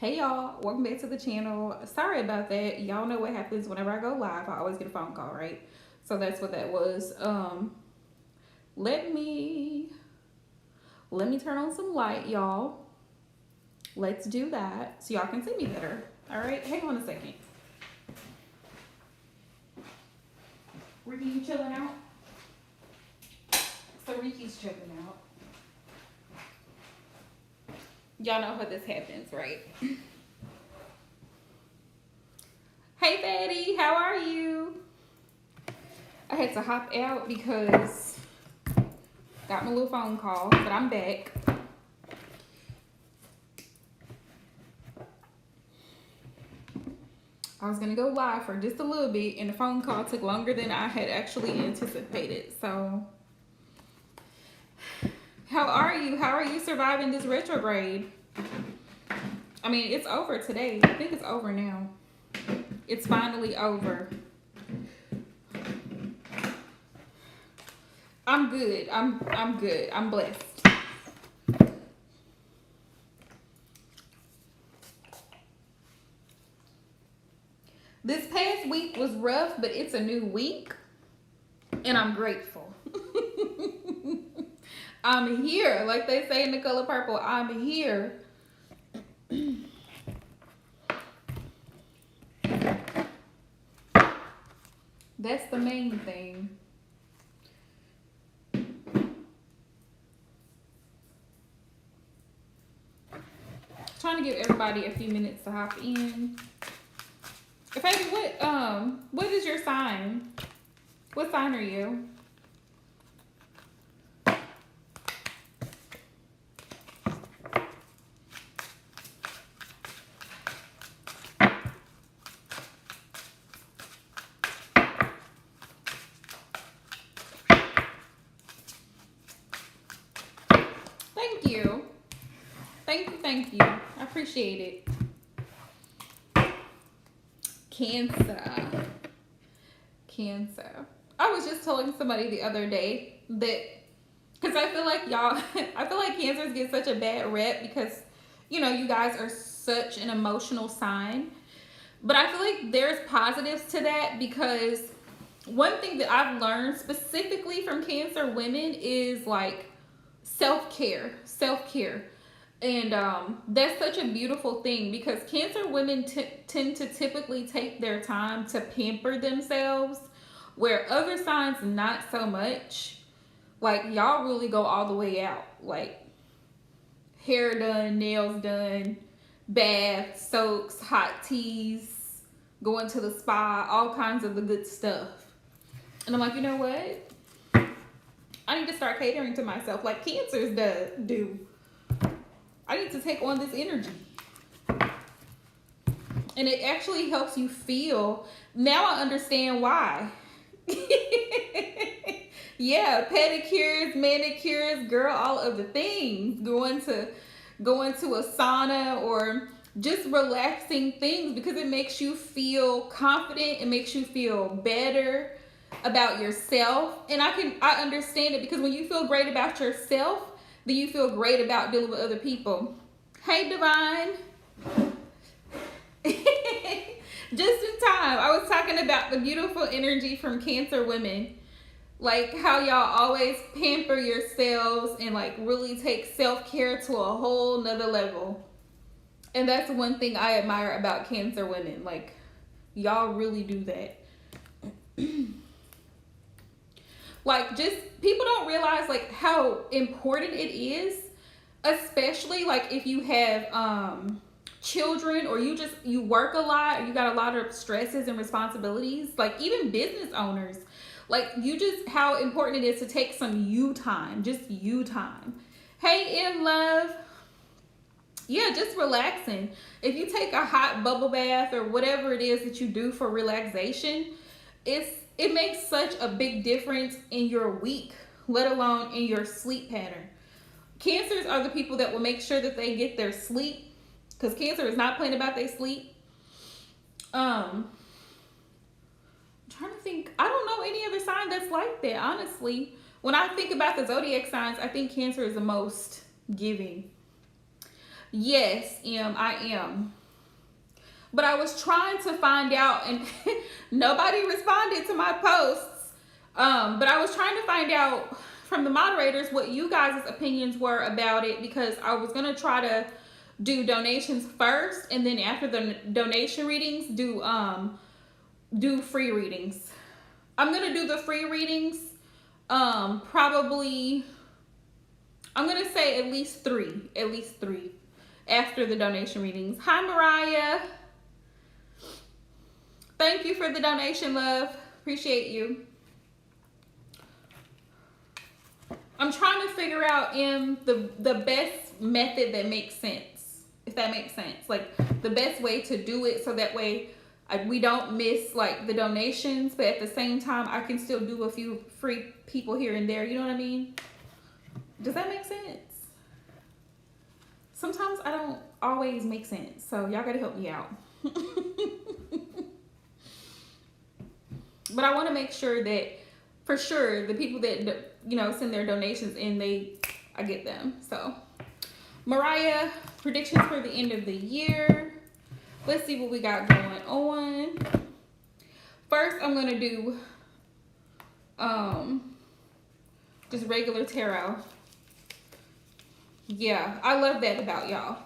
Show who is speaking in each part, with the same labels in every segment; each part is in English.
Speaker 1: Hey y'all, welcome back to the channel. Sorry about that. Y'all know what happens whenever I go live. I always get a phone call, right? So that's what that was. Let me turn on some light, y'all. Let's do that so y'all can see me better. All right, hang on a second. Ricky, you chilling out? So Ricky's chilling out. Y'all know how this happens, right? Hey Fatty, how are you? I had to hop out because got my little phone call, but I'm back. I was gonna go live for just a little bit, and the phone call took longer than I had actually anticipated. So, how are you? How are you surviving this retrograde? I mean, it's over today. I think it's over now. It's finally over. I'm good. I'm good. I'm blessed. This past week was rough, but it's a new week, and I'm grateful. I'm here, like they say in The Color Purple. I'm here. That's the main thing. Trying to give everybody a few minutes to hop in. Baby, what is your sign? What sign are you? Thank you. Thank you. I appreciate it. Cancer. I was just telling somebody the other day that, because I feel like I feel like cancers get such a bad rep because, you know, you guys are such an emotional sign. But I feel like there's positives to that because one thing that I've learned specifically from Cancer women is like self-care. And that's such a beautiful thing because Cancer women tend to typically take their time to pamper themselves, where other signs not so much. Like y'all really go all the way out, like hair done, nails done, bath, soaks, hot teas, going to the spa, all kinds of the good stuff. And I'm like, you know what? I need to start catering to myself like Cancers do. I need to take on this energy. And it actually helps you feel. Now I understand why. Yeah, pedicures, manicures, girl, all of the things. Going to a sauna or just relaxing things because it makes you feel confident. It makes you feel better about yourself. And I understand it because when you feel great about yourself, then you feel great about dealing with other people. Hey, Divine. Just in time. I was talking about the beautiful energy from Cancer women. Like how y'all always pamper yourselves and like really take self-care to a whole nother level. And that's one thing I admire about Cancer women. Like y'all really do that. Like just people don't realize like how important it is, especially like if you have children or you work a lot, you got a lot of stresses and responsibilities, like even business owners. Like how important it is to take some you time, just you time. Hey, in love. Yeah, just relaxing. If you take a hot bubble bath or whatever it is that you do for relaxation, it makes such a big difference in your week, let alone in your sleep pattern. Cancers are the people that will make sure that they get their sleep because Cancer is not playing about their sleep. Trying to think. I don't know any other sign that's like that, honestly. When I think about the zodiac signs, I think Cancer is the most giving. Yes, I am. But I was trying to find out, and nobody responded to my posts. But I was trying to find out from the moderators what you guys' opinions were about it, because I was gonna try to do donations first, and then after the donation readings, do free readings. I'm gonna do the free readings. Probably, I'm gonna say at least three after the donation readings. Hi, Mariah. Thank you for the donation, love. Appreciate you. I'm trying to figure out the best method that makes sense, if that makes sense. Like the best way to do it so that way we don't miss like the donations, but at the same time I can still do a few free people here and there. You know what I mean? Does that make sense? Sometimes I don't always make sense, so y'all gotta help me out. But I want to make sure that for sure the people that send their donations in, I get them. So Mariah, predictions for the end of the year. Let's see what we got going on. First, I'm gonna do just regular tarot. Yeah, I love that about y'all.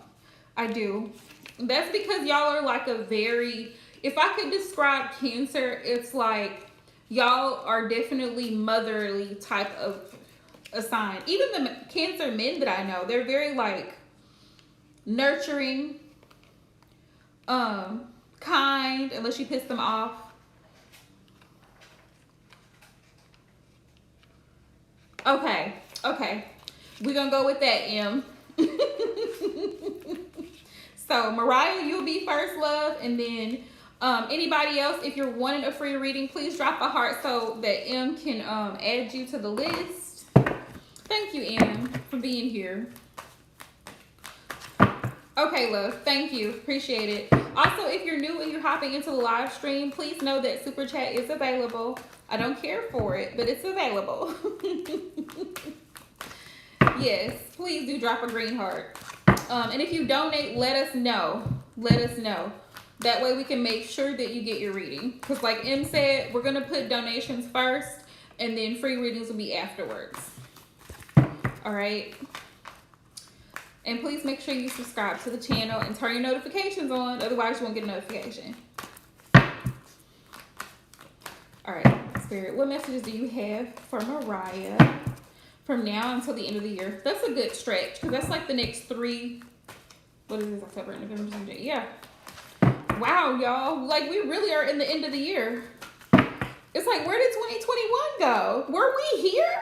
Speaker 1: I do. That's because y'all are like a very, if I could describe Cancer, it's like y'all are definitely motherly type of a sign. Even the Cancer men that I know, they're very like nurturing, kind, unless you piss them off. Okay. We're gonna go with that, M. So Mariah, you'll be first, love, and then anybody else, if you're wanting a free reading, please drop a heart so that M can add you to the list. Thank you, M, for being here. Okay, love. Thank you. Appreciate it. Also, if you're new and you're hopping into the live stream, please know that Super Chat is available. I don't care for it, but it's available. Yes, please do drop a green heart. And if you donate, let us know. Let us know. That way we can make sure that you get your reading. Because like M said, we're going to put donations first, and then free readings will be afterwards. All right. And please make sure you subscribe to the channel and turn your notifications on. Otherwise, you won't get a notification. All right, Spirit, what messages do you have for Mariah from now until the end of the year? That's a good stretch, because that's like the next 3, what is this, October, November, December, yeah. Wow, y'all, like we really are in the end of the year. It's like, where did 2021 go? Were we here?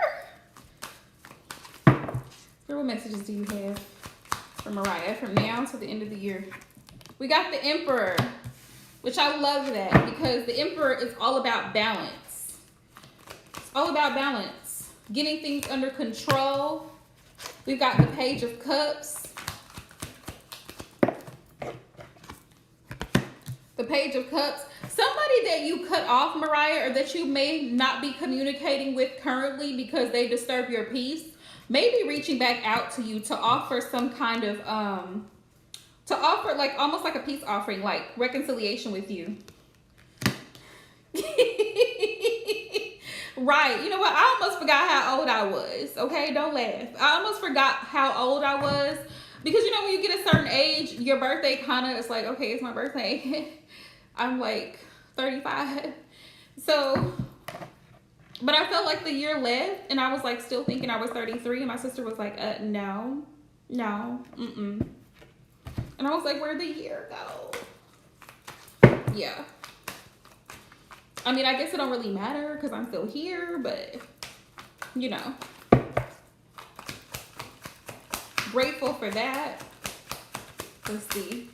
Speaker 1: What messages do you have for Mariah from now to the end of the year? We got the Emperor, which I love that, because the Emperor is all about balance. It's all about balance, getting things under control. We've got the Page of Cups. The Page of Cups. Somebody that you cut off, Mariah, or that you may not be communicating with currently because they disturb your peace, may be reaching back out to you to offer some kind of, to offer like almost like a peace offering, like reconciliation with you. Right. You know what? I almost forgot how old I was. Okay, don't laugh. I almost forgot how old I was, because you know when you get a certain age, your birthday kind of, it's like, okay, it's my birthday. I'm like 35. So, but I felt like the year left, and I was like still thinking I was 33, and my sister was like, no, mm-mm. And I was like, where'd the year go? Yeah. I mean, I guess it don't really matter because I'm still here, but you know. Grateful for that. Let's see.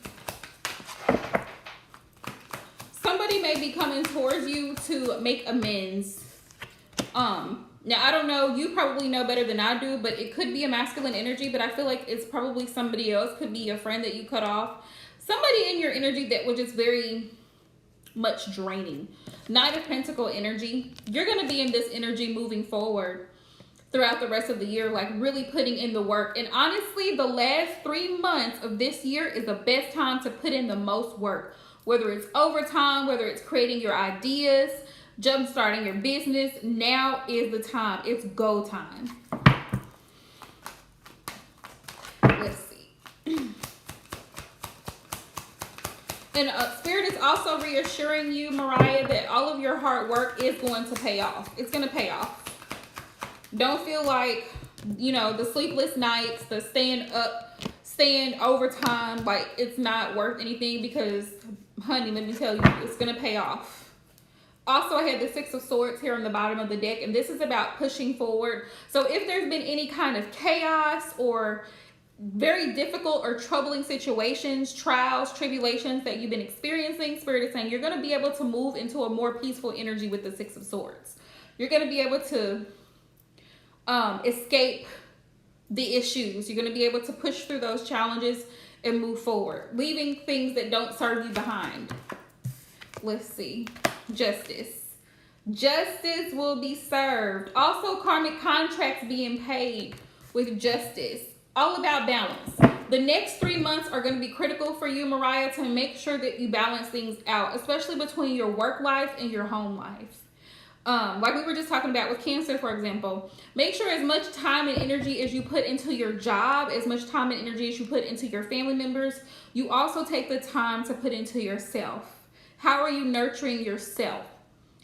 Speaker 1: Somebody may be coming towards you to make amends. Now I don't know, you probably know better than I do, but it could be a masculine energy, but I feel like it's probably somebody else. Could be a friend that you cut off. Somebody in your energy that was just very much draining. Knight of Pentacle energy. You're going to be in this energy moving forward. throughout the rest of the year, like really putting in the work. And honestly, the last 3 months of this year is the best time to put in the most work, whether it's overtime, whether it's creating your ideas, jump starting your business. Now is the time. It's go time. Let's see. And Spirit is also reassuring you, Mariah, that all of your hard work is going to pay off. It's going to pay off. Don't feel like, you know, the sleepless nights, the staying up, staying overtime, like it's not worth anything, because, honey, let me tell you, it's going to pay off. Also, I had the Six of Swords here on the bottom of the deck, and this is about pushing forward. So if there's been any kind of chaos or very difficult or troubling situations, trials, tribulations that you've been experiencing, Spirit is saying you're going to be able to move into a more peaceful energy with the Six of Swords. You're going to be able to escape the issues. You're going to be able to push through those challenges and move forward, leaving things that don't serve you behind. Let's see. Justice. Justice will be served. Also, karmic contracts being paid with justice. All about balance. The next 3 months are going to be critical for you, Mariah, to make sure that you balance things out, especially between your work life and your home life. Like we were just talking about with Cancer, for example, make sure as much time and energy as you put into your job, as much time and energy as you put into your family members, you also take the time to put into yourself. How are you nurturing yourself?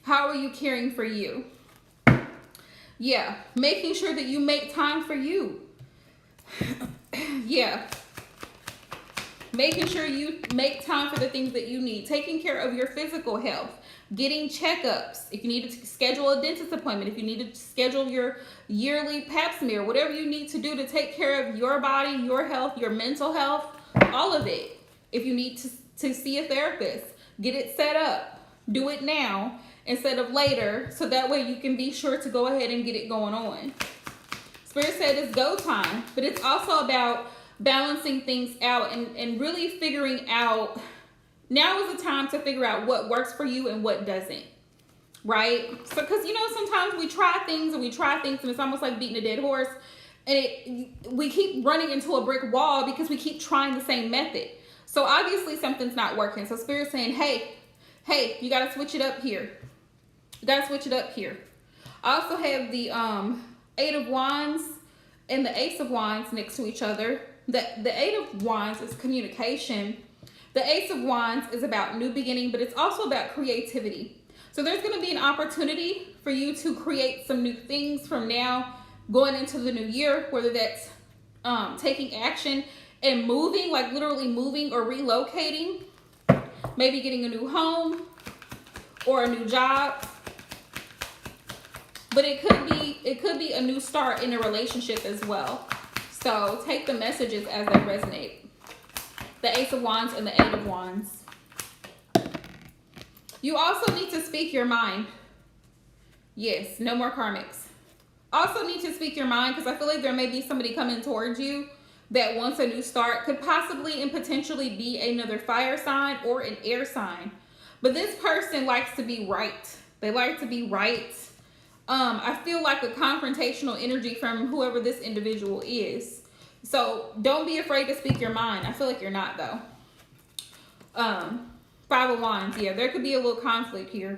Speaker 1: How are you caring for you? Yeah, making sure that you make time for you. Yeah. Making sure you make time for the things that you need. Taking care of your physical health. Getting checkups. If you need to schedule a dentist appointment. If you need to schedule your yearly pap smear. Whatever you need to do to take care of your body, your health, your mental health. All of it. If you need to see a therapist. Get it set up. Do it now instead of later. So that way you can be sure to go ahead and get it going on. Spirit said it's go time, but it's also about balancing things out and really figuring out, now is the time to figure out what works for you and what doesn't, right? So, because, you know, sometimes we try things and it's almost like beating a dead horse, and we keep running into a brick wall because we keep trying the same method. So obviously something's not working. So Spirit's saying, hey, you got to switch it up here. You got to switch it up here. I also have the Eight of Wands and the Ace of Wands next to each other. The Eight of Wands is communication. The Ace of Wands is about new beginning, but it's also about creativity. So there's going to be an opportunity for you to create some new things from now going into the new year, whether that's taking action and moving, like literally moving or relocating, maybe getting a new home or a new job. But it could be a new start in a relationship as well. So take the messages as they resonate. The Ace of Wands and the Eight of Wands. You also need to speak your mind. Yes, no more karmics. Also need to speak your mind, because I feel like there may be somebody coming towards you that wants a new start. Could possibly and potentially be another fire sign or an air sign. But this person likes to be right. They like to be right. I feel like a confrontational energy from whoever this individual is. So don't be afraid to speak your mind. I feel like you're not, though. Five of Wands. Yeah, there could be a little conflict here.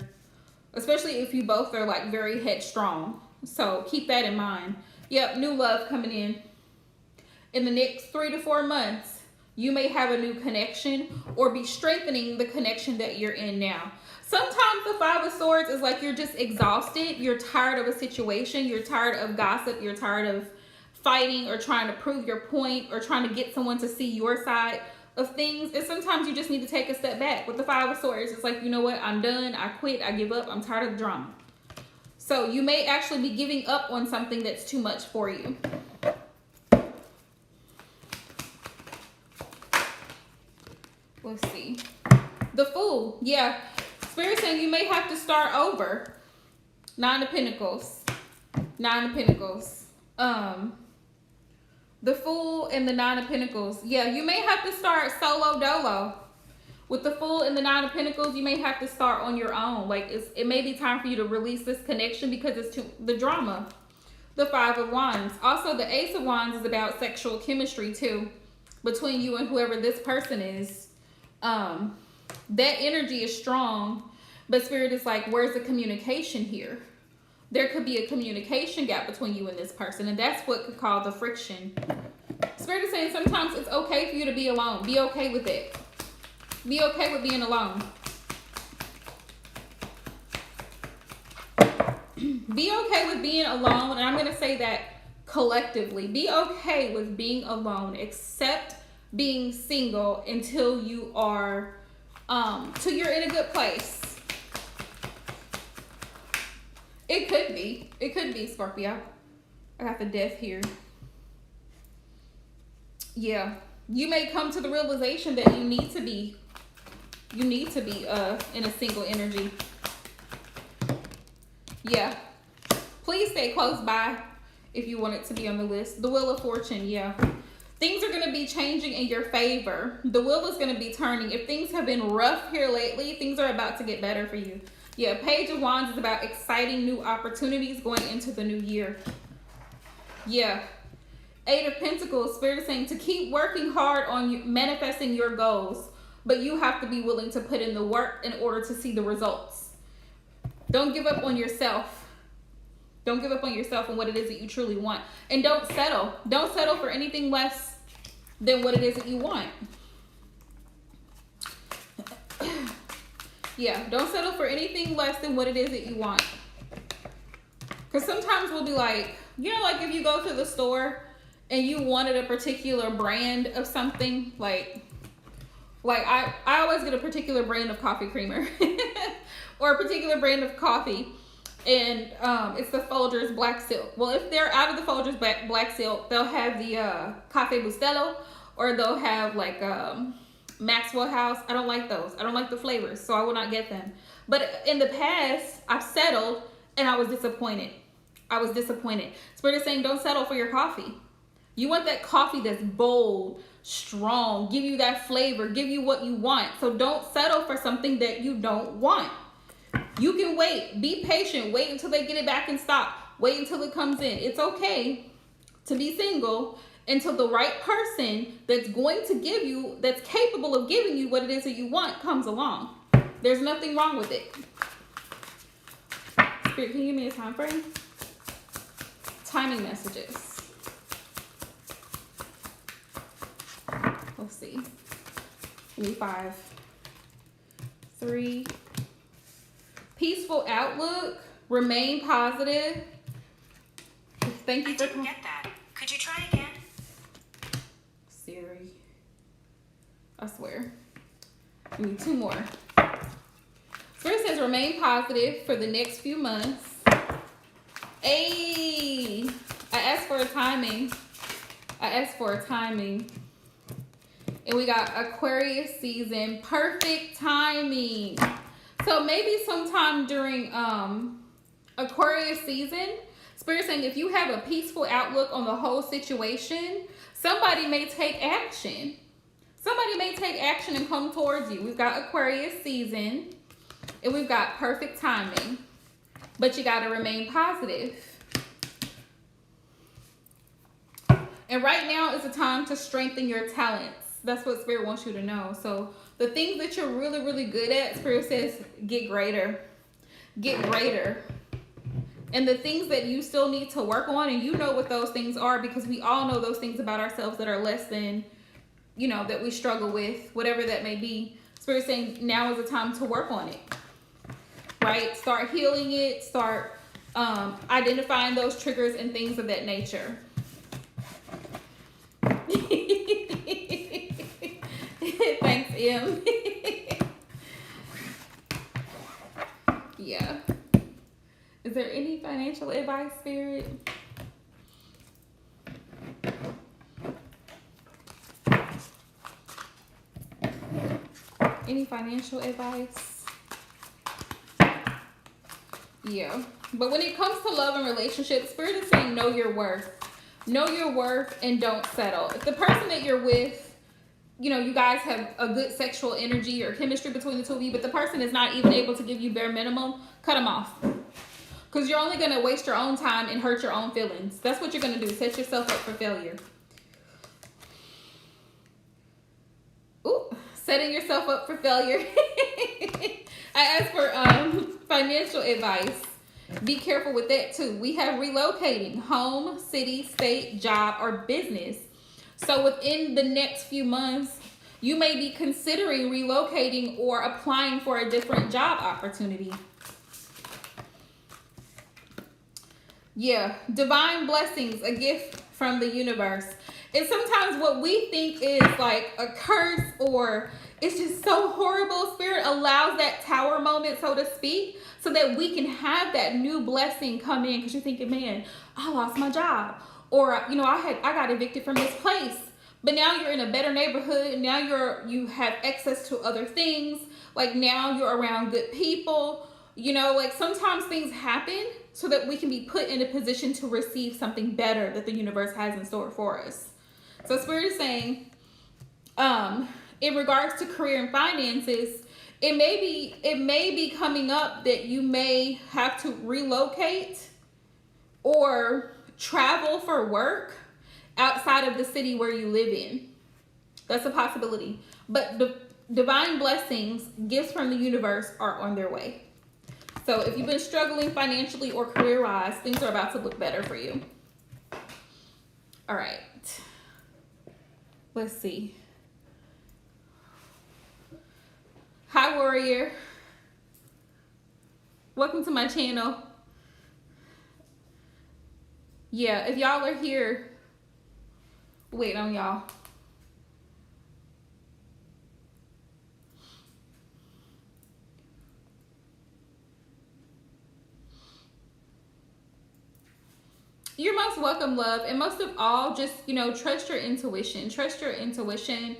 Speaker 1: Especially if you both are like very headstrong. So keep that in mind. Yep, new love coming in. In the next 3 to 4 months, you may have a new connection or be strengthening the connection that you're in now. Sometimes the Five of Swords is like you're just exhausted. You're tired of a situation. You're tired of gossip. You're tired of fighting or trying to prove your point or trying to get someone to see your side of things. And sometimes you just need to take a step back. With the Five of Swords, it's like, you know what? I'm done. I quit. I give up. I'm tired of the drama. So you may actually be giving up on something that's too much for you. Let's see. The Fool. Yeah. Spirit saying you may have to start over. Nine of Pentacles. Nine of Pentacles. The Fool and the Nine of Pentacles. Yeah, you may have to start solo dolo. With the Fool and the Nine of Pentacles, you may have to start on your own. Like it may be time for you to release this connection because it's the drama. the Five of Wands. Also, the Ace of Wands is about sexual chemistry too, between you and whoever this person is. That energy is strong, but Spirit is like, where's the communication here? There could be a communication gap between you and this person, and that's what could cause the friction. Spirit is saying sometimes it's okay for you to be alone. Be okay with it. Be okay with being alone. Be okay with being alone, and I'm going to say that collectively. Be okay with being alone. Accept being single until you are, till you're in a good place. It could be. It could be, Scorpio. I got the Death here. Yeah. You may come to the realization that you need to be in a single energy. Yeah. Please stay close by if you want it to be on the list. The Wheel of Fortune, yeah. Things are going to be changing in your favor. The wheel is going to be turning. If things have been rough here lately, things are about to get better for you. Yeah, Page of Wands is about exciting new opportunities going into the new year. Yeah. Eight of Pentacles, Spirit is saying to keep working hard on you, manifesting your goals, but you have to be willing to put in the work in order to see the results. Don't give up on yourself. Don't give up on yourself and what it is that you truly want. And don't settle. Don't settle for anything less than what it is that you want. Yeah, don't settle for anything less than what it is that you want. Because sometimes we'll be like, you know, like if you go to the store and you wanted a particular brand of something, like I always get a particular brand of coffee creamer or a particular brand of coffee. And it's the Folgers Black Silk. Well, if they're out of the Folgers Black Silk, they'll have the Cafe Bustelo, or they'll have like Maxwell House. I don't like those. I don't like the flavors, so I will not get them. But in the past, I've settled and I was disappointed. Spirit is saying don't settle for your coffee. You want that coffee that's bold, strong, give you that flavor, give you what you want. So don't settle for something that you don't want. You can wait. Be patient. Wait until they get it back in stock. Wait until it comes in. It's okay to be single until the right person that's going to give you, that's capable of giving you what it is that you want, comes along. There's nothing wrong with it. Spirit, can you give me a time frame? Timing messages. Let's see. Give me 5, 3. Peaceful outlook. Remain positive. Thank you for. I didn't get that. Could you try again? Siri. I swear. Give me 2 more. Spirit says remain positive for the next few months. Hey, I asked for a timing. And we got Aquarius season. Perfect timing. So maybe sometime during Aquarius season, Spirit saying if you have a peaceful outlook on the whole situation, somebody may take action. Somebody may take action and come towards you. We've got Aquarius season and we've got perfect timing, but you got to remain positive. And right now is a time to strengthen your talents. That's what Spirit wants you to know. So the things that you're really, really good at, Spirit says, get greater. Get greater. And the things that you still need to work on, and you know what those things are, because we all know those things about ourselves that are less than, you know, that we struggle with, whatever that may be. Spirit saying now is the time to work on it. Right? Start healing it. Start identifying those triggers and things of that nature. Thanks, M. Yeah. Is there any financial advice, Spirit? Any financial advice? Yeah. But when it comes to love and relationships, Spirit is saying know your worth. Know your worth and don't settle. If the person that you're with, you know, you guys have a good sexual energy or chemistry between the two of you, but the person is not even able to give you bare minimum, cut them off. Because you're only going to waste your own time and hurt your own feelings. That's what you're going to do. Set yourself up for failure. Ooh, setting yourself up for failure. I asked for financial advice. Be careful with that too. We have relocating, home, city, state, job, or business. So within the next few months, you may be considering relocating or applying for a different job opportunity. Yeah, divine blessings, a gift from the universe. And sometimes what we think is like a curse or it's just so horrible, Spirit allows that tower moment, so to speak, so that we can have that new blessing come in. Because you're thinking, man, I lost my job, or you know, I got evicted from this place, but now you're in a better neighborhood. Now you have access to other things. Like now you're around good people. You know, like sometimes things happen so that we can be put in a position to receive something better that the universe has in store for us. So Spirit is saying, in regards to career and finances, it may be coming up that you may have to relocate or travel for work outside of the city where you live in. That's a possibility. But the divine blessings, gifts from the universe, are on their way. So if you've been struggling financially or career-wise, things are about to look better for you. All right. Let's see. Hi, warrior. Welcome to my channel. Yeah, if y'all are here, wait on y'all. You're most welcome, love. And most of all, just, you know, trust your intuition. Trust your intuition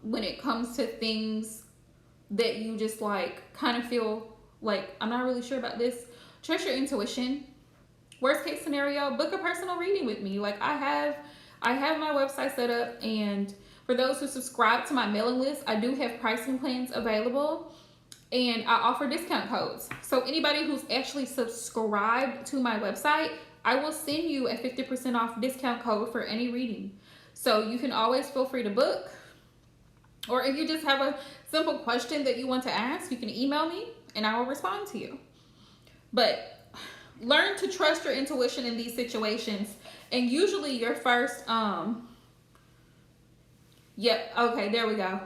Speaker 1: when it comes to things that you just like kind of feel like, I'm not really sure about this. Trust your intuition. Worst case scenario, book a personal reading with me. Like I have my website set up, and for those who subscribe to my mailing list, I do have pricing plans available. And I offer discount codes. So anybody who's actually subscribed to my website, I will send you a 50% off discount code for any reading. So you can always feel free to book. Or if you just have a simple question that you want to ask, you can email me and I will respond to you. But learn to trust your intuition in these situations. And usually your first, yep, okay, there we go.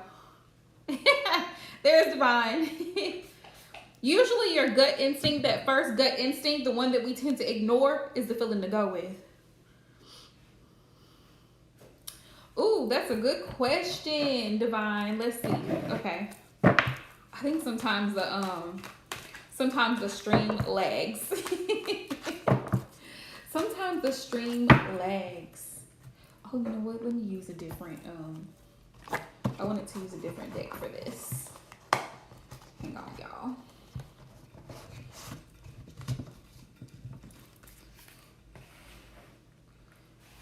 Speaker 1: There's divine. Usually your gut instinct, that first gut instinct, the one that we tend to ignore, is the feeling to go with. Ooh, that's a good question, divine. Let's see. Okay. I think sometimes the stream lags. Sometimes the stream lags. Oh, you know what? Let me use a different I wanted to use a different deck for this. Hang on, y'all.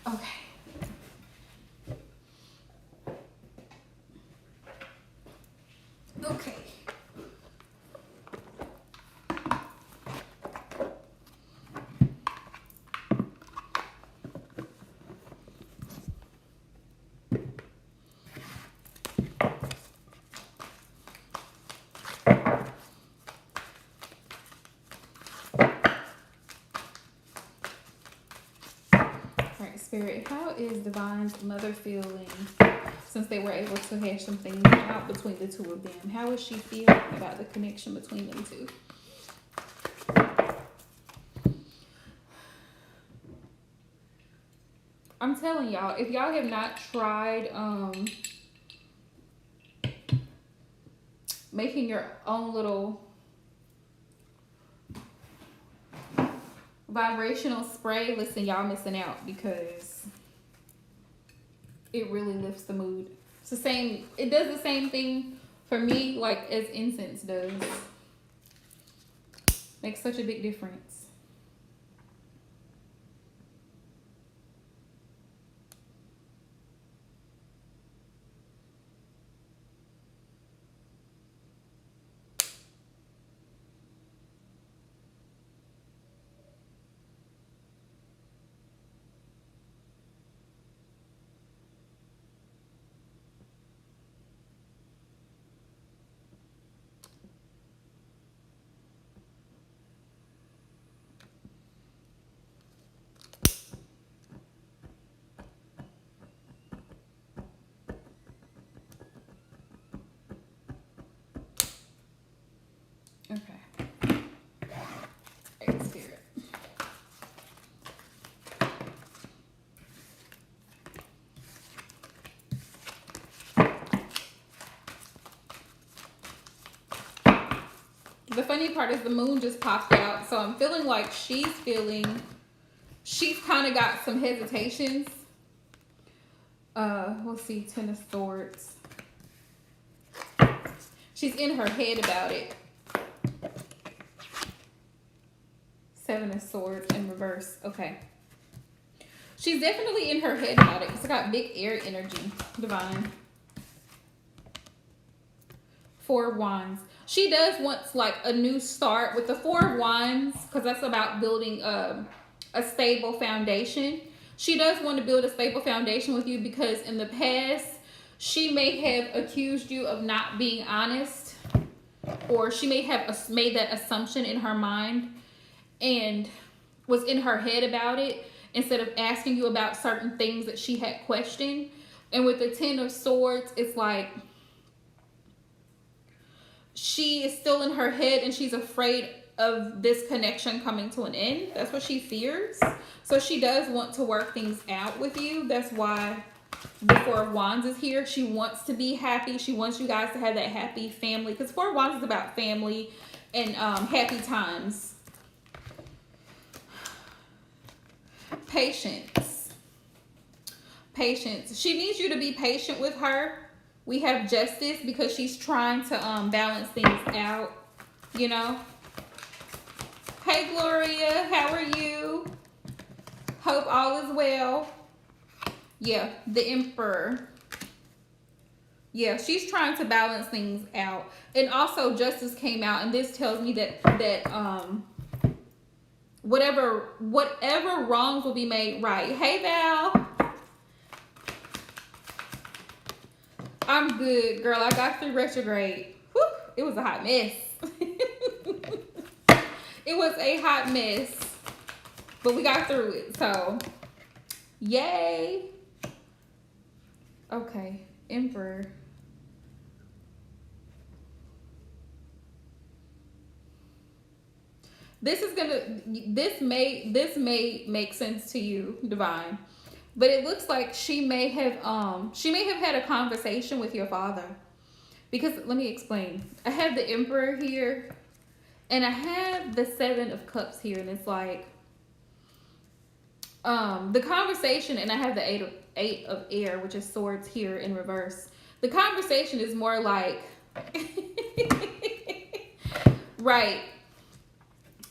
Speaker 1: Okay. Okay. Spirit, how is Divine's mother feeling since they were able to hash some things out between the two of them? How is she feeling about the connection between them two? I'm telling y'all, if y'all have not tried making your own little vibrational spray, listen, y'all missing out, because it really lifts the mood. It's the same, it does the same thing for me like as incense does. Makes such a big difference. The funny part is the moon just popped out. So I'm feeling like she's kind of got some hesitations. We'll see, 10 of Swords. She's in her head about it. 7 of Swords in reverse. Okay. She's definitely in her head about it. It's got big air energy, Divine. 4 of Wands. She does want like a new start with the 4 of Wands, because that's about building a stable foundation. She does want to build a stable foundation with you because in the past, she may have accused you of not being honest, or she may have made that assumption in her mind and was in her head about it instead of asking you about certain things that she had questioned. And with the 10 of Swords, it's like she is still in her head and she's afraid of this connection coming to an end. That's what she fears. So she does want to work things out with you. That's why the 4 of Wands is here. She wants to be happy. She wants you guys to have that happy family, because 4 of Wands is about family and happy times. Patience. Patience. She needs you to be patient with her. We have Justice because she's trying to balance things out, you know. Hey, Gloria. How are you? Hope all is well. Yeah, the Emperor. Yeah, she's trying to balance things out. And also Justice came out, and this tells me that whatever wrongs will be made right. Hey, Val. I'm good, girl. I got through retrograde. Whew, it was a hot mess. It was a hot mess, but we got through it. So, yay. Okay, Emperor. This may make sense to you, Divine, but it looks like she may have had a conversation with your father, because let me explain. I have the Emperor here, and I have the 7 of Cups here, and it's like the conversation, and I have the 8 of Air, which is Swords here in reverse. The conversation is more like right.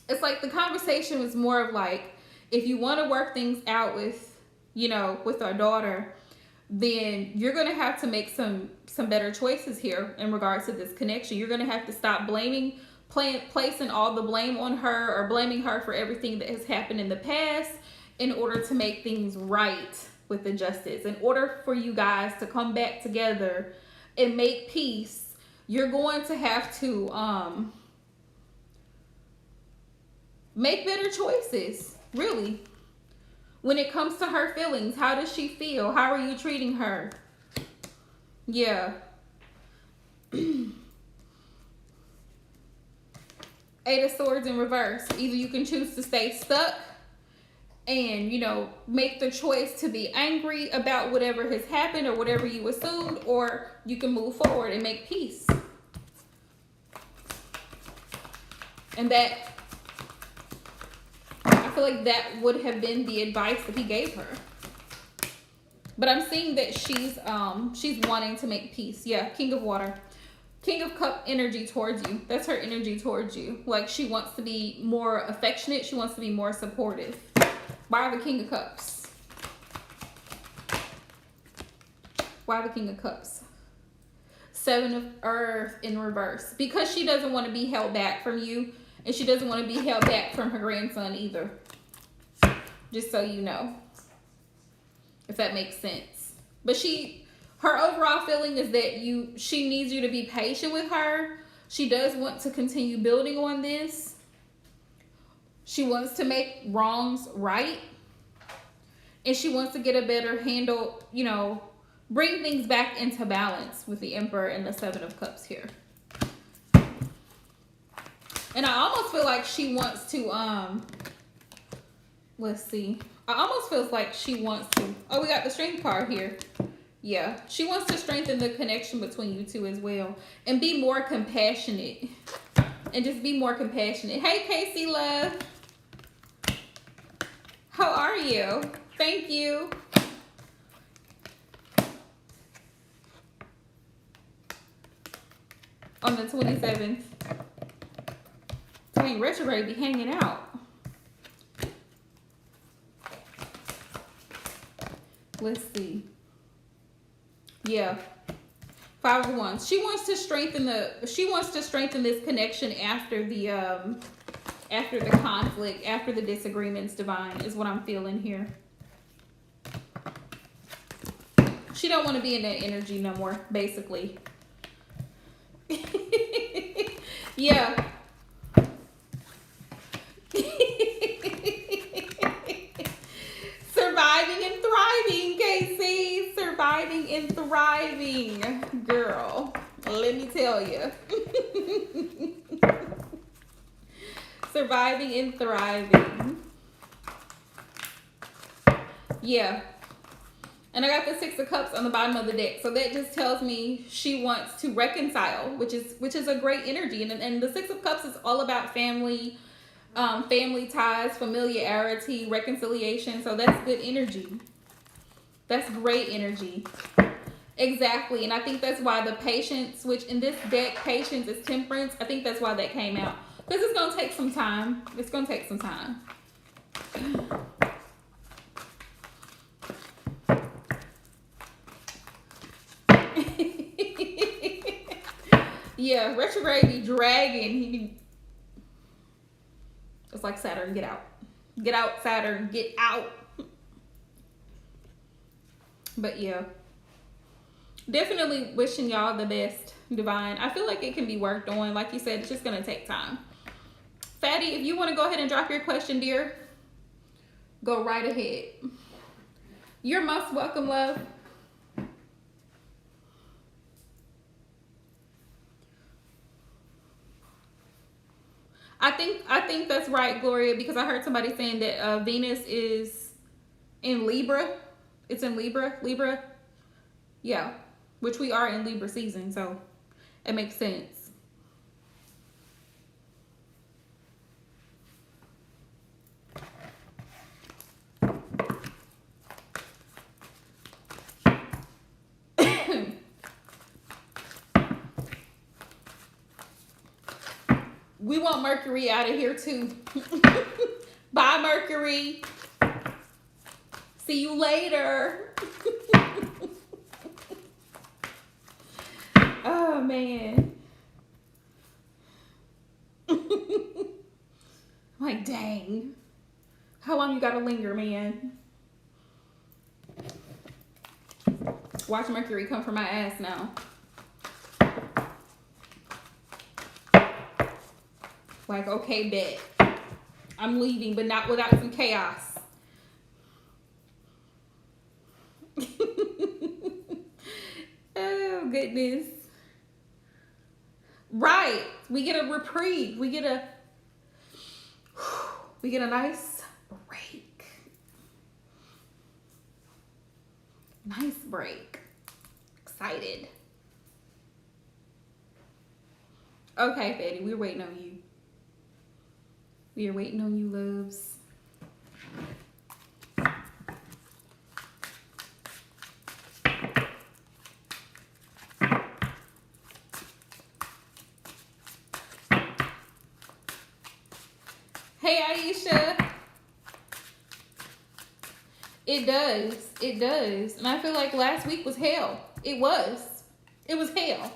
Speaker 1: It's like the conversation was more of like, if you want to work things out with, you know, with our daughter, then you're going to have to make some better choices here in regards to this connection. You're going to have to stop placing all the blame on her, or blaming her for everything that has happened in the past, in order to make things right with the Justice. In order for you guys to come back together and make peace, you're going to have to make better choices, really. When it comes to her feelings, how does she feel? How are you treating her? Yeah. 8 of Swords in reverse. Either you can choose to stay stuck and, you know, make the choice to be angry about whatever has happened or whatever you assumed, or you can move forward and make peace. And that, I feel like that would have been the advice that he gave her. But I'm seeing that she's wanting to make peace. Yeah, King of Water. King of Cup energy towards you. That's her energy towards you. Like, she wants to be more affectionate. She wants to be more supportive. Why the King of Cups? Why the King of Cups? 7 of Earth in reverse. Because she doesn't want to be held back from you. And she doesn't want to be held back from her grandson either. Just so you know. If that makes sense. But her overall feeling is that she needs you to be patient with her. She does want to continue building on this. She wants to make wrongs right. And she wants to get a better handle, you know, bring things back into balance with the Emperor and the 7 of Cups here. And I almost feel like she wants to, let's see. I almost feels like she wants to, oh, we got the Strength card here. Yeah, she wants to strengthen the connection between you two as well. And be more compassionate and just be more compassionate. Hey, Casey, love. How are you? Thank you. On the 27th. Dang, retrograde be hanging out. Let's see. Yeah. 5 of Wands. She wants to strengthen this connection after the conflict, after the disagreements, divine, is what I'm feeling here. She don't want to be in that energy no more, basically. Yeah. Surviving and thriving, Casey. Surviving and thriving, girl. Let me tell you. Surviving and thriving. Yeah. And I got the 6 of Cups on the bottom of the deck. So that just tells me she wants to reconcile, which is a great energy. And the 6 of Cups is all about family, family ties, familiarity, reconciliation. So that's good energy. That's great energy. Exactly. And I think that's why the Patience, which in this deck, Patience is Temperance. I think that's why that came out. Because it's going to take some time. It's going to take some time. Yeah, retrograde be dragging. It's like Saturn, get out. Get out, Saturn, get out. But yeah. Definitely wishing y'all the best, divine. I feel like it can be worked on. Like you said, it's just going to take time. Fatty, if you want to go ahead and drop your question, dear, go right ahead. You're most welcome, love. I think that's right, Gloria, because I heard somebody saying that Venus is in Libra. It's in Libra. Yeah, which we are in Libra season, so it makes sense. We want Mercury out of here too. Bye, Mercury. See you later. Oh, man. Like, dang. How long you gotta linger, man? Watch Mercury come for my ass now. Like, okay, bet. I'm leaving, but not without some chaos. Oh, goodness. Right. We get a reprieve. We get a nice break. Nice break. Excited. Okay, Fatty, we're waiting on you. We are waiting on you, loves. Hey, Aisha. It does. It does. And I feel like last week was hell. It was. It was hell.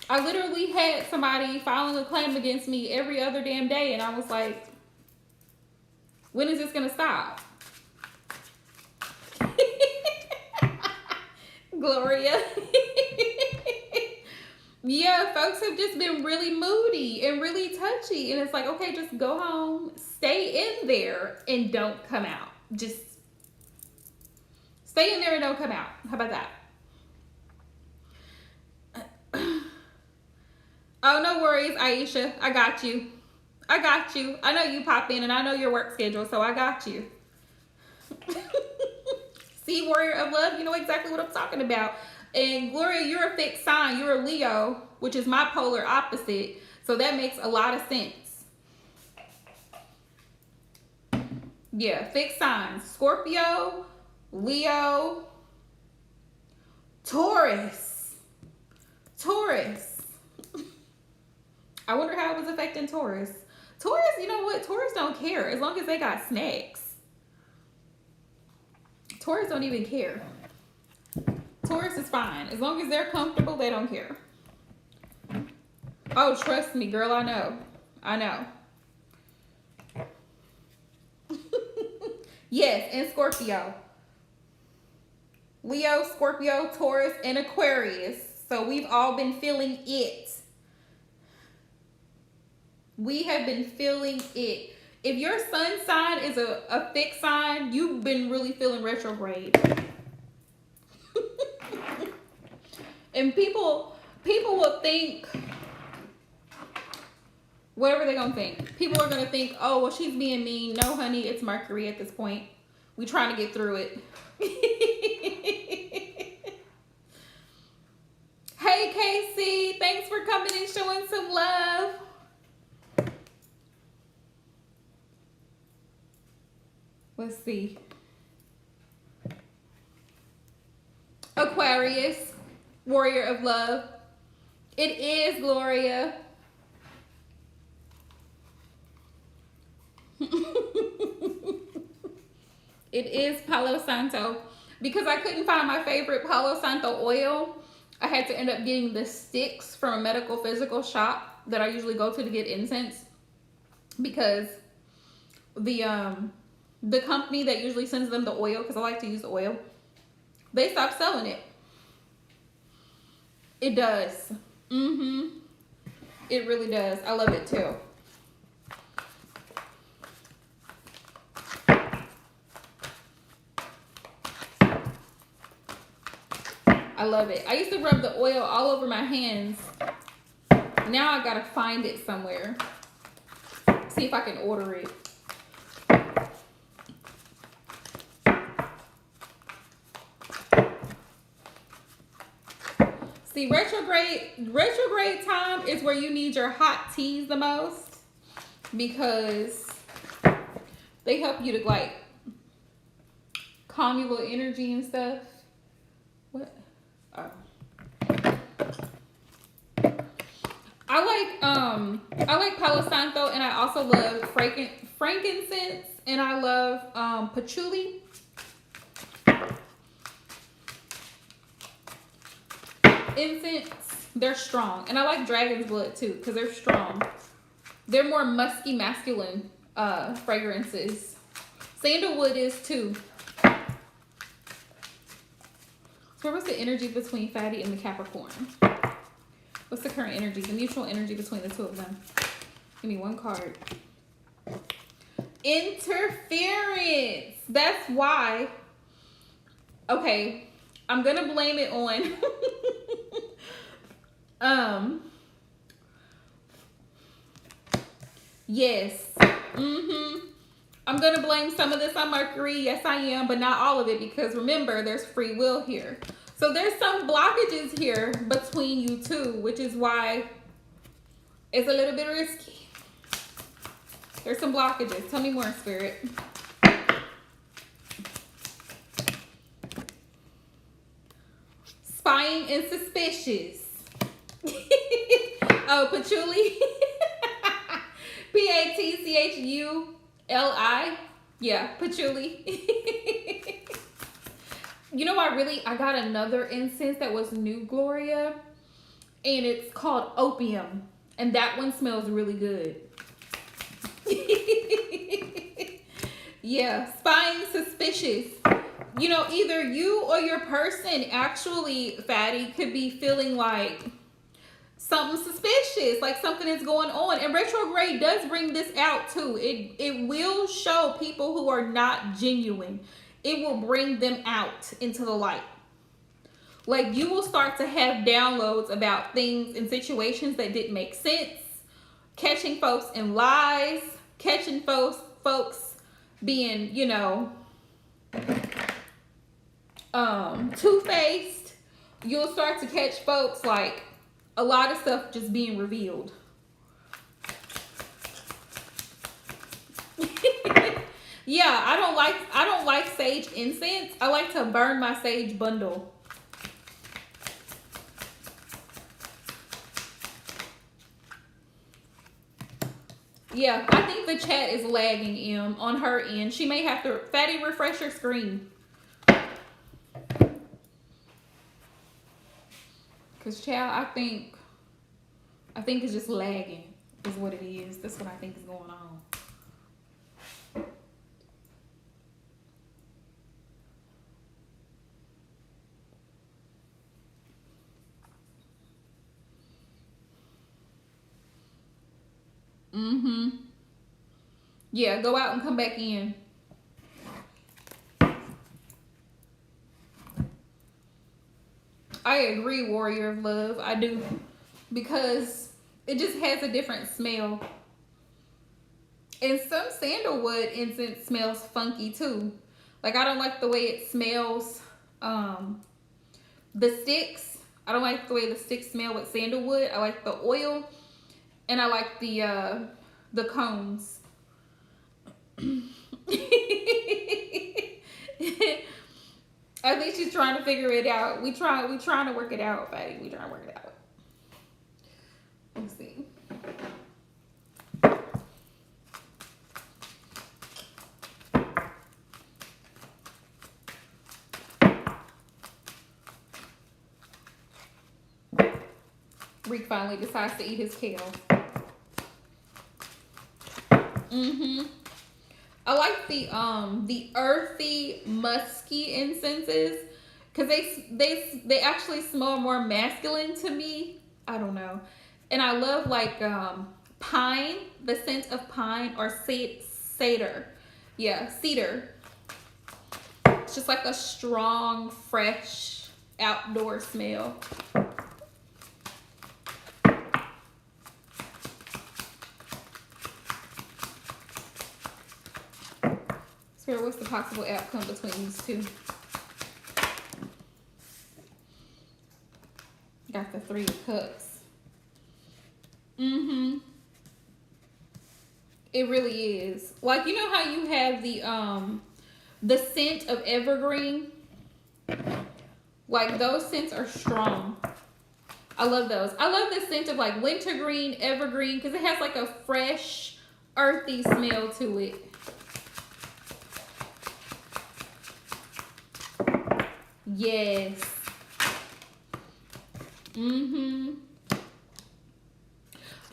Speaker 1: I literally had somebody filing a claim against me every other damn day, and I was like, when is this gonna stop? Gloria. Yeah, folks have just been really moody and really touchy, and it's like, okay, just go home, stay in there, and don't come out. Just stay in there and don't come out. How about that? Oh, no worries, Aisha. I got you. I got you. I know you pop in and I know your work schedule, so I got you. See, Warrior of Love, you know exactly what I'm talking about. And Gloria, you're a fixed sign. You're a Leo, which is my polar opposite. So that makes a lot of sense. Yeah, fixed signs. Scorpio, Leo, Taurus. Taurus. I wonder how it was affecting Taurus. Taurus, you know what? Taurus don't care as long as they got snacks. Taurus don't even care. Taurus is fine. As long as they're comfortable, they don't care. Oh, trust me, girl, I know. I know. Yes, and Scorpio. Leo, Scorpio, Taurus, and Aquarius. So we've all been feeling it. We have been feeling it. If your sun sign is a fixed sign, you've been really feeling retrograde. And people will think whatever they're gonna think. People are gonna think, oh, well, she's being mean. No, honey, it's Mercury at this point. We trying to get through it. Hey, Casey, thanks for coming and showing some love. Let's see. Aquarius, warrior of love. It is Gloria. It is Palo Santo. Because I couldn't find my favorite Palo Santo oil, I had to end up getting the sticks from a medical physical shop that I usually go to get incense. Because the company that usually sends them the oil, because I like to use the oil, they stopped selling it. It does. It really does. I love it too. I love it. I used to rub the oil all over my hands. Now I gotta find it somewhere. See if I can order it. See, retrograde time is where you need your hot teas the most, because they help you to like calm your little energy and stuff. What? Oh. I like Palo Santo, and I also love frankincense, and I love patchouli. Incense, they're strong. And I like dragon's blood too, because they're strong. They're more musky, masculine fragrances. Sandalwood is too. So what's the energy between Fatty and the Capricorn? What's the current energy, the mutual energy between the two of them? Give me one card. Interference. That's why. Okay, I'm gonna blame it on yes. I'm gonna blame some of this on Mercury. Yes, I am, but not all of it, because remember, there's free will here. So there's some blockages here between you two, which is why it's a little bit risky. There's some blockages. Tell me more, Spirit. Spying and suspicious. Oh, patchouli. Patchuli. Yeah, patchouli. You know, I got another incense that was new, Gloria, and it's called opium, and that one smells really good. Yeah, spying, suspicious. You know, either you or your person actually, Fatty, could be feeling like something suspicious, like something is going on. And retrograde does bring this out too. It will show people who are not genuine. It will bring them out into the light. Like, you will start to have downloads about things and situations that didn't make sense, catching folks in lies, catching folks being, you know, two-faced. you'll start to catch folks like a lot of stuff just being revealed. Yeah, I don't like sage incense. I like to burn my sage bundle. Yeah, I think the chat is lagging on her end. She may have to Fatty refresh her screen. Cause child, I think it's just lagging is what it is. That's what I think is going on. Mm-hmm. Yeah, go out and come back in. I agree, Warrior of Love. I do. Because it just has a different smell. And some sandalwood incense smells funky too. Like, I don't like the way it smells. The sticks. I don't like the way the sticks smell with sandalwood. I like the oil. And I like the cones. I think she's trying to figure it out. We trying to work it out, Fatty. We trying to work it out. Let's see. Reek finally decides to eat his kale. I like the earthy, musky incenses because they actually smell more masculine to me. I don't know, and I love like pine, the scent of pine or cedar. Yeah, cedar. It's just like a strong, fresh outdoor smell. So what's the possible outcome between these two? Got the 3 of Cups. It really is. Like, you know how you have the scent of evergreen? Like, those scents are strong. I love those. I love the scent of like wintergreen, evergreen, because it has like a fresh, earthy smell to it. Yes.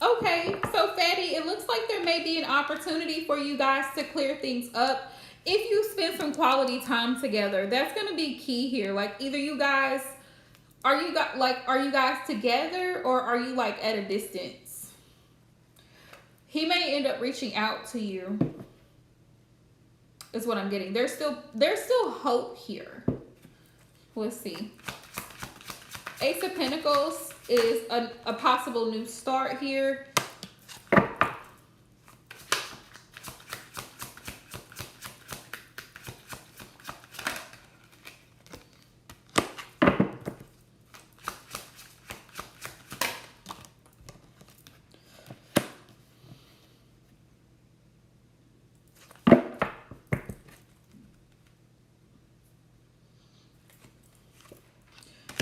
Speaker 1: Okay, so Fatty, it looks like there may be an opportunity for you guys to clear things up if you spend some quality time together. That's gonna be key here. Like, either you guys are you guys together or are you like at a distance? He may end up reaching out to you. Is what I'm getting. There's still hope here. Let's see. Ace of Pentacles is a possible new start here.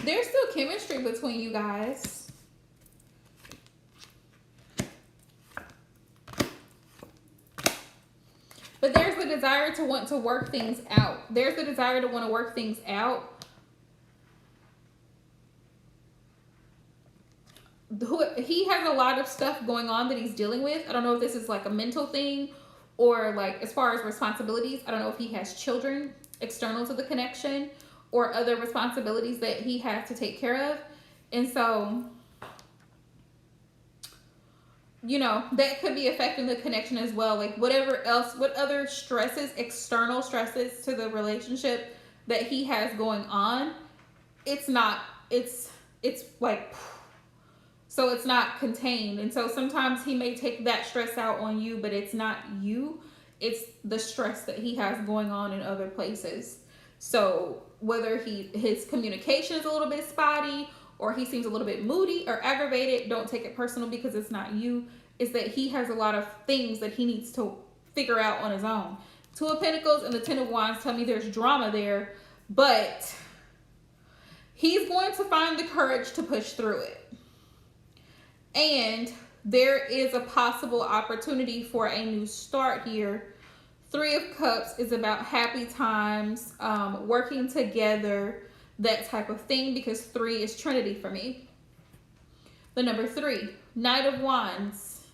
Speaker 1: There's still chemistry between you guys. But there's the desire to want to work things out. There's the desire to want to work things out. He has a lot of stuff going on that he's dealing with. I don't know if this is like a mental thing or like as far as responsibilities. I don't know if he has children external to the connection or other responsibilities that he has to take care of. And so, you know, that could be affecting the connection as well. Like whatever else, what other stresses, external stresses to the relationship that he has going on, it's like, so it's not contained. And so sometimes he may take that stress out on you, but it's not you. It's the stress that he has going on in other places. So whether his communication is a little bit spotty, or he seems a little bit moody or aggravated, don't take it personal because it's not you. Is that he has a lot of things that he needs to figure out on his own. Two of Pentacles and the Ten of Wands tell me there's drama there, but he's going to find the courage to push through it. And there is a possible opportunity for a new start here. Three of Cups is about happy times, working together, that type of thing, because 3 is Trinity for me. The number 3, Knight of Wands.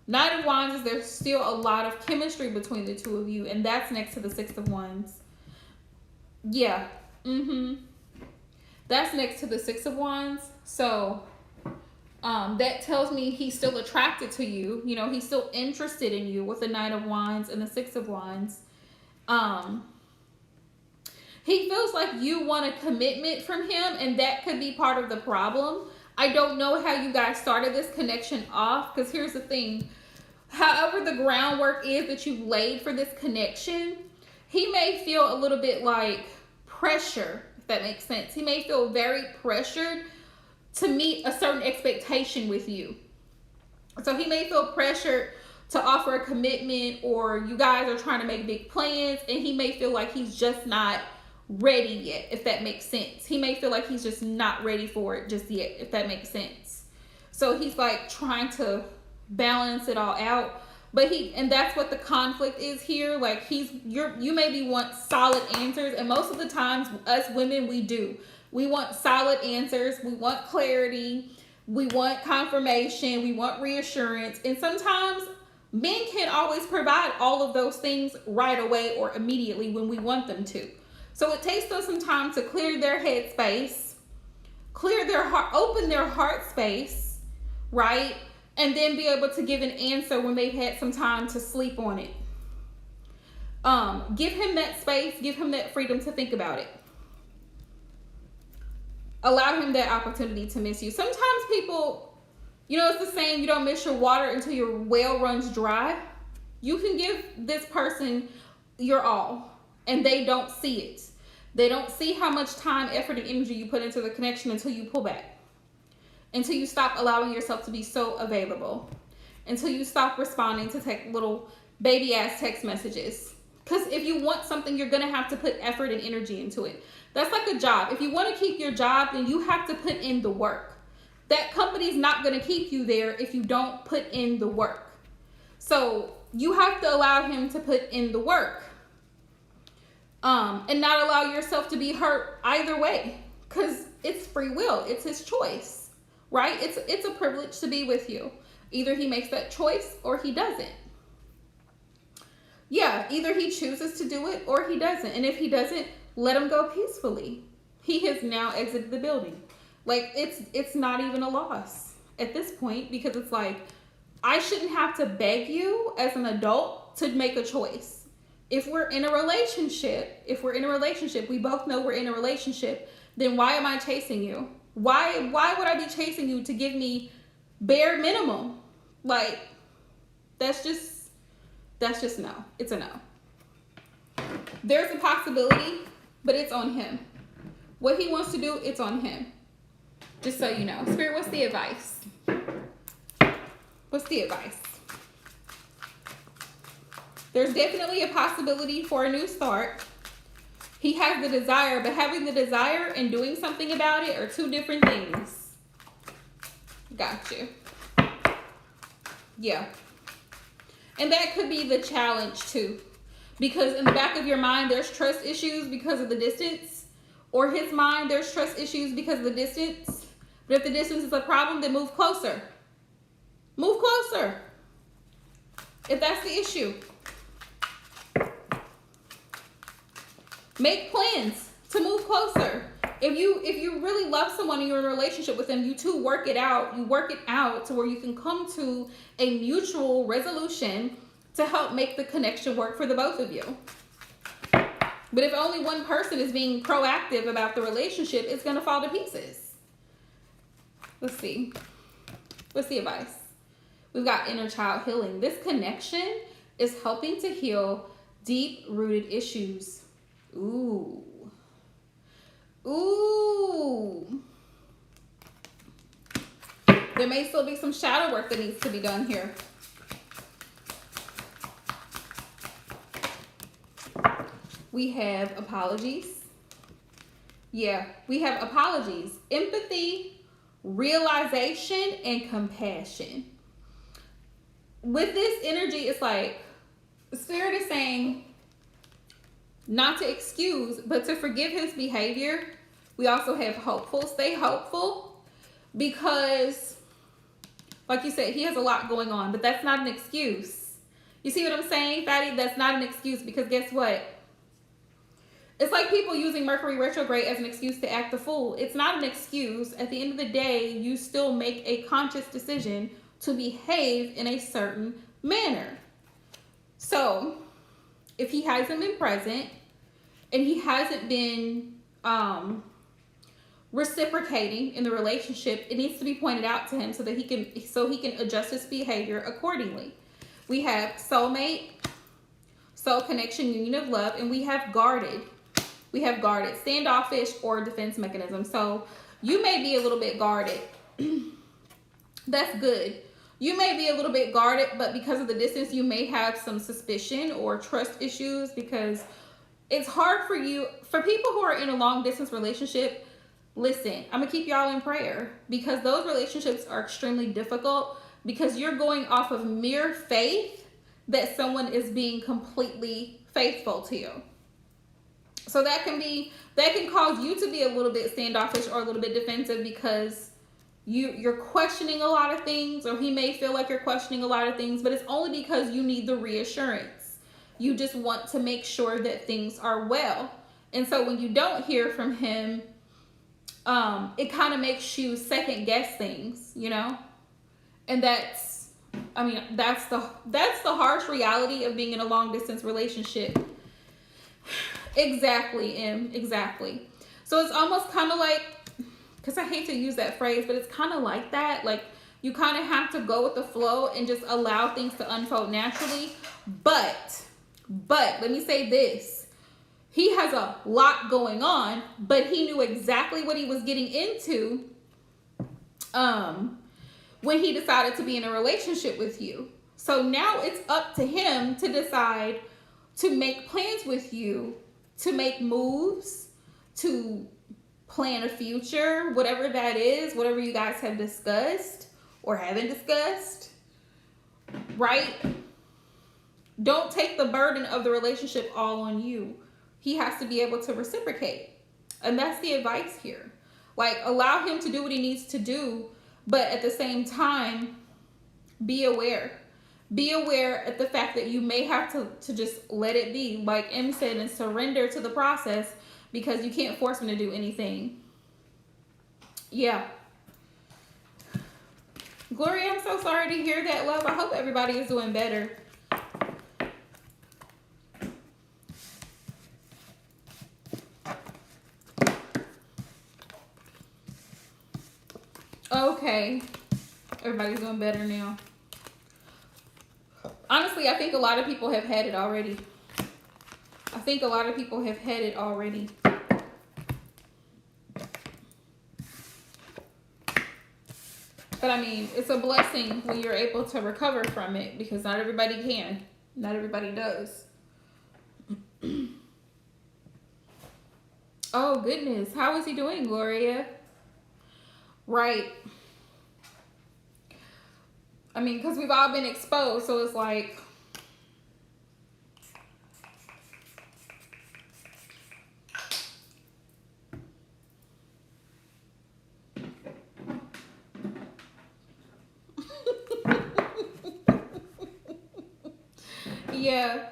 Speaker 1: Knight of Wands is there's still a lot of chemistry between the two of you, and that's next to the 6 of Wands. Yeah. That's next to the 6 of Wands. So that tells me he's still attracted to you. You know, he's still interested in you with the Knight of Wands and the 6 of Wands. He feels like you want a commitment from him, and that could be part of the problem. I don't know how you guys started this connection off, because here's the thing. However the groundwork is that you laid for this connection, he may feel a little bit like pressure, if that makes sense. He may feel very pressured to meet a certain expectation with you. So he may feel pressured to offer a commitment, or you guys are trying to make big plans, and he may feel like he's just not ready yet, if that makes sense. He may feel like he's just not ready for it just yet, if that makes sense. So he's like trying to balance it all out, but and that's what the conflict is here. Like you maybe want solid answers, and most of the times us women, we want solid answers, we want clarity, we want confirmation, we want reassurance, and sometimes men can't always provide all of those things right away or immediately when we want them to. So it takes them some time to clear their head space, clear their heart, open their heart space, right? And then be able to give an answer when they've had some time to sleep on it. Give him that space, give him that freedom to think about it. Allow him that opportunity to miss you. Sometimes people, you know, it's the saying, you don't miss your water until your well runs dry. You can give this person your all, and they don't see it. They don't see how much time, effort, and energy you put into the connection until you pull back. Until you stop allowing yourself to be so available. Until you stop responding to little baby-ass text messages. Because if you want something, you're going to have to put effort and energy into it. That's like a job. If you want to keep your job, then you have to put in the work. That company's not going to keep you there if you don't put in the work. So you have to allow him to put in the work. And not allow yourself to be hurt either way, because it's free will. It's his choice, right? It's a privilege to be with you. Either he makes that choice or he doesn't. Yeah, either he chooses to do it or he doesn't. And if he doesn't, let him go peacefully. He has now exited the building. Like, it's not even a loss at this point, because it's like, I shouldn't have to beg you as an adult to make a choice. If we're in a relationship, we both know we're in a relationship, then why am I chasing you? Why would I be chasing you to give me bare minimum? Like, that's just no. It's a no. There's a possibility, but it's on him. What he wants to do, it's on him. Just so you know. Spirit, what's the advice? What's the advice? There's definitely a possibility for a new start. He has the desire, but having the desire and doing something about it are two different things. Got you. Yeah. And that could be the challenge too. Because in the back of your mind, there's trust issues because of the distance. Or his mind, there's trust issues because of the distance. But if the distance is a problem, then move closer. Move closer. If that's the issue. Make plans to move closer. If you really love someone and you're in a relationship with them, you two work it out. You work it out to where you can come to a mutual resolution to help make the connection work for the both of you. But if only one person is being proactive about the relationship, it's going to fall to pieces. Let's see. What's the advice? We've got inner child healing. This connection is helping to heal deep-rooted issues. Ooh. Ooh. There may still be some shadow work that needs to be done here. We have apologies. Yeah, we have apologies, empathy, realization, and compassion. With this energy, it's like Spirit is saying not to excuse, but to forgive his behavior. We also have hopeful. Stay hopeful, because like you said, he has a lot going on, but that's not an excuse. You see what I'm saying, Fatty? That's not an excuse, because guess what? It's like people using Mercury retrograde as an excuse to act a fool. It's not an excuse. At the end of the day, you still make a conscious decision to behave in a certain manner. So, if he hasn't been present and he hasn't been reciprocating in the relationship, it needs to be pointed out to him so that he can adjust his behavior accordingly. We have soulmate, soul connection, union of love, and we have guarded. We have guarded, standoffish, or defense mechanism. So you may be a little bit guarded. That's good. You may be a little bit guarded, but because of the distance, you may have some suspicion or trust issues, because it's hard for you. For people who are in a long distance relationship, listen, I'm going to keep y'all in prayer, because those relationships are extremely difficult, because you're going off of mere faith that someone is being completely faithful to you. So that can cause you to be a little bit standoffish or a little bit defensive, because you're questioning a lot of things, or he may feel like you're questioning a lot of things, but it's only because you need the reassurance. You just want to make sure that things are well. And so when you don't hear from him, it kind of makes you second guess things, you know? And that's the harsh reality of being in a long distance relationship. Exactly, Em. Exactly. So it's almost kind of like, because I hate to use that phrase, but it's kind of like that. Like, you kind of have to go with the flow and just allow things to unfold naturally. But let me say this. He has a lot going on, but he knew exactly what he was getting into when he decided to be in a relationship with you. So now it's up to him to decide to make plans with you, to make moves, to plan a future, whatever that is, whatever you guys have discussed or haven't discussed, right? Don't take the burden of the relationship all on you. He has to be able to reciprocate. And that's the advice here. Like, allow him to do what he needs to do, but at the same time, be aware. Be aware of the fact that you may have to just let it be, like M said, and surrender to the process, because you can't force him to do anything. Yeah. Gloria, I'm so sorry to hear that, love. I hope everybody is doing better. Okay. Everybody's doing better now. Honestly, I think a lot of people have had it already. But I mean, it's a blessing when you're able to recover from it, because not everybody can. Not everybody does. Oh, goodness. How is he doing, Gloria? Right. I mean, because we've all been exposed, so it's like... Yeah.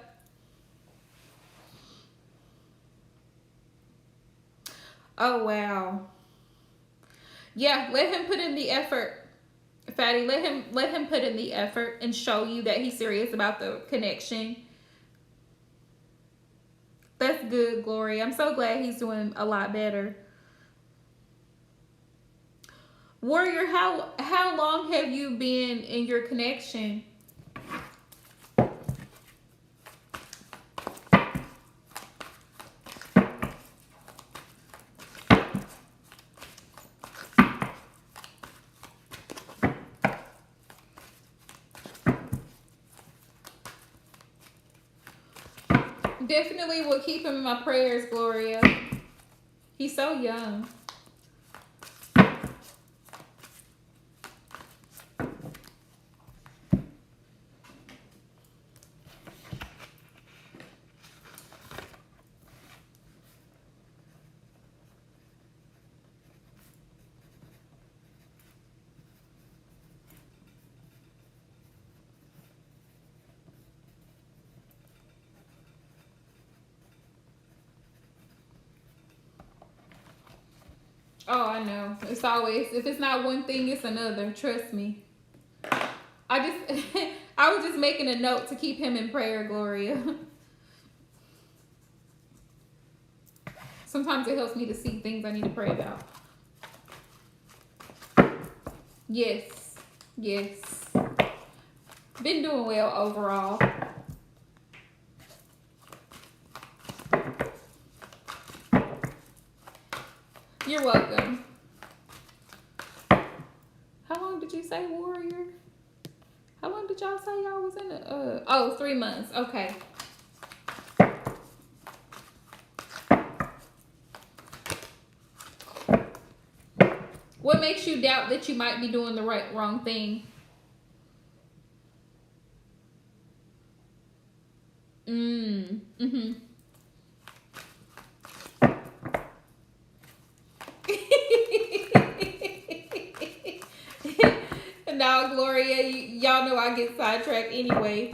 Speaker 1: Oh, wow. Yeah, let him put in the effort. Fatty, let him put in the effort and show you that he's serious about the connection. That's good, Gloria. I'm so glad he's doing a lot better. Warrior, how long have you been in your connection? definitely will keep him in my prayers, Gloria. He's so young. Oh, I know. It's always, if it's not one thing, it's another. Trust me. I was just making a note to keep him in prayer, Gloria. Sometimes it helps me to see things I need to pray about. Yes. Yes. Been doing well overall. You're welcome. How long did you say, Warrior? How long did y'all say y'all was in the, oh, 3 months. Okay. What makes you doubt that you might be doing the wrong thing? Mm-hmm. Now, Gloria, y'all know I get sidetracked anyway.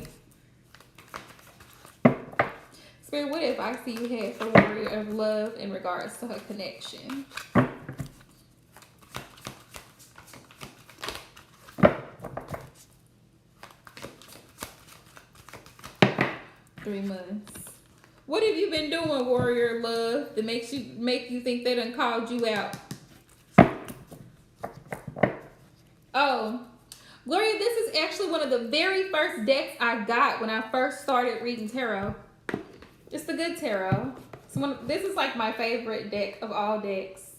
Speaker 1: Spirit, what advice do you have for Warrior of Love in regards to her connection? 3 months. What have you been doing, Warrior of Love, that make you think they done called you out? Oh, Gloria, this is actually one of the very first decks I got when I first started reading tarot. It's the good tarot. This is like my favorite deck of all decks.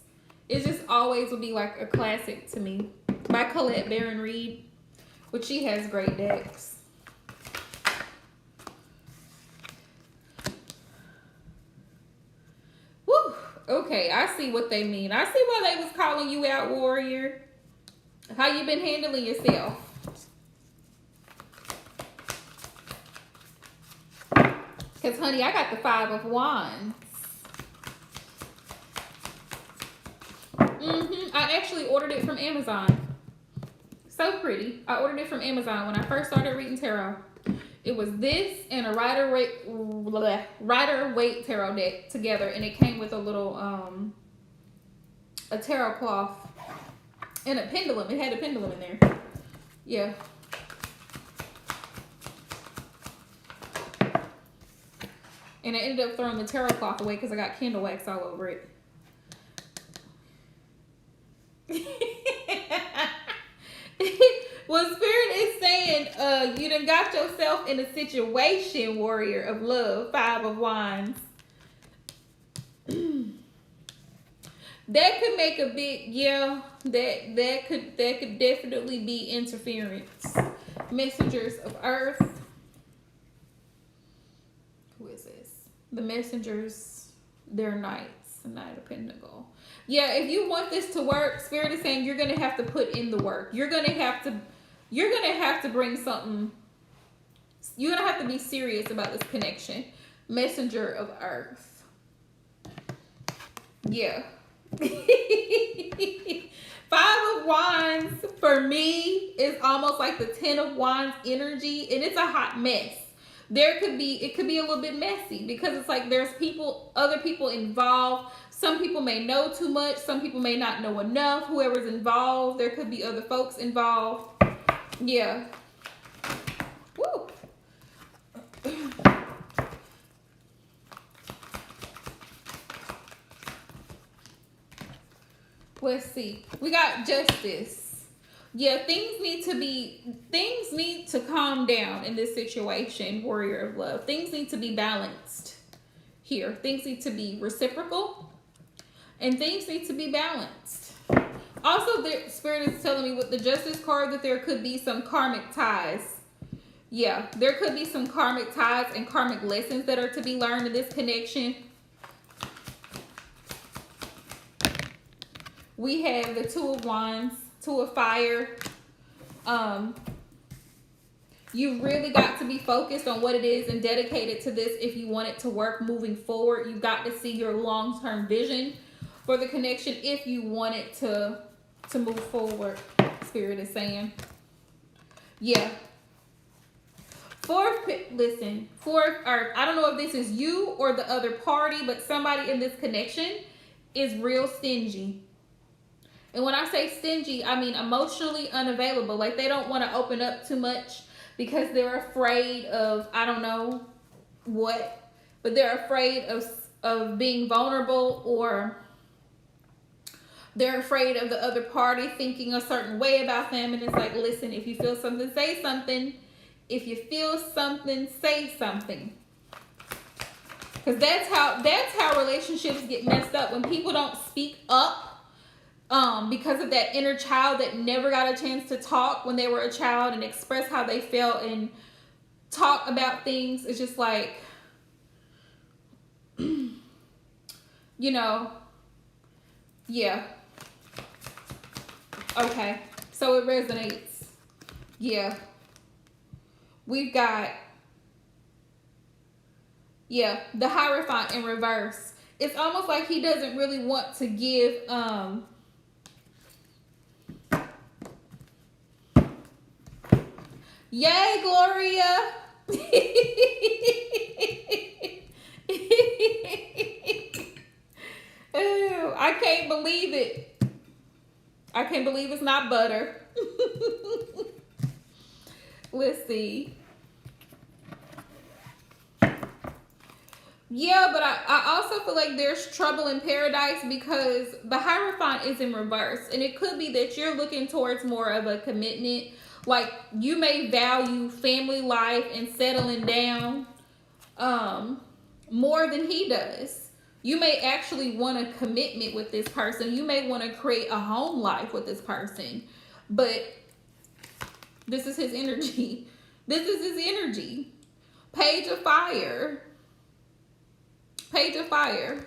Speaker 1: It just always will be like a classic to me. By Colette Baron Reed, which she has great decks. Woo! Okay, I see what they mean. I see why they was calling you out, Warrior. How you been handling yourself? Because, honey, I got the 5 of Wands. I actually ordered it from Amazon. So pretty. I ordered it from Amazon when I first started reading tarot. It was this and a Rider-Waite tarot deck together, and it came with a little a tarot cloth and a pendulum. It had a pendulum in there. Yeah. And I ended up throwing the tarot cloth away because I got candle wax all over it. Well, Spirit is saying you done got yourself in a situation, Warrior of Love, 5 of Wands. That could make a big, yeah, that could definitely be interference. Messengers of Earth. Who is this? The Messengers, they're Knights, Knight of Pentacle. Yeah, if you want this to work, Spirit is saying you're gonna have to put in the work. You're gonna have to bring something. You're gonna have to be serious about this connection. Messenger of Earth. Yeah. 5 of Wands for me is almost like the 10 of Wands energy, and it's a hot mess. It could be a little bit messy because it's like there's other people involved. Some people may know too much. Some people may not know enough. Whoever's involved, there could be other folks involved. Yeah. Woo. Let's see. We got Justice. Yeah, things need to calm down in this situation, Warrior of Love. Things need to be balanced here. Things need to be reciprocal and things need to be balanced. Also, the Spirit is telling me with the Justice card that there could be some karmic ties Yeah, there could be some karmic ties and karmic lessons that are to be learned in this connection. We have the Two of Wands, Two of Fire. You really got to be focused on what it is and dedicated to this if you want it to work moving forward. You've got to see your long-term vision for the connection if you want it to move forward. Spirit is saying. Yeah. I don't know if this is you or the other party, but somebody in this connection is real stingy. And when I say stingy, I mean emotionally unavailable. Like they don't want to open up too much because they're afraid of, I don't know what, but they're afraid of being vulnerable, or they're afraid of the other party thinking a certain way about them. And it's like, listen, if you feel something, say something. If you feel something, say something. Because that's how relationships get messed up, when people don't speak up. Because of that inner child that never got a chance to talk when they were a child and express how they felt and talk about things. It's just like, you know, yeah. Okay, so it resonates. Yeah. We've got, yeah, the Hierophant in reverse. It's almost like he doesn't really want to give, yay, Gloria. Ew, I can't believe it. I can't believe it's not butter. Let's see. Yeah, but I also feel like there's trouble in paradise because the Hierophant is in reverse. And it could be that you're looking towards more of a commitment. Like you may value family life and settling down more than he does. You may actually want a commitment with this person. You may want to create a home life with this person. But this is his energy. This is his energy. Page of Fire. Page of Fire.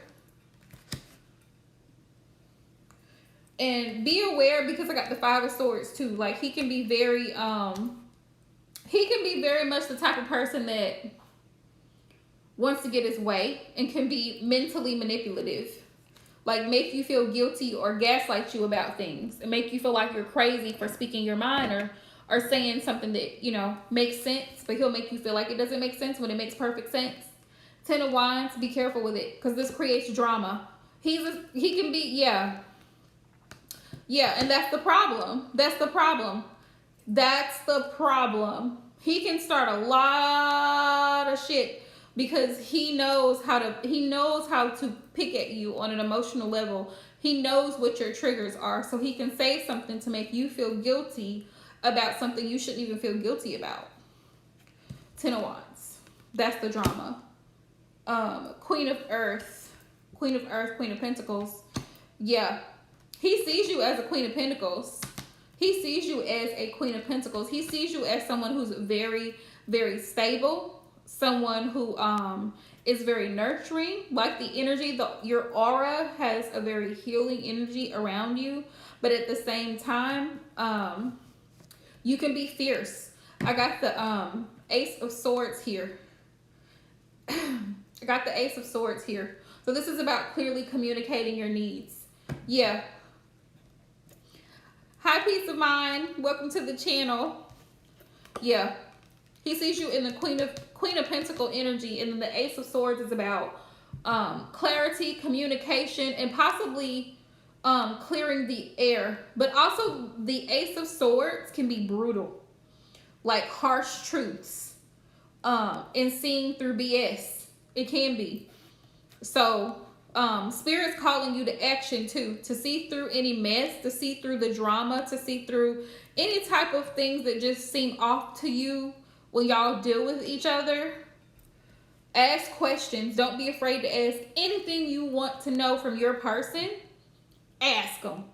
Speaker 1: And be aware, because I got the Five of Swords too. Like he can be very much the type of person that wants to get his way and can be mentally manipulative. Like make you feel guilty or gaslight you about things and make you feel like you're crazy for speaking your mind or saying something that, you know, makes sense, but he'll make you feel like it doesn't make sense when it makes perfect sense. Ten of Wands, be careful with it because this creates drama. He can be, yeah. Yeah, and that's the problem. That's the problem. That's the problem. He can start a lot of shit because he knows how to pick at you on an emotional level. He knows what your triggers are, so he can say something to make you feel guilty about something you shouldn't even feel guilty about. Ten of Wands. That's the drama. Queen of Earth, Queen of Pentacles. Yeah. He sees you as a Queen of Pentacles. He sees you as a Queen of Pentacles. He sees you as someone who's very, very stable. Someone who is very nurturing. Like the energy, your aura has a very healing energy around you. But at the same time, you can be fierce. I got the Ace of Swords here. I got the Ace of Swords here. So this is about clearly communicating your needs. Yeah. Hi, Peace of Mind. Welcome to the channel. Yeah. He sees you in the Queen of Pentacle energy, and then the Ace of Swords is about clarity, communication, and possibly clearing the air. But also the Ace of Swords can be brutal, like harsh truths, and seeing through BS. It can be. So Spirit's calling you to action too, to see through any mess, to see through the drama, to see through any type of things that just seem off to you when y'all deal with each other. Ask questions. Don't be afraid to ask anything you want to know from your person. Ask them.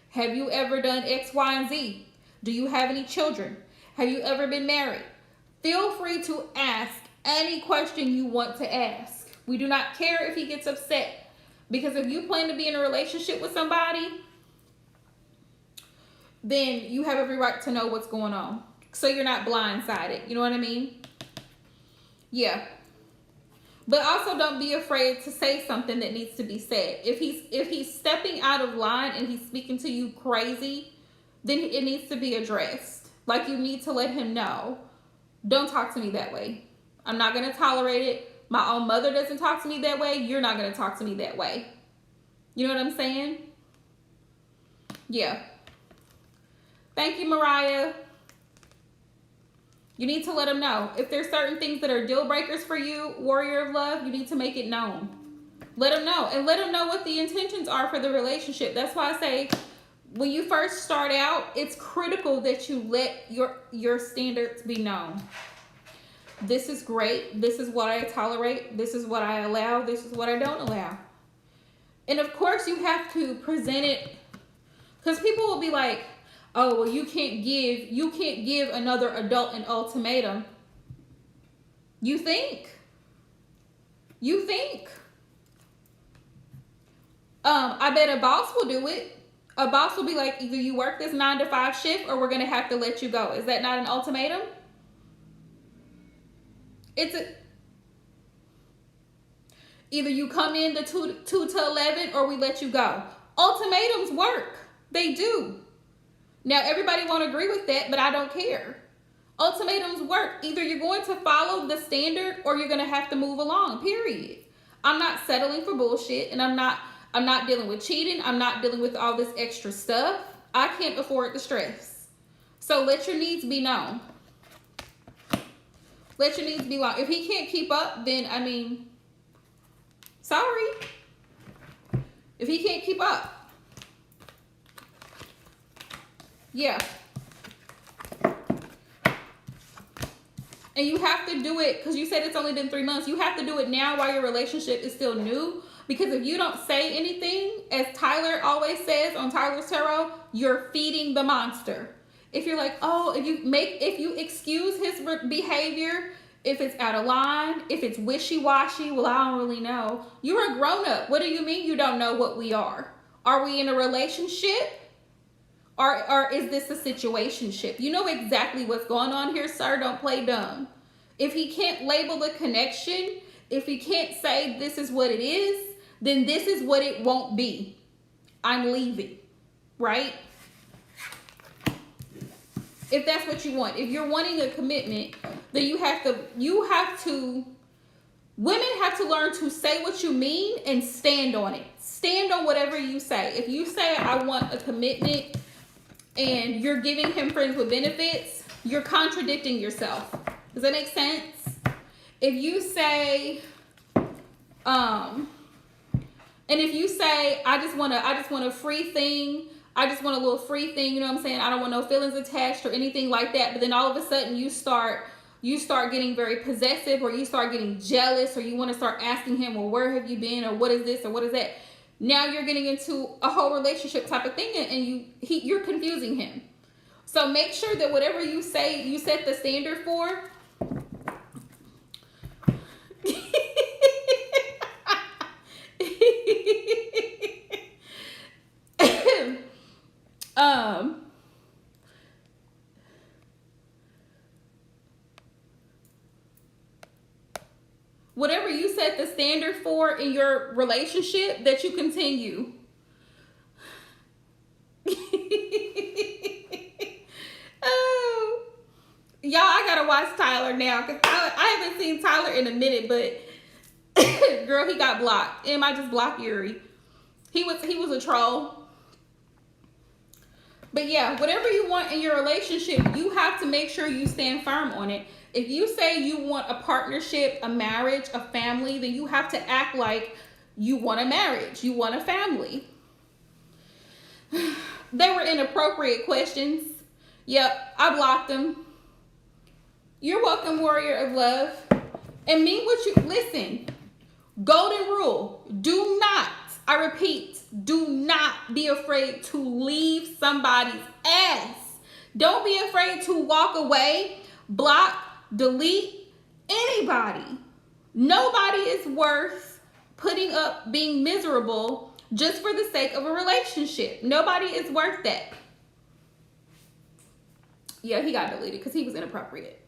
Speaker 1: Have you ever done X, Y, and Z? Do you have any children? Have you ever been married? Feel free to ask any question you want to ask. We do not care if he gets upset, because if you plan to be in a relationship with somebody, then you have every right to know what's going on, so you're not blindsided. You know what I mean? Yeah. But also don't be afraid to say something that needs to be said. If he's stepping out of line and he's speaking to you crazy, then it needs to be addressed. Like, you need to let him know, don't talk to me that way. I'm not going to tolerate it. My own mother doesn't talk to me that way. You're not going to talk to me that way. You know what I'm saying? Yeah. Thank you, Mariah. You need to let him know. If there's certain things that are deal breakers for you, warrior of love, you need to make it known. Let him know. And let him know what the intentions are for the relationship. That's why I say, when you first start out, it's critical that you let your standards be known. This is great. This is what I tolerate. This is what I allow. This is what I don't allow. And of course, you have to present it, because people will be like, oh, well, you can't give another adult an ultimatum. You think? I bet a boss will do it. A boss will be like, either you work this 9 to 5 shift or we're going to have to let you go. Is that not an ultimatum? Either you come in to 2 to 11 or we let you go. Ultimatums work. They do. Now, everybody won't agree with that, but I don't care. Ultimatums work. Either you're going to follow the standard or you're going to have to move along, period. I'm not settling for bullshit, and I'm not dealing with cheating. I'm not dealing with all this extra stuff. I can't afford the stress. So let your needs be known. Let your needs be known. If he can't keep up, then, I mean, sorry. If he can't keep up. Yeah. And you have to do it, because you said it's only been 3 months. You have to do it now while your relationship is still new. Because if you don't say anything, as Tyler always says on Tyler's Tarot, you're feeding the monster. If you're like, oh, if you excuse his behavior, if it's out of line, if it's wishy-washy, well, I don't really know. You're a grown-up. What do you mean you don't know what we are? Are we in a relationship? Or is this a situationship? You know exactly what's going on here, sir. Don't play dumb. If he can't label the connection, if he can't say this is what it is, then this is what it won't be. I'm leaving, right? If that's what you want. If you're wanting a commitment, then women have to learn to say what you mean and stand on it. Stand on whatever you say. If you say, I want a commitment, and you're giving him friends with benefits, you're contradicting yourself. Does that make sense? If you say, and if you say, I just want a free thing, I just want a little free thing, you know what I'm saying? I don't want no feelings attached or anything like that. But then all of a sudden you start getting very possessive, or you start getting jealous, or you want to start asking him, well, where have you been? Or what is this? Or what is that? Now you're getting into a whole relationship type of thing, and you're confusing him. So make sure that whatever you say, you set the standard for. Whatever you set the standard for in your relationship, that you continue. Oh, y'all, I gotta watch Tyler now, because I haven't seen Tyler in a minute, but girl, he got blocked. Am I just blocked Yuri? He was a troll. But yeah, whatever you want in your relationship, you have to make sure you stand firm on it. If you say you want a partnership, a marriage, a family, then you have to act like you want a marriage, you want a family. They were inappropriate questions. Yep, I blocked them. You're welcome, warrior of love. And mean what you, listen, golden rule, do not, I repeat, do not be afraid to leave somebody's ass. Don't be afraid to walk away, block, delete anybody. Nobody is worth putting up being miserable just for the sake of a relationship. Nobody is worth that. Yeah, he got deleted because he was inappropriate.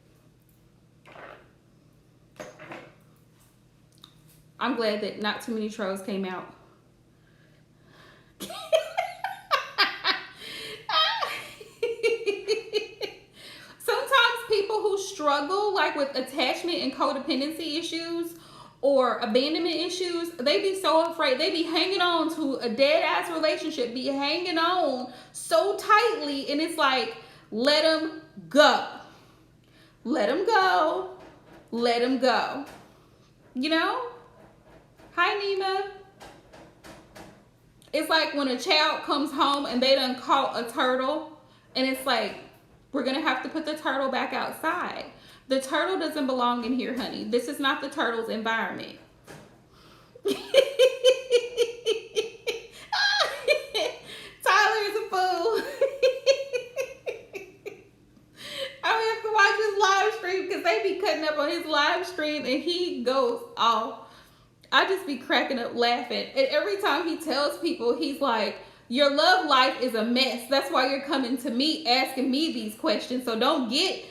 Speaker 1: I'm glad that not too many trolls came out. Sometimes people who struggle like with attachment and codependency issues or abandonment issues, they be so afraid. They be hanging on to a dead ass relationship, be hanging on so tightly, and it's like, let them go. Let them go. Let them go. You know? Hi, Nina. It's like when a child comes home and they done caught a turtle, and it's like, we're going to have to put the turtle back outside. The turtle doesn't belong in here, honey. This is not the turtle's environment. Tyler is a fool. I have to watch his live stream because they be cutting up on his live stream and he goes off. I just be cracking up laughing. And every time he tells people, he's like, your love life is a mess. That's why you're coming to me asking me these questions. So don't get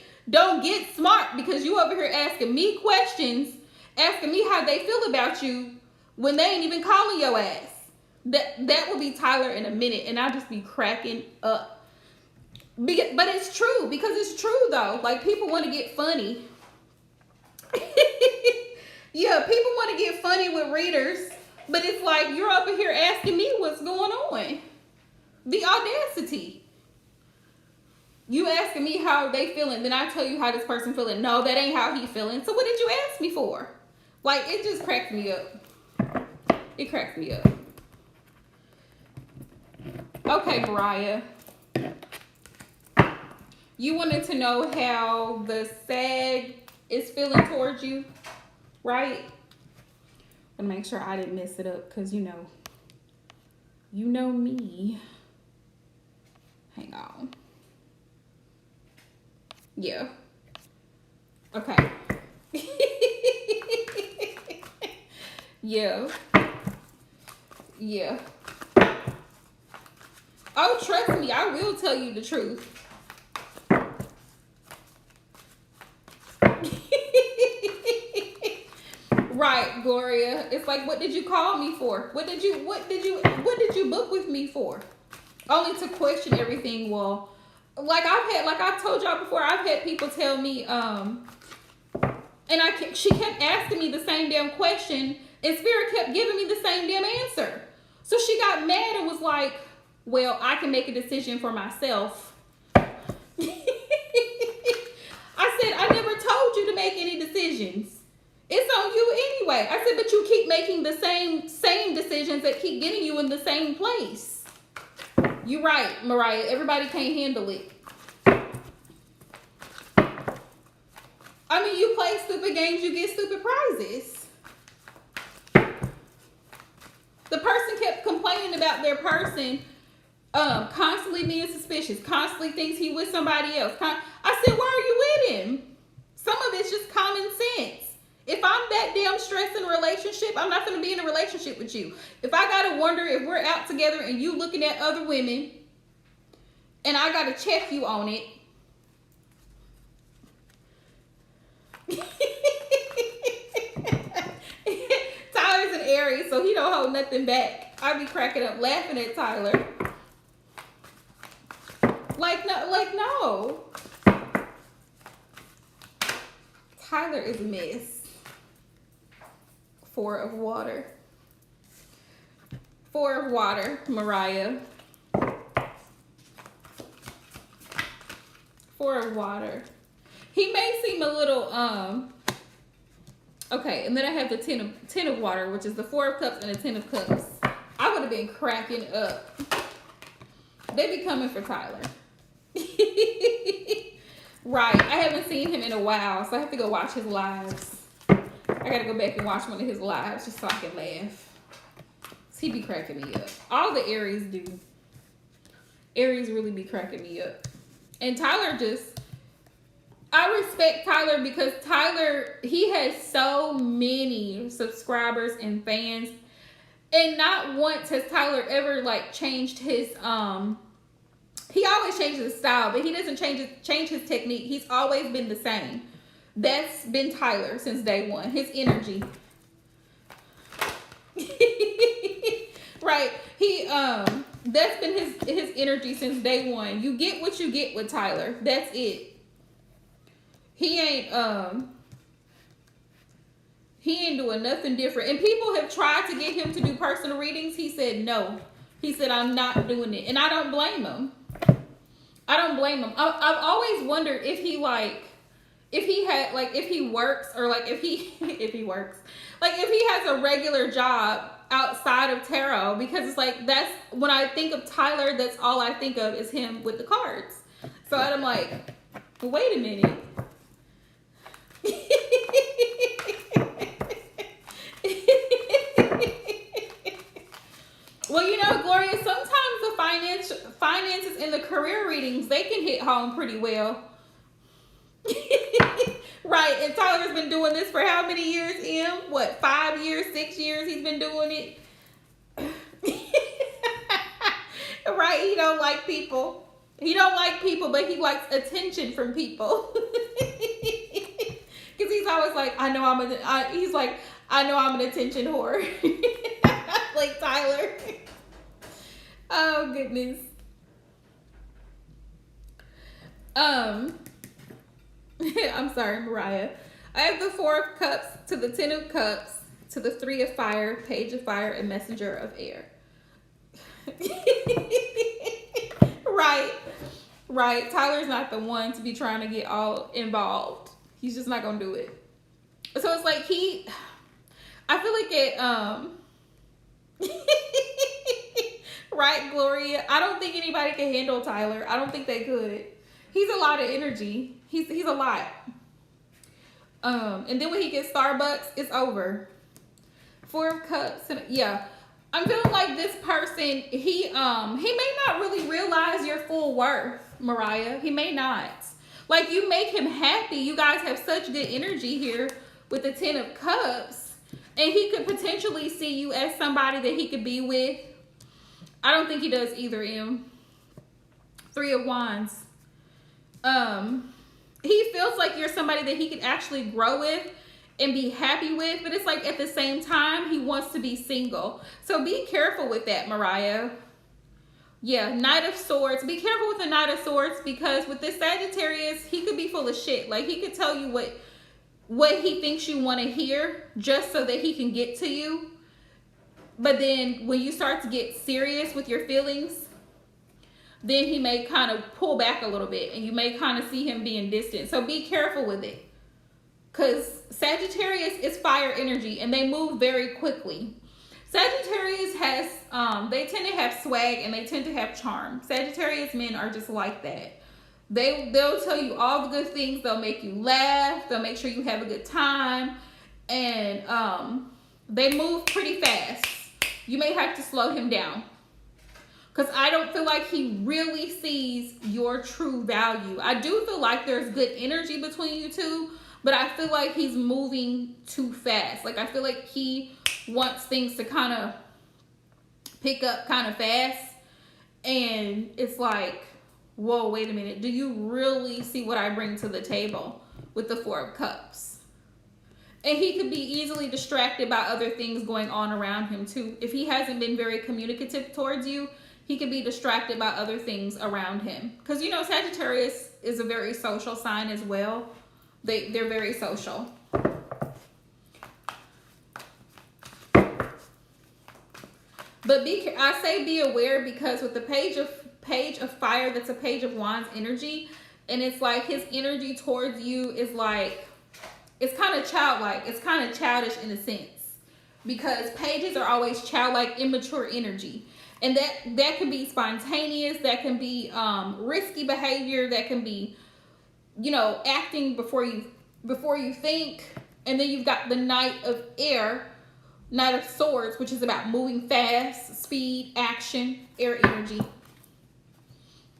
Speaker 1: smart because you over here asking me questions, asking me how they feel about you when they ain't even calling your ass. That will be Tyler in a minute, and I'll just be cracking up. But it's true, because it's true though. Like, people want to get funny. Yeah, people want to get funny with readers, but it's like, you're over here asking me what's going on. The audacity. You asking me how they feeling, then I tell you how this person feeling. No, that ain't how he feeling. So what did you ask me for? Like, it just cracks me up. It cracks me up. Okay, Mariah. You wanted to know how the SAG is feeling towards you, right? I'm gonna make sure I didn't mess it up, because you know me. Hang on. Yeah. Okay. Yeah. Yeah. Oh, trust me, I will tell you the truth. Right, Gloria. It's like, what did you call me for? What did you book with me for? Only to question everything. Well, like I told y'all before, I've had people tell me, and she kept asking me the same damn question, and Spirit kept giving me the same damn answer. So she got mad and was like, well, I can make a decision for myself. I said, I never told you to make any decisions. It's on you anyway. I said, but you keep making the same decisions that keep getting you in the same place. You're right, Mariah. Everybody can't handle it. I mean, you play stupid games, you get stupid prizes. The person kept complaining about their person, constantly being suspicious, constantly thinks he with somebody else. I said, why are you with him? Some of it's just common sense. If I'm that damn stressed in a relationship, I'm not going to be in a relationship with you. If I got to wonder if we're out together and you looking at other women and I got to check you on it. Tyler's an Aries, so he don't hold nothing back. I be cracking up laughing at Tyler. Like no. Tyler is a mess. 4 of water. 4 of water, Mariah. 4 of water. He may seem a little, okay, and then I have the 10 of water, which is the 4 of cups and the 10 of cups. I would have been cracking up. They be coming for Tyler. Right, I haven't seen him in a while, so I have to go watch his lives. I gotta go back and watch one of his lives just so I can laugh. He be cracking me up. All the Aries do. Aries really be cracking me up. And Tyler just, I respect Tyler because Tyler, he has so many subscribers and fans, and not once has Tyler ever like changed his he always changes his style, but he doesn't change his technique. He's always been the same. That's been Tyler since day one. His energy. Right. He that's been his energy since day one. You get what you get with Tyler. That's it. He ain't doing nothing different. And people have tried to get him to do personal readings. He said no. He said, I'm not doing it. And I don't blame him. I don't blame him. I've always wondered if he like, if he had like, if he works, or like if he if he works, like if he has a regular job outside of tarot, because it's like, that's when I think of Tyler, that's all I think of is him with the cards. So I'm like, wait a minute. Well, you know, Gloria, sometimes the finances in the career readings, they can hit home pretty well. Right, and Tyler's been doing this for how many years, Em? What, 5 years, 6 years he's been doing it? Right, he don't like people. He don't like people, but he likes attention from people. Because he's always like, I know I'm an attention whore. Like Tyler. Oh, goodness. I'm sorry, Mariah. I have the 4 of Cups to the 10 of Cups to the 3 of Fire, Page of Fire, and Messenger of Air. Right. Tyler's not the one to be trying to get all involved. He's just not gonna do it. So it's like I feel like it, right, Gloria? I don't think anybody can handle Tyler. I don't think they could. He's a lot of energy. He's a lot. And then when he gets Starbucks, it's over. 4 of Cups, and yeah. I'm feeling like this person, he may not really realize your full worth, Mariah. He may not. Like, you make him happy. You guys have such good energy here with the 10 of Cups. And he could potentially see you as somebody that he could be with. I don't think he does either, Em. 3 of Wands. He feels like you're somebody that he could actually grow with and be happy with, but it's like at the same time, he wants to be single. So be careful with that, Mariah. Yeah, Knight of Swords. Be careful with the Knight of Swords, because with this Sagittarius, he could be full of shit. Like, he could tell you what he thinks you want to hear just so that he can get to you. But then when you start to get serious with your feelings, then he may kind of pull back a little bit, and you may kind of see him being distant. So be careful with it. Because Sagittarius is fire energy, and they move very quickly. Sagittarius has, they tend to have swag, and they tend to have charm. Sagittarius men are just like that. They'll tell you all the good things. They'll make you laugh. They'll make sure you have a good time. And they move pretty fast. You may have to slow him down, because I don't feel like he really sees your true value. I do feel like there's good energy between you two, but I feel like he's moving too fast. Like, I feel like he wants things to kind of pick up kind of fast. And it's like, whoa, wait a minute. Do you really see what I bring to the table with the 4 of Cups? And he could be easily distracted by other things going on around him too. If he hasn't been very communicative towards you, he could be distracted by other things around him. Because, you know, Sagittarius is a very social sign as well. They're very social. But I say be aware, because with the page of Fire, that's a Page of Wands energy, and it's like his energy towards you is like, it's kind of childlike. It's kind of childish in a sense, because pages are always childlike, immature energy. And that can be spontaneous, that can be risky behavior, that can be, you know, acting before you think. And then you've got the Knight of Air, Knight of Swords, which is about moving fast, speed, action, air energy.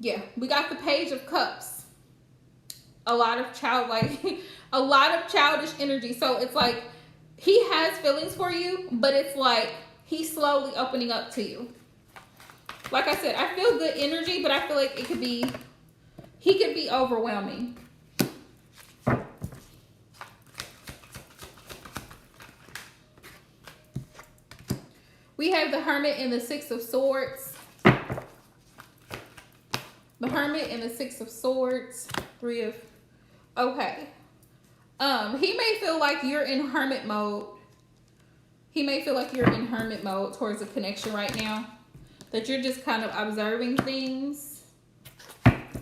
Speaker 1: Yeah, we got the Page of Cups. a lot of a lot of childish energy. So it's like he has feelings for you, but it's like he's slowly opening up to you. Like I said, I feel good energy, but I feel like he could be overwhelming. We have the Hermit and the Six of Swords. The Hermit and the Six of Swords. Okay. He may feel like you're in hermit mode. He may feel like you're in hermit mode towards a connection right now. That you're just kind of observing things.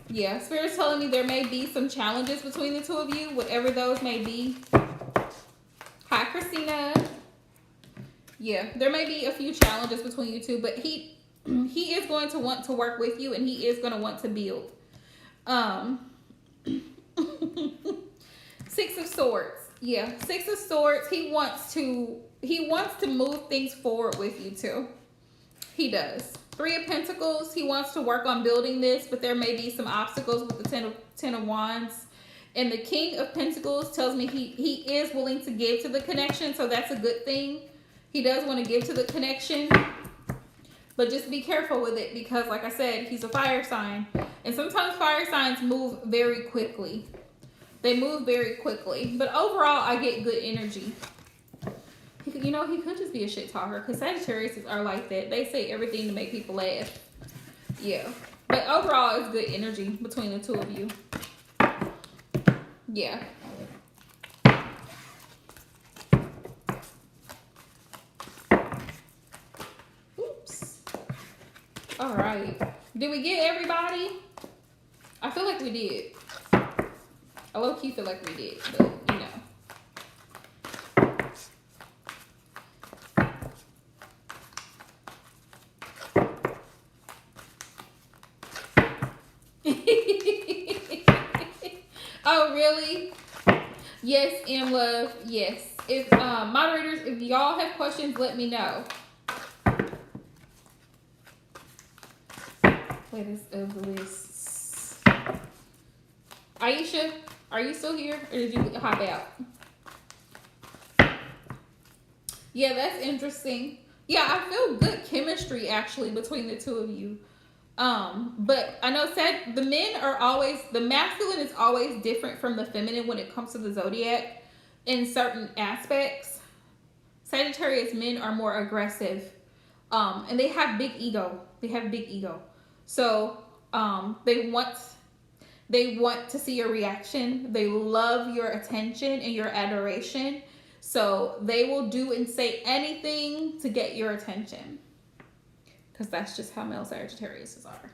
Speaker 1: Yeah, Spirit's telling me there may be some challenges between the two of you, whatever those may be. Hi, Christina. Yeah, there may be a few challenges between you two, but he is going to want to work with you, and he is going to want to build. Six of Swords. Yeah, Six of Swords. He wants to move things forward with you too. He does. Three of Pentacles. He wants to work on building this, but there may be some obstacles with the Ten of Wands. And the King of Pentacles tells me he is willing to give to the connection, so that's a good thing. He does want to give to the connection, but just be careful with it because, like I said, he's a fire sign. And sometimes fire signs move very quickly. They move very quickly. But overall, I get good energy. You know, he could just be a shit talker because Sagittarius are like that. They say everything to make people laugh. Yeah. But overall, it's good energy between the two of you. Yeah. Oops. All right. Did we get everybody? I feel like we did. I low-key feel like we did, but you know. Oh, really? Yes, M Love. Yes. If moderators, if y'all have questions, let me know. Latest of the lists. Aisha, are you still here, or did you hop out? Yeah, that's interesting. Yeah, I feel good chemistry actually between the two of you. But I know the masculine is always different from the feminine when it comes to the zodiac in certain aspects. Sagittarius men are more aggressive. And they have big ego. So, they want to see your reaction. They love your attention and your adoration. So they will do and say anything to get your attention. Because that's just how male Sagittarius are.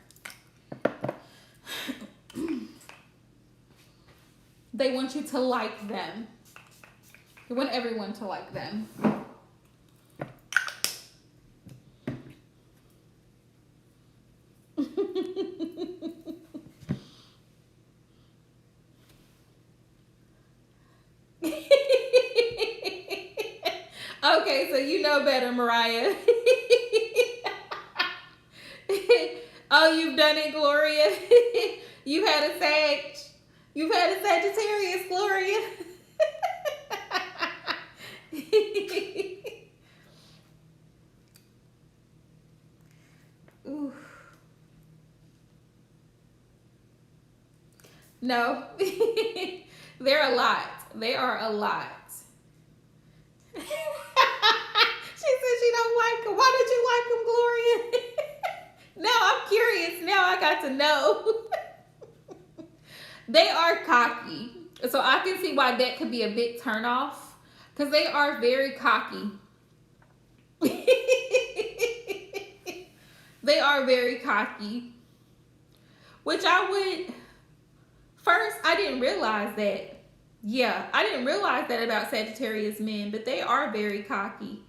Speaker 1: They want you to like them. They want everyone to like them. Okay, so you know better, Mariah. Oh, you've done it, Gloria. You've had a Sagittarius, Gloria. Ooh. No. They're a lot. They are a lot. She said she don't like him. Why did you like him, Gloria? Now I'm curious. Now I got to know. They are cocky. So I can see why that could be a big turnoff. Because they are very cocky. They are very cocky. Which I didn't realize that. Yeah, I didn't realize that about Sagittarius men, but they are very cocky.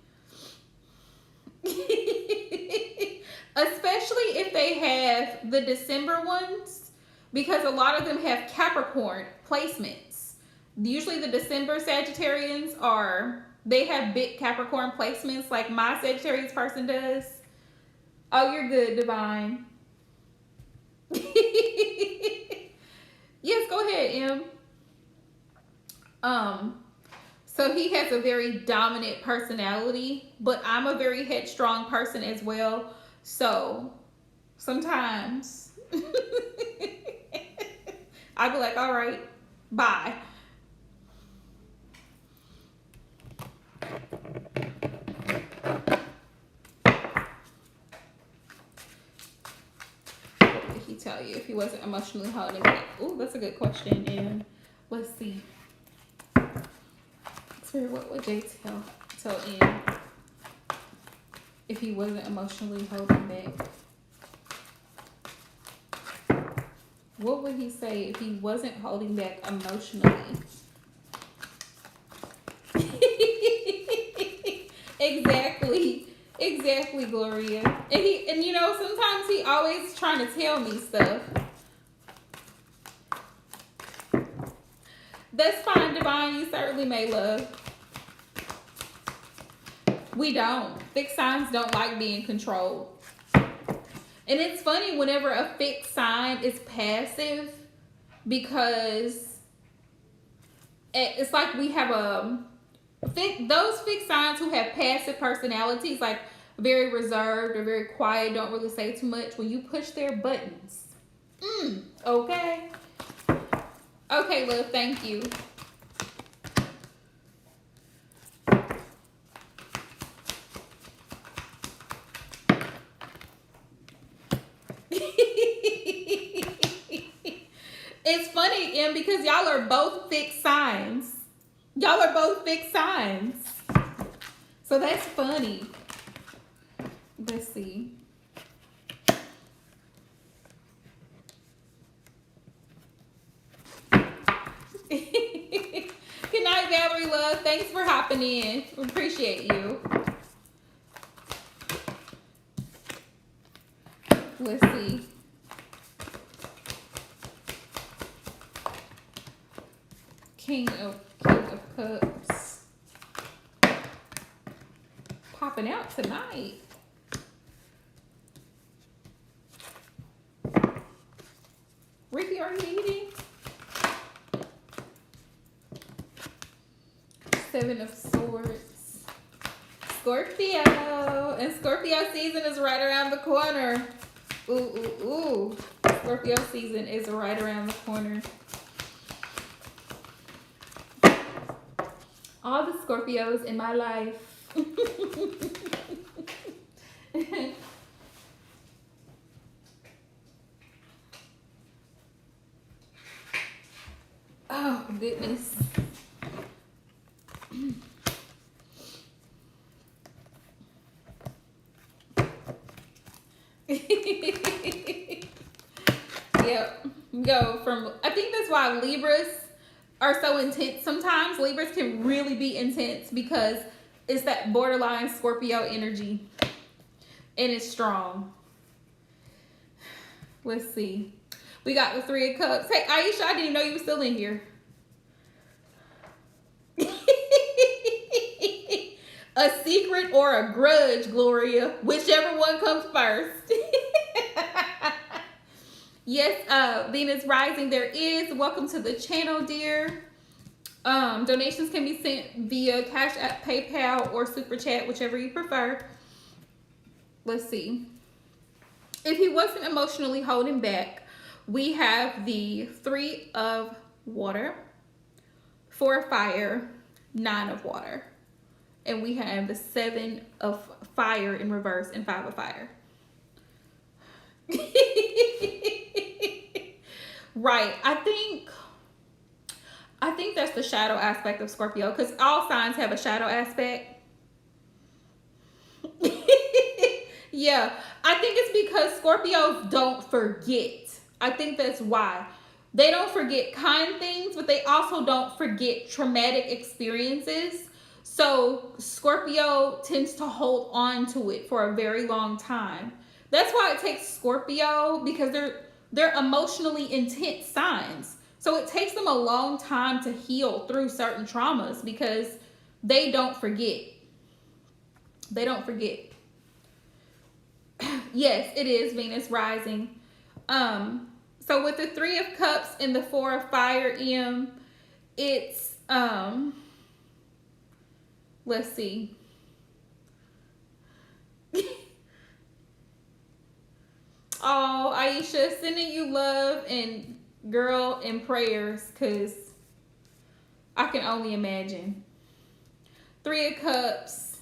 Speaker 1: Especially if they have the December ones, because a lot of them have Capricorn placements. Usually the December Sagittarians they have big Capricorn placements like my Sagittarius person does. Oh, you're good, Divine. Yes, go ahead, M. So he has a very dominant personality, but I'm a very headstrong person as well. So sometimes I'd be like, all right, bye. What would he tell you if he wasn't emotionally holding back? Oh, that's a good question. And let's see. What would Jay tell Ian if he wasn't emotionally holding back? What would he say if he wasn't holding back emotionally? Exactly, Gloria. And you know, sometimes he always trying to tell me stuff. That's fine, Divine. You certainly may, love. We don't. Fixed signs don't like being controlled. And it's funny whenever a fixed sign is passive, because it's like we have those fixed signs who have passive personalities, like very reserved or very quiet, don't really say too much. When you push their buttons, okay. Okay, love, thank you. It's funny, Em, because y'all are both fixed signs. Y'all are both fixed signs. So that's funny. Let's see. Good night, Valerie, love. Thanks for hopping in. We appreciate you. Let's see. King of Cups. Popping out tonight. Ricky, are you eating? Seven of Swords. Scorpio. And Scorpio season is right around the corner. Ooh. Scorpio season is right around the corner. All the Scorpios in my life. Oh, goodness. Yep. Go from, I think that's why Libras are so intense sometimes. Libras can really be intense because it's that borderline Scorpio energy. And it's strong. Let's see. We got the Three of Cups. Hey, Aisha, I didn't know you were still in here. A secret or a grudge, Gloria. Whichever one comes first. Yes, Venus rising there is. Welcome to the channel, dear. Donations can be sent via Cash App, PayPal, or Super Chat, whichever you prefer. Let's see. If he wasn't emotionally holding back, we have the Three of Water, Four of Fire, Nine of Water. And we have the Seven of Fire in reverse and Five of Fire. Right. I think that's the shadow aspect of Scorpio, because all signs have a shadow aspect. Yeah. I think it's because Scorpios don't forget. I think that's why. They don't forget kind things, but they also don't forget traumatic experiences. So Scorpio tends to hold on to it for a very long time. That's why it takes Scorpio, because they're emotionally intense signs. So it takes them a long time to heal through certain traumas because they don't forget. They don't forget. Yes, it is Venus rising. So So with the 3 of Cups and the 4 of Fire, it's, let's see. Oh, Aisha, sending you love and girl and prayers, because I can only imagine. 3 of Cups.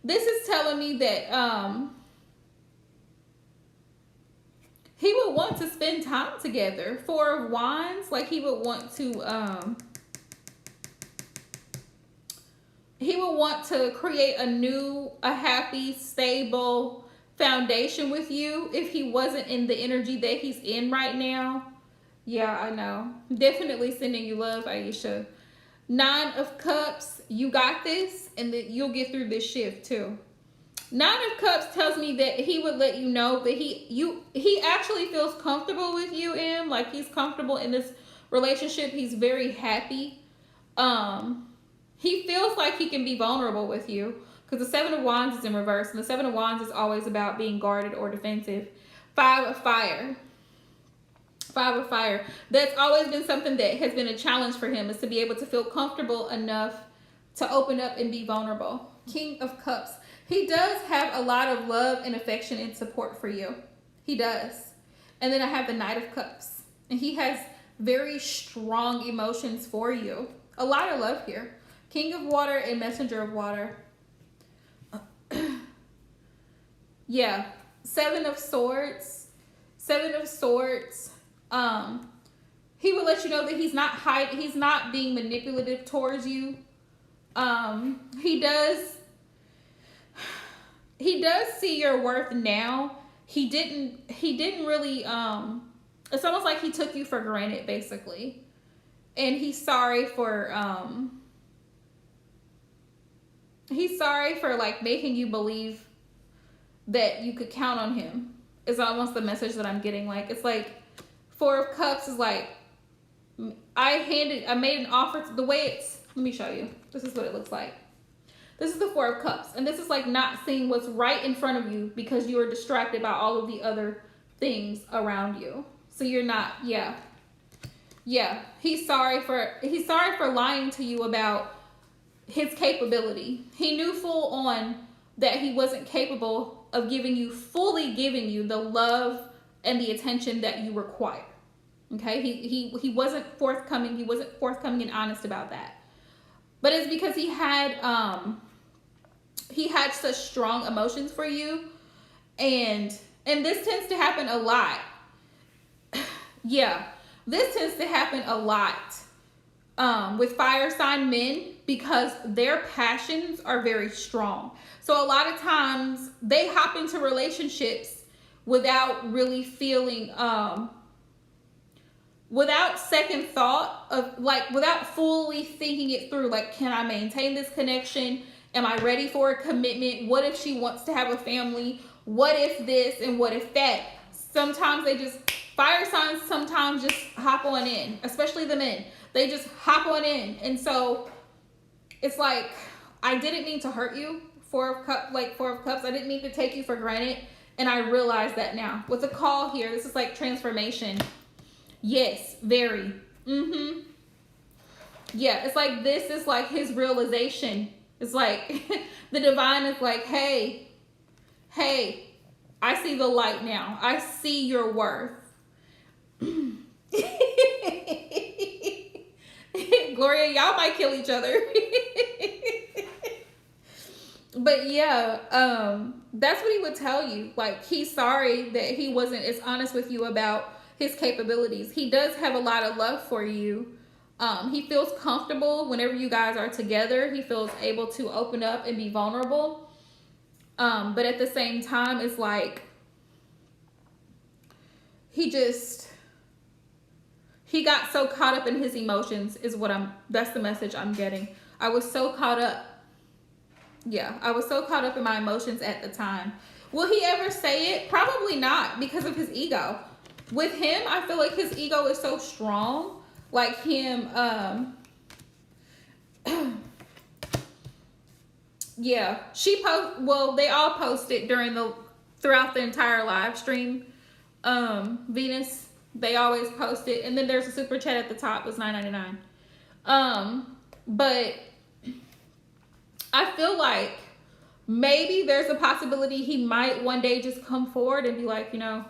Speaker 1: This is telling me that he would want to spend time together. 4 of Wands, like he would want to create a happy, stable foundation with you if he wasn't in the energy that he's in right now. Yeah, I know. Definitely sending you love, Aisha. 9 of Cups, you got this, and that you'll get through this shift too. 9 of Cups tells me that he would let you know that he actually feels comfortable with you, like he's comfortable in this relationship. He's very happy. He feels like he can be vulnerable with you, because the 7 of Wands is in reverse, and the 7 of Wands is always about being guarded or defensive. 5 of Fire. 5 of Fire. That's always been something that has been a challenge for him, is to be able to feel comfortable enough to open up and be vulnerable. King of Cups. He does have a lot of love and affection and support for you. He does. And then I have the Knight of Cups. And he has very strong emotions for you. A lot of love here. King of Water and Messenger of Water. Yeah. 7 of Swords. 7 of Swords. He will let you know that he's not being manipulative towards you. He does see your worth now. He didn't really, it's almost like he took you for granted, basically. And he's sorry for like making you believe that you could count on him. Is almost the message that I'm getting. Like, it's like 4 of Cups is like, I made an offer. The way it's, let me show you. This is what it looks like. This is the 4 of Cups. And this is like not seeing what's right in front of you because you are distracted by all of the other things around you. So you're not, yeah. He's sorry for lying to you about his capability. He knew full on that he wasn't capable of fully giving you the love and the attention that you require. Okay? He wasn't forthcoming. He wasn't forthcoming and honest about that. But it's because he had such strong emotions for you, and this tends to happen a lot. Yeah, this tends to happen a lot with fire sign men, because their passions are very strong. So a lot of times they hop into relationships without really feeling, without second thought of, like, without fully thinking it through. Like, can I maintain this connection? Am I ready for a commitment? What if she wants to have a family? What if this and what if that? Sometimes fire signs sometimes just hop on in, especially the men. They just hop on in. And so it's like, I didn't mean to hurt you, 4 of Cups. I didn't mean to take you for granted. And I realize that now. With the call here, this is like transformation. Yes, very. Yeah, it's like this is like his realization. It's like the divine is like, hey, I see the light now. I see your worth. Gloria, y'all might kill each other. But yeah, that's what he would tell you. Like, he's sorry that he wasn't as honest with you about his capabilities. He does have a lot of love for you. He feels comfortable whenever you guys are together. He feels able to open up and be vulnerable. But at the same time, it's like he got so caught up in his emotions that's the message I'm getting. I was so caught up. Yeah, I was so caught up in my emotions at the time. Will he ever say it? Probably not, because of his ego. With him, I feel like his ego is so strong. Like him, yeah. They all posted throughout the entire live stream. Venus, they always post it, and then there's a super chat at the top. It's $9.99. But I feel like maybe there's a possibility he might one day just come forward and be like, you know,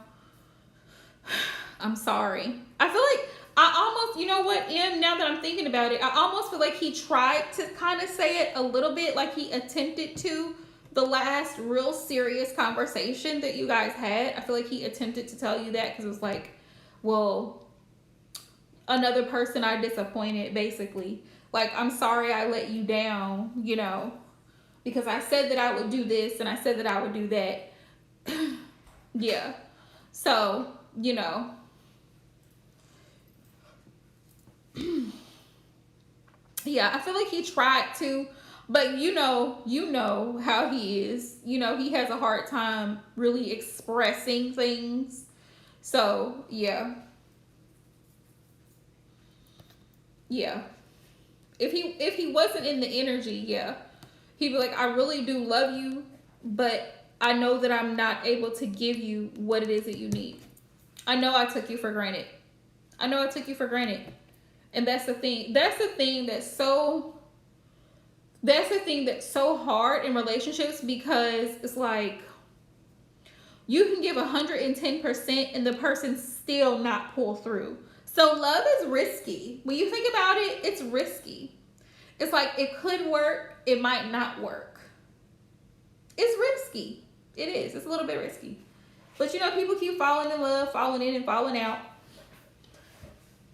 Speaker 1: I'm sorry. I feel like I almost, you know what, now that I'm thinking about it, I almost feel like he tried to kind of say it a little bit, like he attempted to the last real serious conversation that you guys had. I feel like he attempted to tell you that because it was like, well, another person I disappointed, basically. Like, I'm sorry I let you down, you know, because I said that I would do this and I said that I would do that. Yeah. So, you know. Yeah, I feel like he tried to, but you know how he is. You know, he has a hard time really expressing things. So, yeah. Yeah. If he wasn't in the energy, yeah. He'd be like, I really do love you, but I know that I'm not able to give you what it is that you need. I know I took you for granted. I know I took you for granted. And that's the thing. That's the thing that's so hard in relationships, because it's like you can give 110% and the person still not pull through. So love is risky. When you think about it, it's risky. It's like it could work, it might not work. It's risky. It is. It's a little bit risky. But you know, people keep falling in love, falling in and falling out.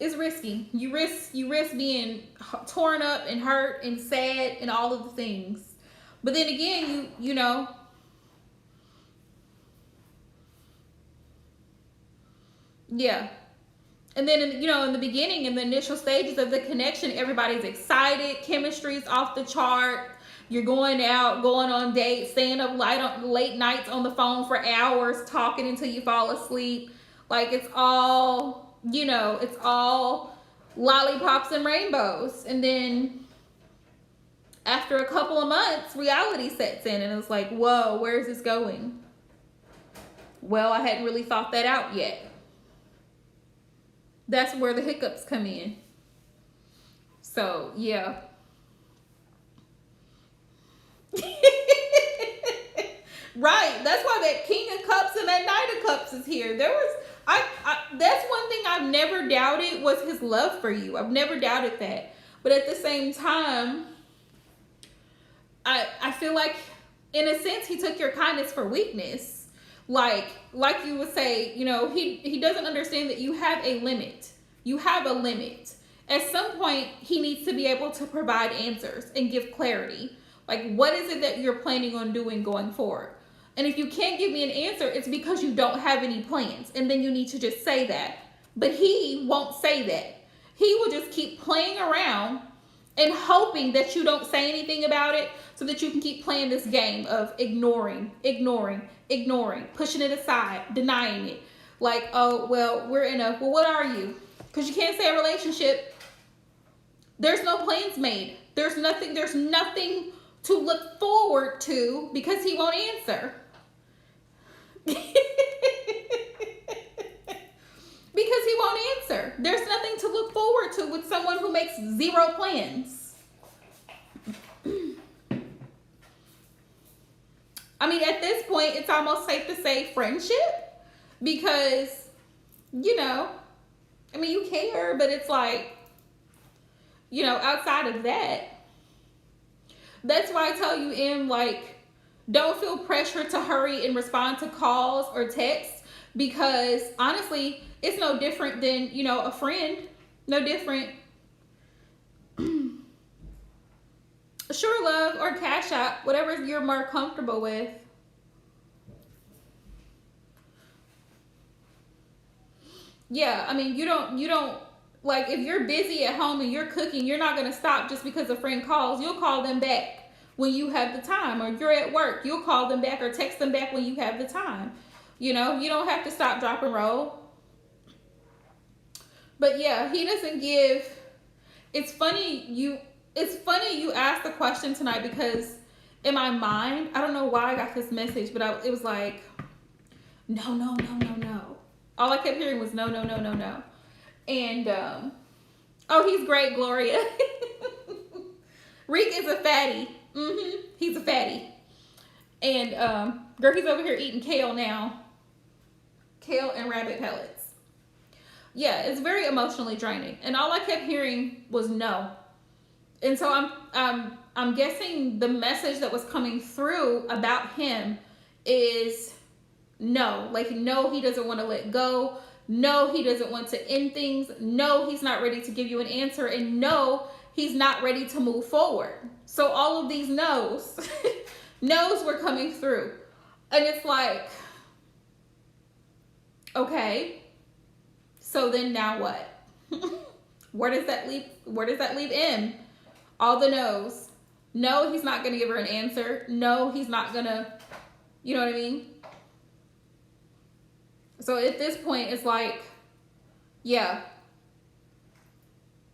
Speaker 1: It's risky. You risk being torn up and hurt and sad and all of the things. But then again, you know, yeah. And then, in the beginning, in the initial stages of the connection, everybody's excited. Chemistry's off the chart. You're going out, going on dates, staying up late nights on the phone for hours, talking until you fall asleep. Like, it's all, it's all lollipops and rainbows. And then after a couple of months, reality sets in and it's like, whoa, where is this going? Well, I hadn't really thought that out yet. That's where the hiccups come in. So, yeah. Right. That's why that King of Cups and that Knight of Cups is here. That's one thing I've never doubted, was his love for you. I've never doubted that. But at the same time, I feel like, in a sense, he took your kindness for weakness. Like you would say, he doesn't understand that you have a limit. You have a limit. At some point, he needs to be able to provide answers and give clarity. Like, what is it that you're planning on doing going forward? And if you can't give me an answer, it's because you don't have any plans. And then you need to just say that. But he won't say that. He will just keep playing around and hoping that you don't say anything about it, so that you can keep playing this game of ignoring, pushing it aside, denying it. Like, oh, well, what are you? Because you can't say a relationship. There's no plans made. There's nothing to look forward to, because he won't answer. Because he won't answer. There's nothing to look forward to with someone who makes zero plans. I mean, at this point, it's almost safe to say friendship, because, you care, but it's like, outside of that, that's why I tell you, don't feel pressure to hurry and respond to calls or texts, because honestly, it's no different than, a friend. No different. Sure Love or Cash App, whatever you're more comfortable with. Yeah, I mean, you don't, like, if you're busy at home and you're cooking, you're not going to stop just because a friend calls. You'll call them back when you have the time, or you're at work, you'll call them back or text them back when you have the time. You don't have to stop, drop, and roll. But yeah, he doesn't give. It's funny you asked the question tonight, because in my mind, I don't know why I got this message, but it was like, no. All I kept hearing was no, no, no, no, no. And oh, he's great, Gloria. Reek is a fatty. He's a fatty. And girl, he's over here eating kale now. Kale and rabbit pellets. Yeah, it's very emotionally draining. And all I kept hearing was no. And so I'm guessing the message that was coming through about him is no. Like, no, he doesn't want to let go. No, he doesn't want to end things. No, he's not ready to give you an answer. And no, he's not ready to move forward. So all of these no's, no's were coming through. And it's like, okay, so then now what? Where does that leave him? All the no's. No, he's not going to give her an answer. No, he's not going to, you know what I mean? So at this point, it's like, yeah,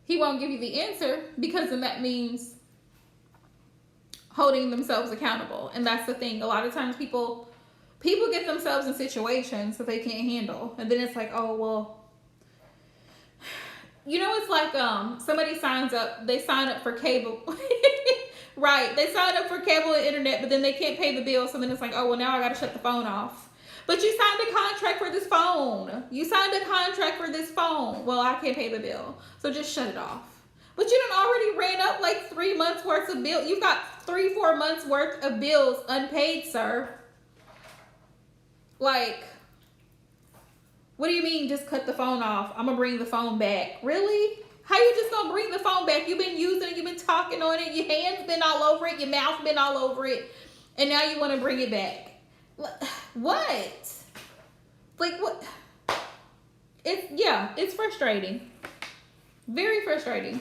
Speaker 1: he won't give you the answer, because then that means holding themselves accountable. And that's the thing. A lot of times people get themselves in situations that they can't handle. And then it's like, oh, well, you know, it's like somebody they sign up for cable. Right. They sign up for cable and internet, but then they can't pay the bill. So then it's like, oh, well, now I got to shut the phone off. But you signed a contract for this phone. You signed a contract for this phone. Well, I can't pay the bill, so just shut it off. But you done already ran up like 3 months worth of bill. You've got 3-4 months worth of bills unpaid, sir. Like, what do you mean just cut the phone off? I'm gonna bring the phone back. Really? How you just gonna bring the phone back? You've been using it, you've been talking on it, your hands been all over it, your mouth been all over it, and now you want to bring it back. What? Like, what? It's frustrating. Very frustrating.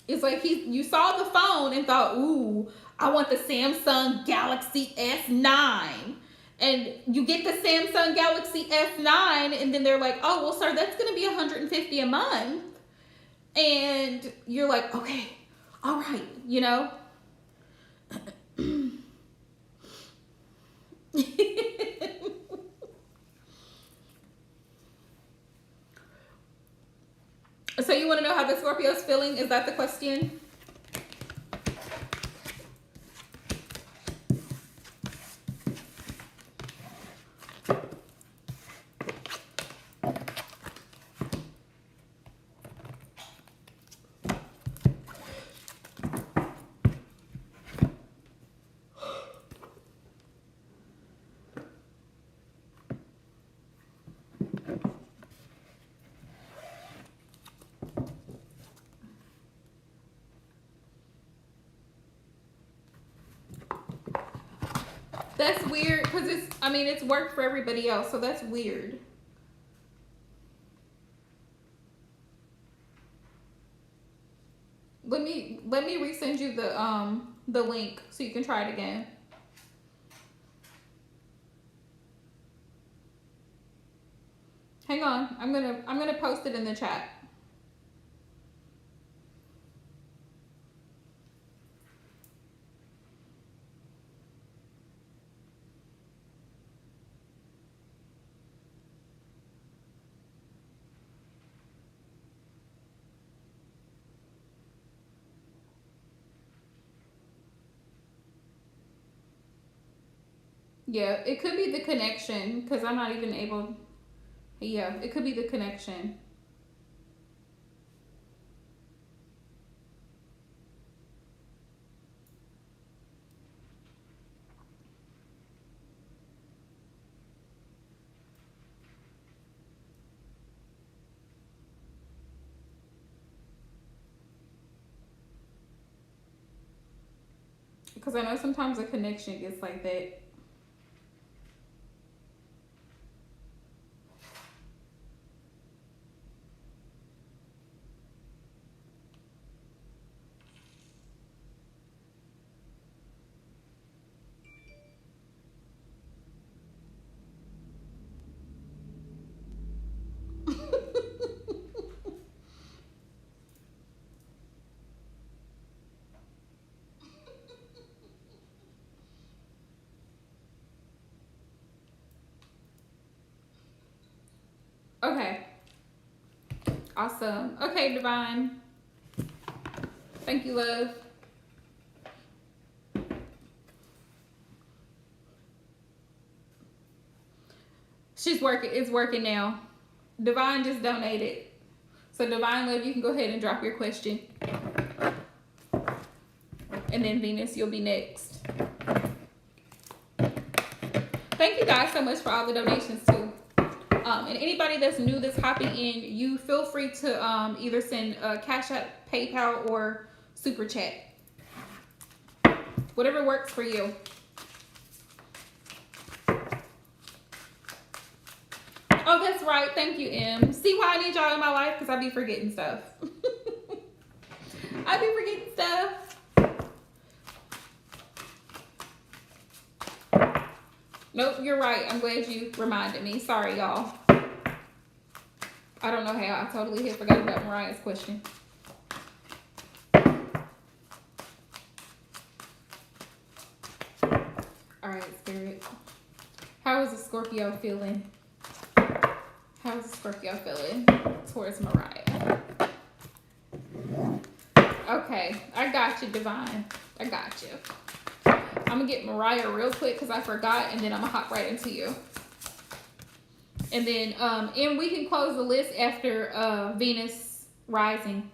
Speaker 1: It's like you saw the phone and thought, ooh, I want the Samsung Galaxy S9. And you get the Samsung Galaxy S9, and then they're like, oh, well, sir, that's going to be $150 a month. And you're like, okay, all right, you know. So you want to know how the Scorpio's feeling? Is that the question? That's weird, because it's worked for everybody else, so that's weird. Let me resend you the link so you can try it again. Hang on, I'm gonna post it in the chat. Yeah, it could be the connection, because I'm not even able. Yeah, it could be the connection. Because I know sometimes the connection gets like that. Okay. Awesome. Okay, Divine. Thank you, love. She's working. It's working now. Divine just donated. So Divine Love, you can go ahead and drop your question. And then Venus, you'll be next. Thank you guys so much for all the donations too. And anybody that's new that's hopping in, you feel free to either send Cash App, PayPal, or Super Chat. Whatever works for you. Oh, that's right. Thank you, M. See why I need y'all in my life? Because I be forgetting stuff. I be forgetting stuff. Nope, you're right. I'm glad you reminded me. Sorry, y'all. I don't know how. I totally had forgotten about Mariah's question. All right, Spirit. How is the Scorpio feeling? How is the Scorpio feeling towards Mariah? Okay, I got you, Divine. I got you. I'm gonna get Mariah real quick because I forgot, and then I'm gonna hop right into you. And then, and we can close the list after Venus rising.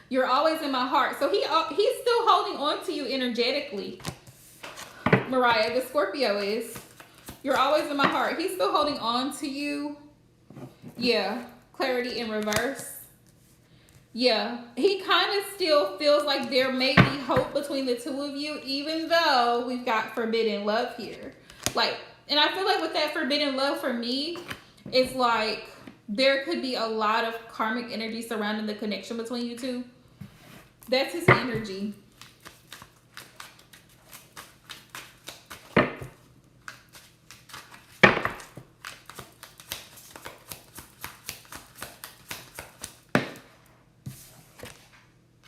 Speaker 1: You're always in my heart. So he's still holding on to you energetically. Mariah, the Scorpio is. You're always in my heart. He's still holding on to you. Yeah. Clarity in reverse. Yeah. He kind of still feels like there may be hope between the two of you, even though we've got forbidden love here. Like, and I feel like with that forbidden love for me, it's like there could be a lot of karmic energy surrounding the connection between you two. That's his energy.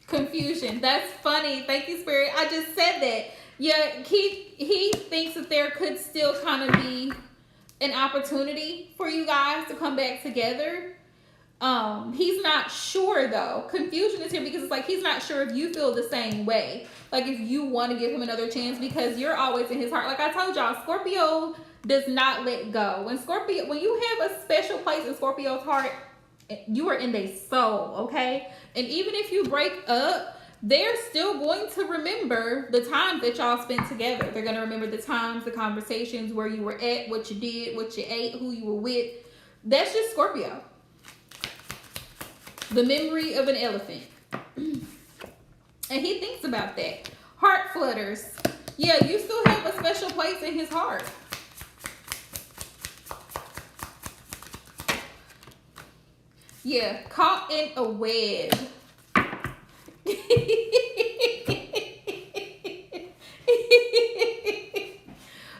Speaker 1: Confusion. That's funny. Thank you, Spirit. I just said that. Yeah, he thinks that there could still kind of be an opportunity for you guys to come back together. He's not sure though. Confusion is here because it's like he's not sure if you feel the same way. Like if you want to give him another chance because you're always in his heart. Like I told y'all, Scorpio does not let go. When you have a special place in Scorpio's heart, you are in their soul, okay? And even if you break up, they're still going to remember the times that y'all spent together. They're going to remember the times, the conversations, where you were at, what you did, what you ate, who you were with. That's just Scorpio. The memory of an elephant. And he thinks about that. Heart flutters. Yeah, you still have a special place in his heart. Yeah, caught in a web.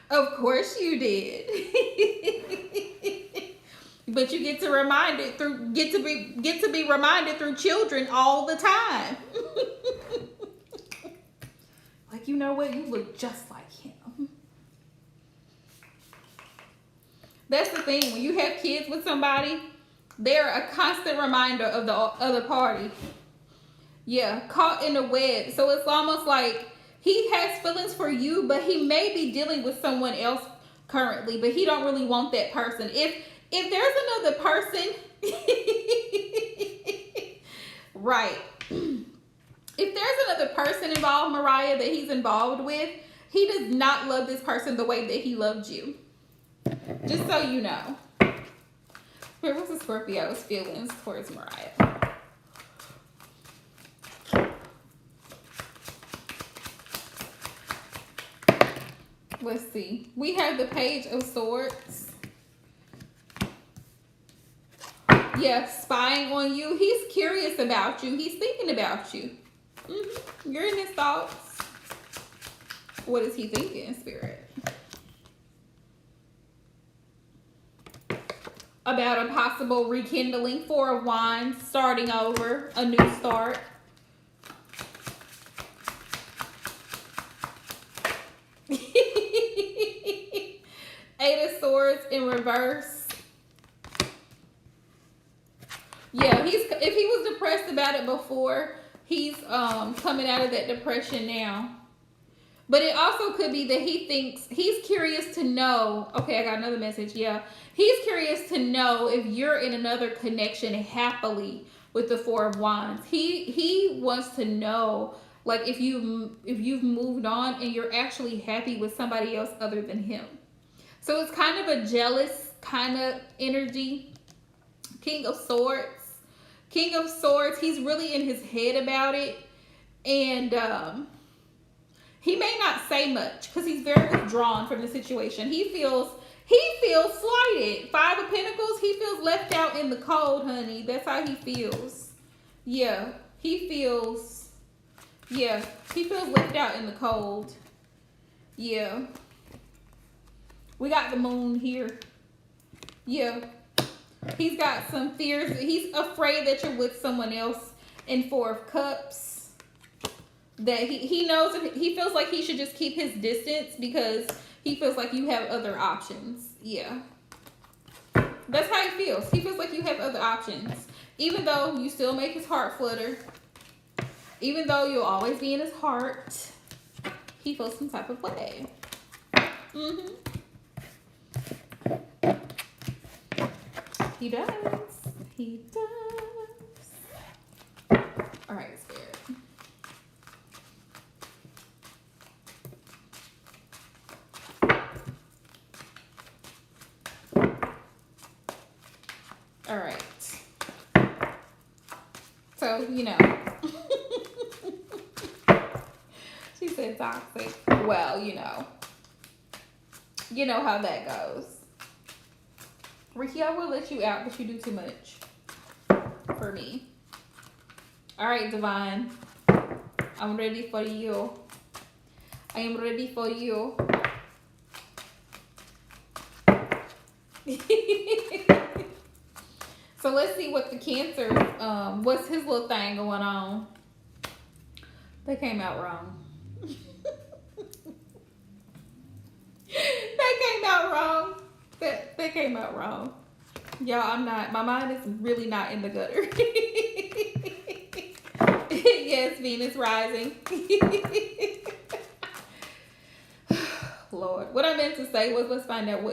Speaker 1: Of course you did. But you get to be reminded through children all the time. Like, you know what? You look just like him. That's the thing. When you have kids with somebody, they're a constant reminder of the other party. Yeah, caught in a web. So it's almost like he has feelings for you, but he may be dealing with someone else currently, but he don't really want that person. If there's another person, right. If there's another person involved, Mariah, that he's involved with, he does not love this person the way that he loved you. Just so you know. Here was the Scorpio's feelings towards Mariah. Let's see. We have the Page of Swords. Yeah, spying on you. He's curious about you. He's thinking about you. You're in his thoughts. What is he thinking, Spirit? About a possible rekindling. Four of Wands, starting over, a new start. Eight of Swords in reverse. Yeah, if he was depressed about it before, he's coming out of that depression now. But it also could be that he thinks he's curious to know. Okay, I got another message. Yeah, he's curious to know if you're in another connection happily with the Four of Wands. He wants to know, like, if you've moved on and you're actually happy with somebody else other than him. So it's kind of a jealous kind of energy. King of Swords. King of Swords. He's really in his head about it, and he may not say much because he's very withdrawn from the situation. He feels slighted. Five of Pentacles. He feels left out in the cold, honey. That's how he feels. Yeah, he feels. Yeah, he feels left out in the cold. Yeah. We got the moon here. Yeah. He's got some fears. He's afraid that you're with someone else in Four of Cups. That he knows, he feels like he should just keep his distance because he feels like you have other options. Yeah. That's how he feels. He feels like you have other options. Even though you still make his heart flutter. Even though you'll always be in his heart. He feels some type of way. Mm-hmm. He does. He does. All right, Spirit. All right. So, you know. She said toxic. Well, you know. You know how that goes. Ricky, I will let you out, but you do too much for me. All right, Divine. I'm ready for you. I am ready for you. So let's see what the Cancer, what's his little thing going on. They came out wrong. They came out wrong. They came out wrong. Y'all, my mind is really not in the gutter. Yes, Venus rising. Lord. What I meant to say was, let's find out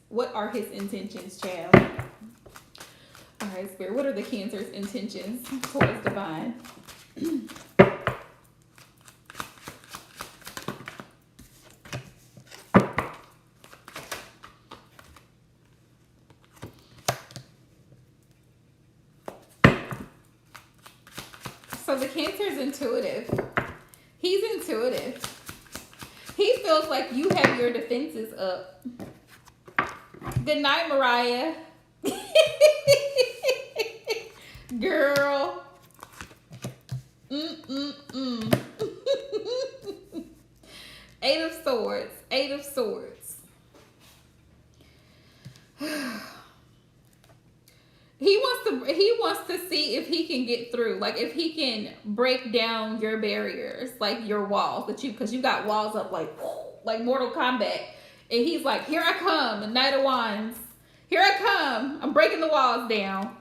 Speaker 1: what are his intentions, child. All right, Spirit, what are the Cancer's intentions towards Divine? So the Cancer's intuitive. He's intuitive. He feels like you have your defenses up. Good night, Mariah. Girl. Eight of Swords. Eight of Swords. He wants to see if he can get through, like if he can break down your barriers, like your walls that because you got walls up like Mortal Kombat, and he's like, here I come, the Knight of Wands, here I come, I'm breaking the walls down.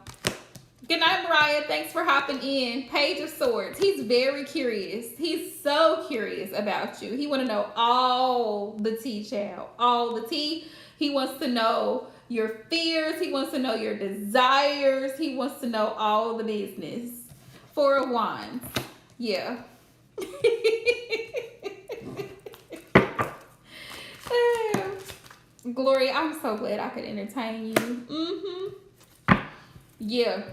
Speaker 1: Good night, Mariah. Thanks for hopping in. Page of Swords. He's very curious. He's so curious about you. He want to know all the tea, child, all the tea. He wants to know your fears. He wants to know your desires. He wants to know all the business. Four of Wands. Yeah. Gloria, I'm so glad I could entertain you. Yeah.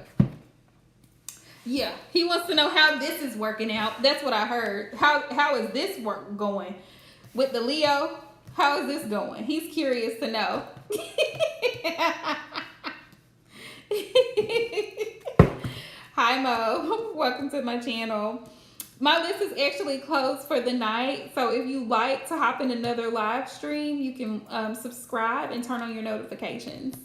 Speaker 1: Yeah. He wants to know how this is working out. That's what I heard. How is this work going? With the Leo, how is this going? He's curious to know. Hi Mo, welcome to my channel. My list is actually closed for the night, so if you like to hop in another live stream, you can subscribe and turn on your notifications.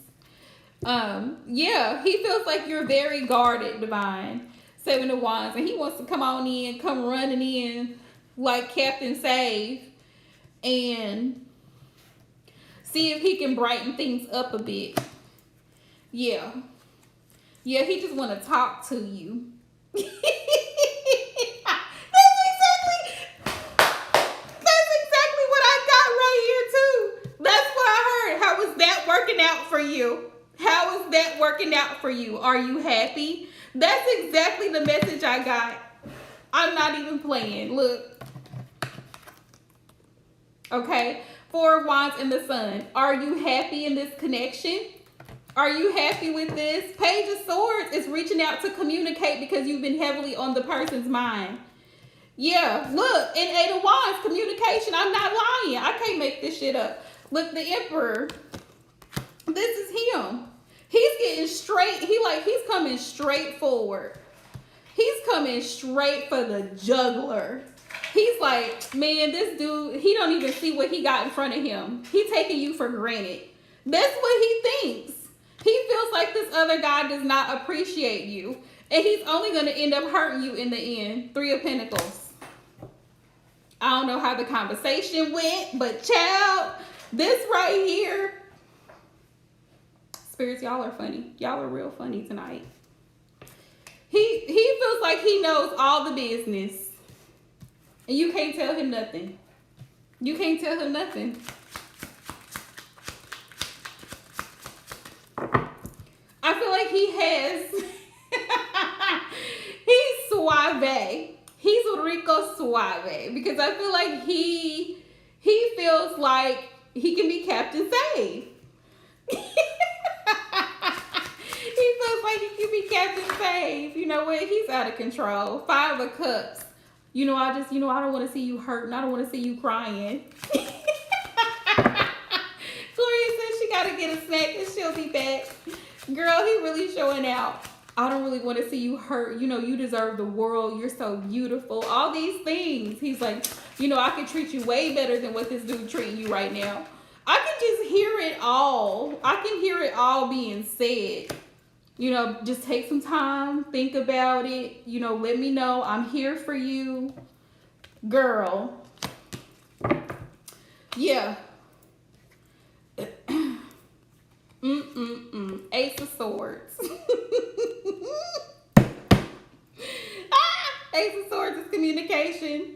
Speaker 1: Yeah, he feels like you're very guarded, Divine. Seven of Wands, and he wants to come on in, come running in like Captain Save and see if he can brighten things up a bit. Yeah. Yeah, he just want to talk to you. That's exactly what I got right here too. That's what I heard. How is that working out for you? How is that working out for you? Are you happy? That's exactly the message I got. I'm not even playing. Look. Okay. Four of Wands in the Sun. Are you happy in this connection? Are you happy with this? Page of Swords is reaching out to communicate because you've been heavily on the person's mind. Yeah, look, in Eight of Wands, communication. I'm not lying. I can't make this shit up. Look, the Emperor. This is him. He's getting straight. He's coming straight forward. He's coming straight for the juggler. He's like, man, this dude, he don't even see what he got in front of him. He taking you for granted. That's what he thinks. He feels like this other guy does not appreciate you. And he's only going to end up hurting you in the end. Three of Pentacles. I don't know how the conversation went, but child, this right here. Spirits, y'all are funny. Y'all are real funny tonight. He feels like he knows all the business. And you can't tell him nothing. You can't tell him nothing. I feel like he has... he's suave. He's Rico Suave. Because I feel like he feels like he can be Captain Save. He feels like he can be Captain Save. You know what? He's out of control. Five of Cups. I don't want to see you hurting. I don't want to see you crying. Gloria says she got to get a snack and she'll be back. Girl, he really showing out. I don't really want to see you hurt. You deserve the world. You're so beautiful. All these things. He's like, I can treat you way better than what this dude treating you right now. I can just hear it all. I can hear it all being said. Just take some time. Think about it. Let me know. I'm here for you. Girl. Yeah. Ace of Swords. Ace of Swords is communication.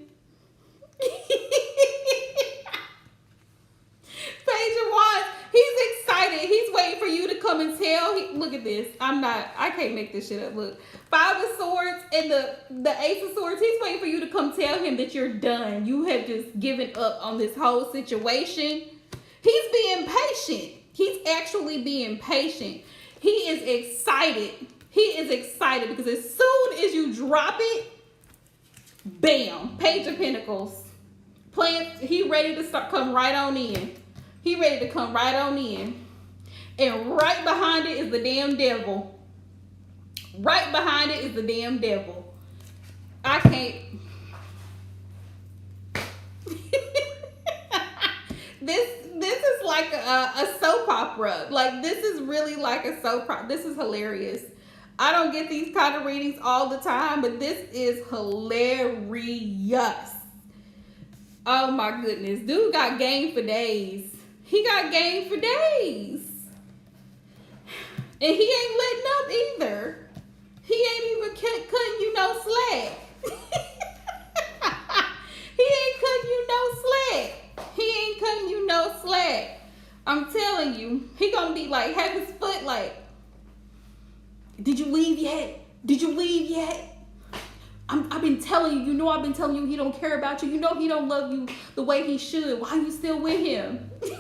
Speaker 1: Page of Wands. He's excited. He's waiting for you to come and tell. Look at this. I can't make this shit up. Look. Five of Swords and the Ace of Swords. He's waiting for you to come tell him that you're done. You have just given up on this whole situation. He's being patient. He's actually being patient. He is excited. He is excited because as soon as you drop it, bam, Page of Pentacles. He ready to come right on in. He ready to come right on in. And right behind it is the damn devil. Right behind it is the damn devil. I can't. This is like a soap opera. Like, this is really like a soap opera. This is hilarious. I don't get these kind of readings all the time, but this is hilarious. Oh my goodness. Dude got game for days. He got game for days. And he ain't letting up either. He ain't even cutting you no slack. He ain't cutting you no slack. He ain't cutting you no slack. I'm telling you, he gonna be like, have his foot like, did you leave yet? Did you leave yet? I've been telling you, I've been telling you he don't care about you. He don't love you the way he should. Why are you still with him? Girl,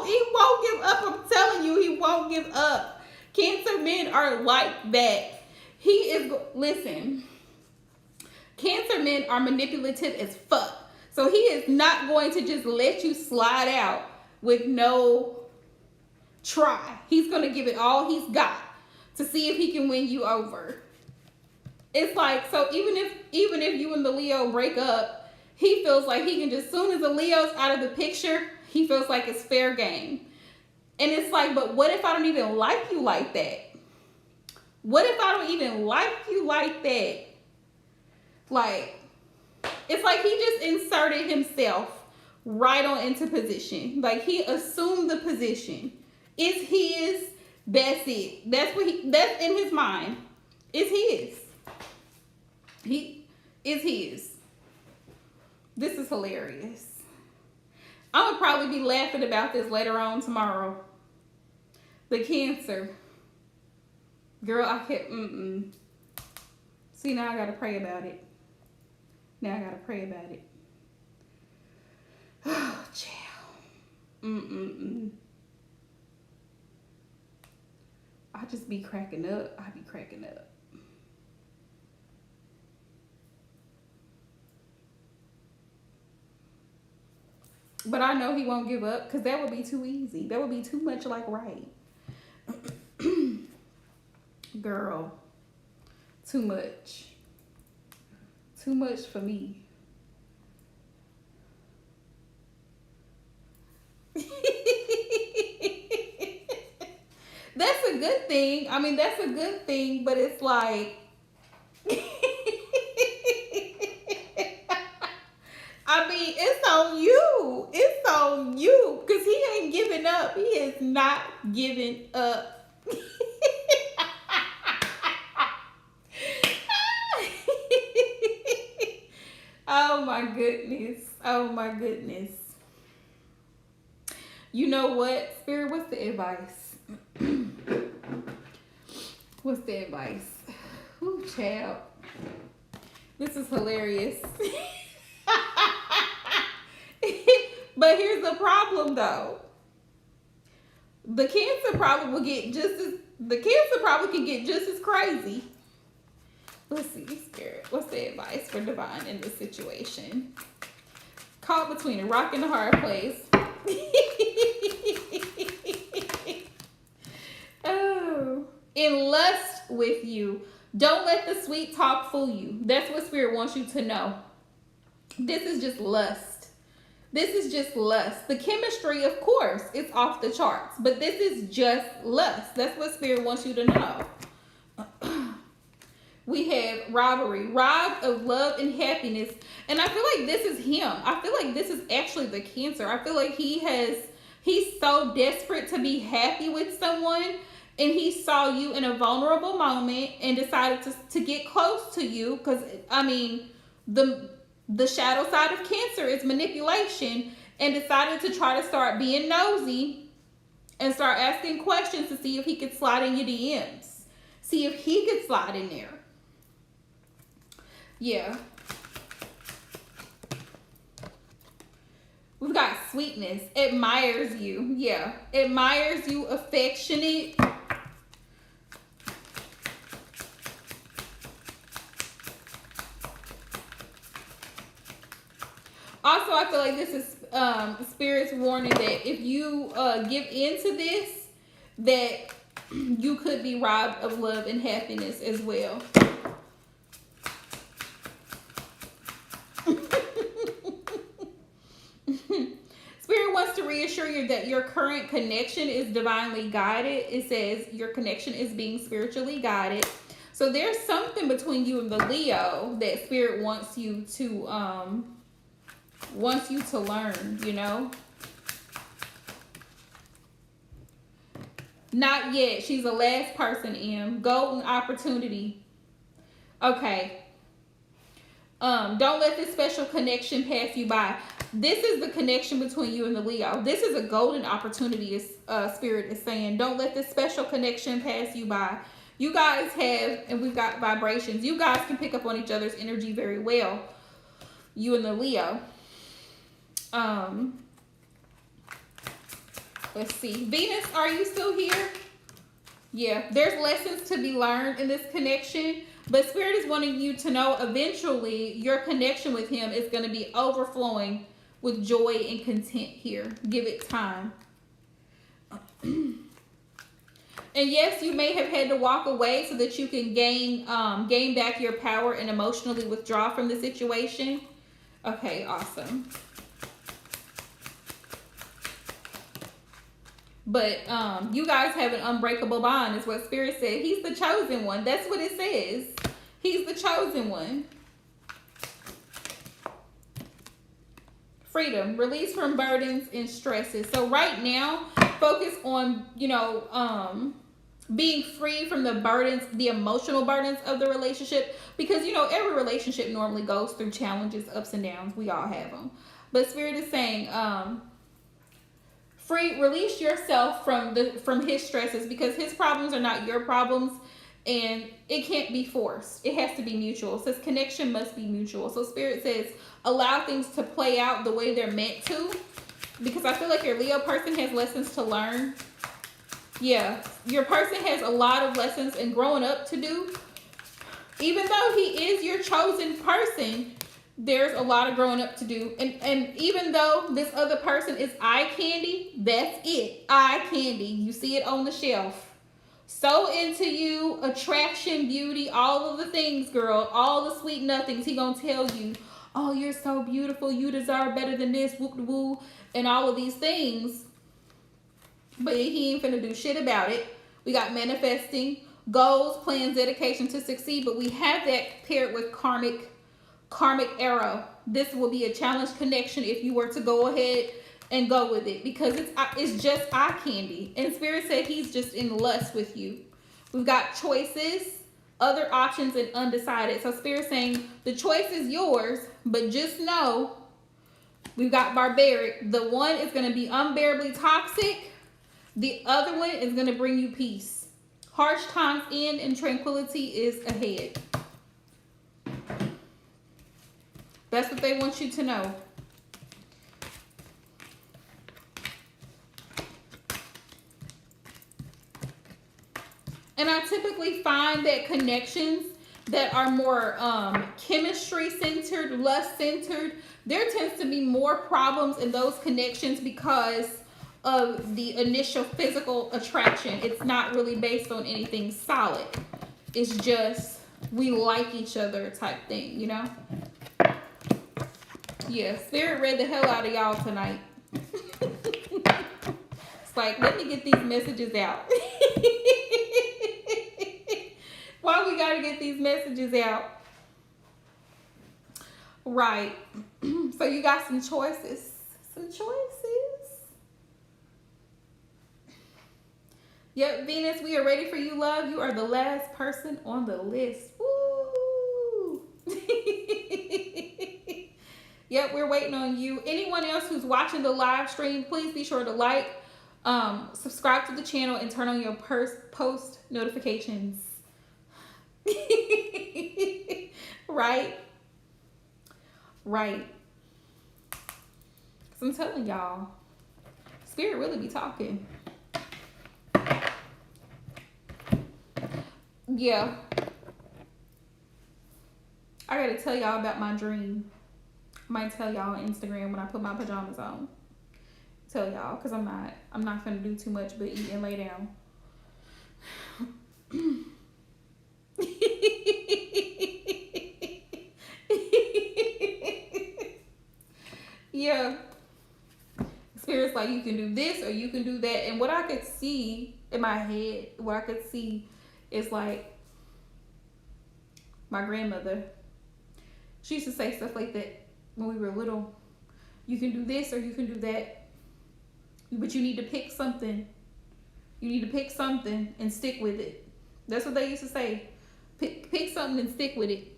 Speaker 1: he won't give up. I'm telling you, he won't give up. Cancer men are like that. Listen, Cancer men are manipulative as fuck. So he is not going to just let you slide out with no try. He's going to give it all he's got to see if he can win you over. It's like, so even if you and the Leo break up, he feels like he can just, soon as the Leo's out of the picture, he feels like it's fair game. And it's like, but what if I don't even like you like that? What if I don't even like you like that? Like, it's like he just inserted himself right on into position. Like, he assumed the position. It's his. That's it. That's in his mind. It's his. It's his. This is hilarious. I'm gonna probably be laughing about this later on tomorrow. The Cancer. Girl, I can't, See, now I gotta pray about it. Oh, child. I just be cracking up. But I know he won't give up because that would be too easy. That would be too much like right. Girl, too much. Too much for me. That's a good thing. I mean, that's a good thing, but it's like, I mean, it's on you. It's on you. Because he ain't giving up. He is not giving up. Oh my goodness. Oh my goodness. You know what, Spirit? What's the advice? What's the advice? Ooh, child. This is hilarious. But here's the problem, though. The Cancer probably will get just as can get just as crazy. Let's see, Spirit. What's the advice for Divine in this situation? Caught between a rock and a hard place. Oh. In lust with you. Don't let the sweet talk fool you. That's what Spirit wants you to know. This is just lust. This is just lust. The chemistry, of course, it's off the charts. But this is just lust. That's what Spirit wants you to know. We have robbery, robbed of love and happiness. And I feel like this is him. I feel like this is actually the Cancer. I feel like he's so desperate to be happy with someone. And he saw you in a vulnerable moment and decided to get close to you. Because, I mean, the shadow side of Cancer is manipulation. And decided to try to start being nosy and start asking questions to see if he could slide in your DMs. See if he could slide in there. Yeah. We've got sweetness. Admires you. Yeah. Admires you. Affectionate. Also, I feel like this is Spirit's warning that if you give into this, that you could be robbed of love and happiness as well. Spirit wants to reassure you that your current connection is divinely guided. It says your connection is being spiritually guided. So there's something between you and the Leo that Spirit wants you to learn, you know? Not yet. She's the last person, M. Golden opportunity. Okay. Don't let this special connection pass you by. This is the connection between you and the Leo. This is a golden opportunity, Spirit is saying. Don't let this special connection pass you by. You guys have, and we've got vibrations. You guys can pick up on each other's energy very well. You and the Leo. Let's see. Venus, are you still here? Yeah, there's lessons to be learned in this connection. But Spirit is wanting you to know eventually your connection with him is going to be overflowing with joy and content here. Give it time. And yes, you may have had to walk away so that you can gain back your power and emotionally withdraw from the situation. Okay, awesome. But you guys have an unbreakable bond is what Spirit said. He's the chosen one. That's what it says. He's the chosen one. Freedom. Release from burdens and stresses. So right now, focus on, being free from the burdens, the emotional burdens of the relationship, because you know every relationship normally goes through challenges, ups and downs. We all have them, but Spirit is saying, release yourself from his stresses, because his problems are not your problems, and it can't be forced. It has to be mutual. It says connection must be mutual. So Spirit says allow things to play out the way they're meant to, because I feel like your Leo person has lessons to learn. Yeah, your person has a lot of lessons and growing up to do. Even though he is your chosen person, there's a lot of growing up to do. And even though this other person is eye candy, that's it. Eye candy. You see it on the shelf. So into you, attraction, beauty, all of the things, girl. All the sweet nothings. He gonna tell you, oh, you're so beautiful. You deserve better than this. Whoop de woo. And all of these things. But he ain't finna do shit about it. We got manifesting, goals, plans, dedication to succeed. But we have that paired with karmic arrow. This will be a challenge connection if you were to go ahead and go with it, because it's just eye candy. And Spirit said he's just in lust with you. We've got choices, other options, and undecided. So Spirit saying the choice is yours, but just know we've got barbaric. The one is going to be unbearably toxic. The other one is going to bring you peace. Harsh times end and tranquility is ahead. That's what they want you to know. And I typically find that connections that are more chemistry centered, lust centered, there tends to be more problems in those connections because of the initial physical attraction. It's not really based on anything solid. It's just we like each other type thing, you know? Yeah, Spirit read the hell out of y'all tonight. It's like, let me get these messages out. Why we gotta get these messages out? Right. So you got some choices. Some choices. Yep, Venus, we are ready for you, love. You are the last person on the list. Woo! Yep, we're waiting on you. Anyone else who's watching the live stream, please be sure to like, subscribe to the channel, and turn on your post notifications. Right? Right. Because I'm telling y'all, Spirit really be talking. Yeah. I gotta tell y'all about my dream. I might tell y'all on Instagram when I put my pajamas on. Tell y'all, because I'm not gonna do too much but eat and lay down. Yeah. Spirit's like, you can do this or you can do that. And what I could see in my head, what I could see is like my grandmother. She used to say stuff like that when we were little. You can do this or you can do that. But you need to pick something. You need to pick something and stick with it. That's what they used to say. Pick something and stick with it.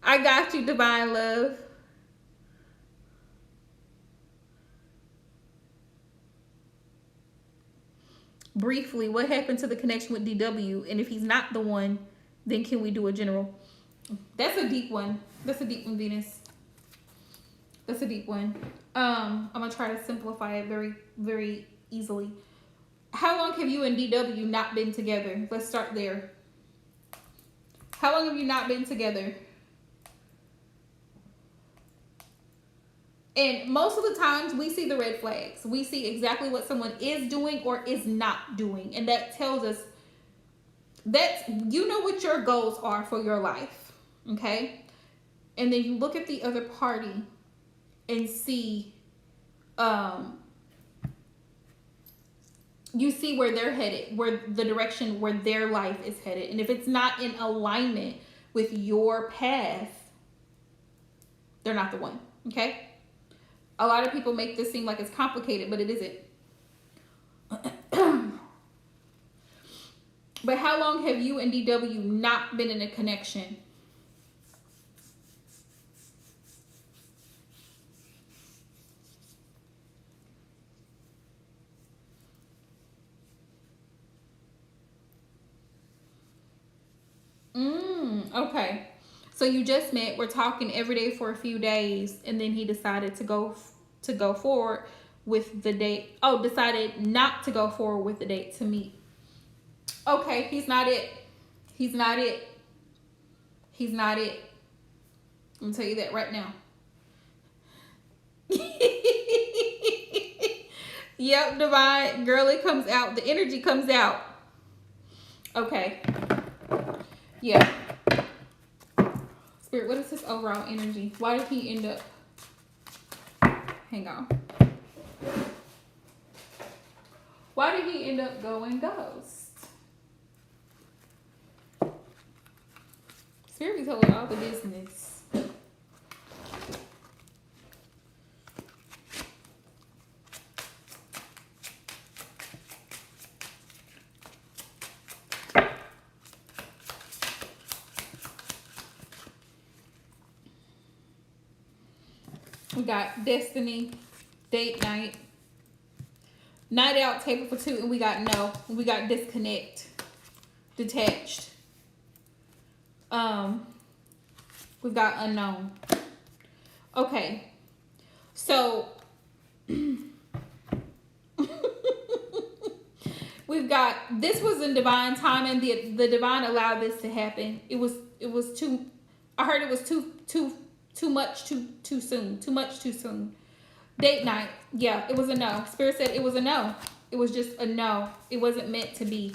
Speaker 1: I got you, divine love. Briefly, what happened to the connection with DW? And if he's not the one, then can we do a general? That's a deep one. That's a deep one, Venus. That's a deep one. I'm gonna try to simplify it very, very easily. How long have you and DW not been together? Let's start there. How long have you not been together? And most of the times we see the red flags. We see exactly what someone is doing or is not doing. And that tells us that you know what your goals are for your life. Okay? And then you look at the other party and see, you see where they're headed, where the direction where their life is headed. And if it's not in alignment with your path, they're not the one. Okay? A lot of people make this seem like it's complicated, but it isn't. But how long have you and DW not been in a connection? Okay. So you just met, we're talking every day for a few days, and then he decided to go forward with the date. Oh, decided not to go forward with the date to meet. Okay, he's not it. He's not it. He's not it. I'm gonna tell you that right now. Yep, divine girl, it comes out. The energy comes out. Okay. Yeah. Spirit, what is his overall energy? Why did he end up... Hang on. Why did he end up going ghost? Spirit be telling all the business. We got destiny, date night, night out, table for two, and we got no. We got disconnect, detached. We've got unknown. Okay, so we've got, this was in divine time, and the divine allowed this to happen. It was too. I heard it was too much too soon. Too much too soon. Date night. Yeah, it was a no. Spirit said it was a no. It was just a no. It wasn't meant to be.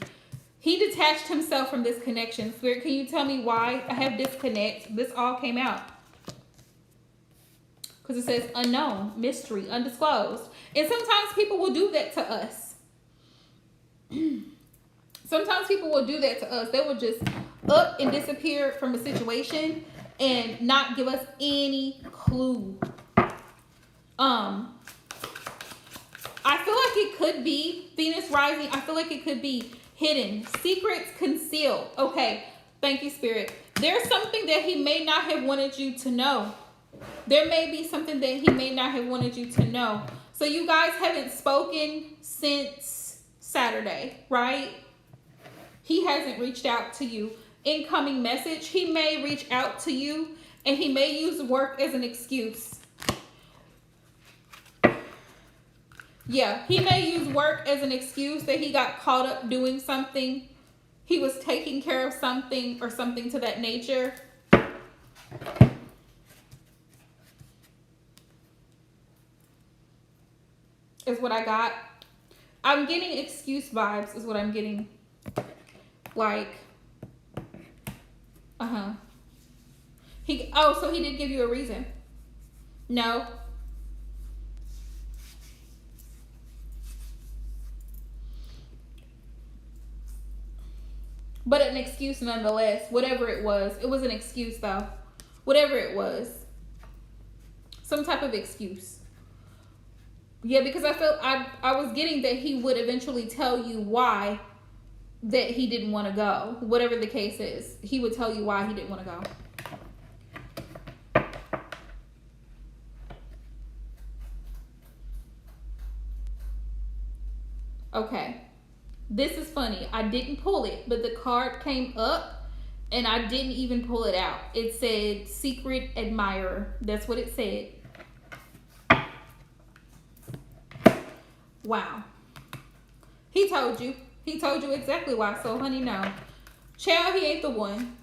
Speaker 1: He detached himself from this connection. Spirit, can you tell me why I have disconnect? This all came out. Because it says unknown, mystery, undisclosed. And sometimes people will do that to us. Sometimes people will do that to us. They will just up and disappear from a situation and not give us any clue. I feel like it could be Venus rising. I feel like it could be hidden. Secrets concealed. Okay. Thank you, Spirit. There's something that he may not have wanted you to know. There may be something that he may not have wanted you to know. So you guys haven't spoken since Saturday, right? He hasn't reached out to you. Incoming message. He may reach out to you and he may use work as an excuse. Yeah, he may use work as an excuse that he got caught up doing something. He was taking care of something or something to that nature. Is what I got. I'm getting excuse vibes is what I'm getting. Like, so he did give you a reason. No. But an excuse nonetheless. Whatever it was an excuse though. Whatever it was. Some type of excuse. Yeah, because I felt I was getting that he would eventually tell you why that he didn't want to go. Whatever the case is. He would tell you why he didn't want to go. Okay. This is funny. I didn't pull it, but the card came up and I didn't even pull it out. It said secret admirer. That's what it said. Wow. He told you. He told you exactly why. So, honey, no. Child, he ain't the one.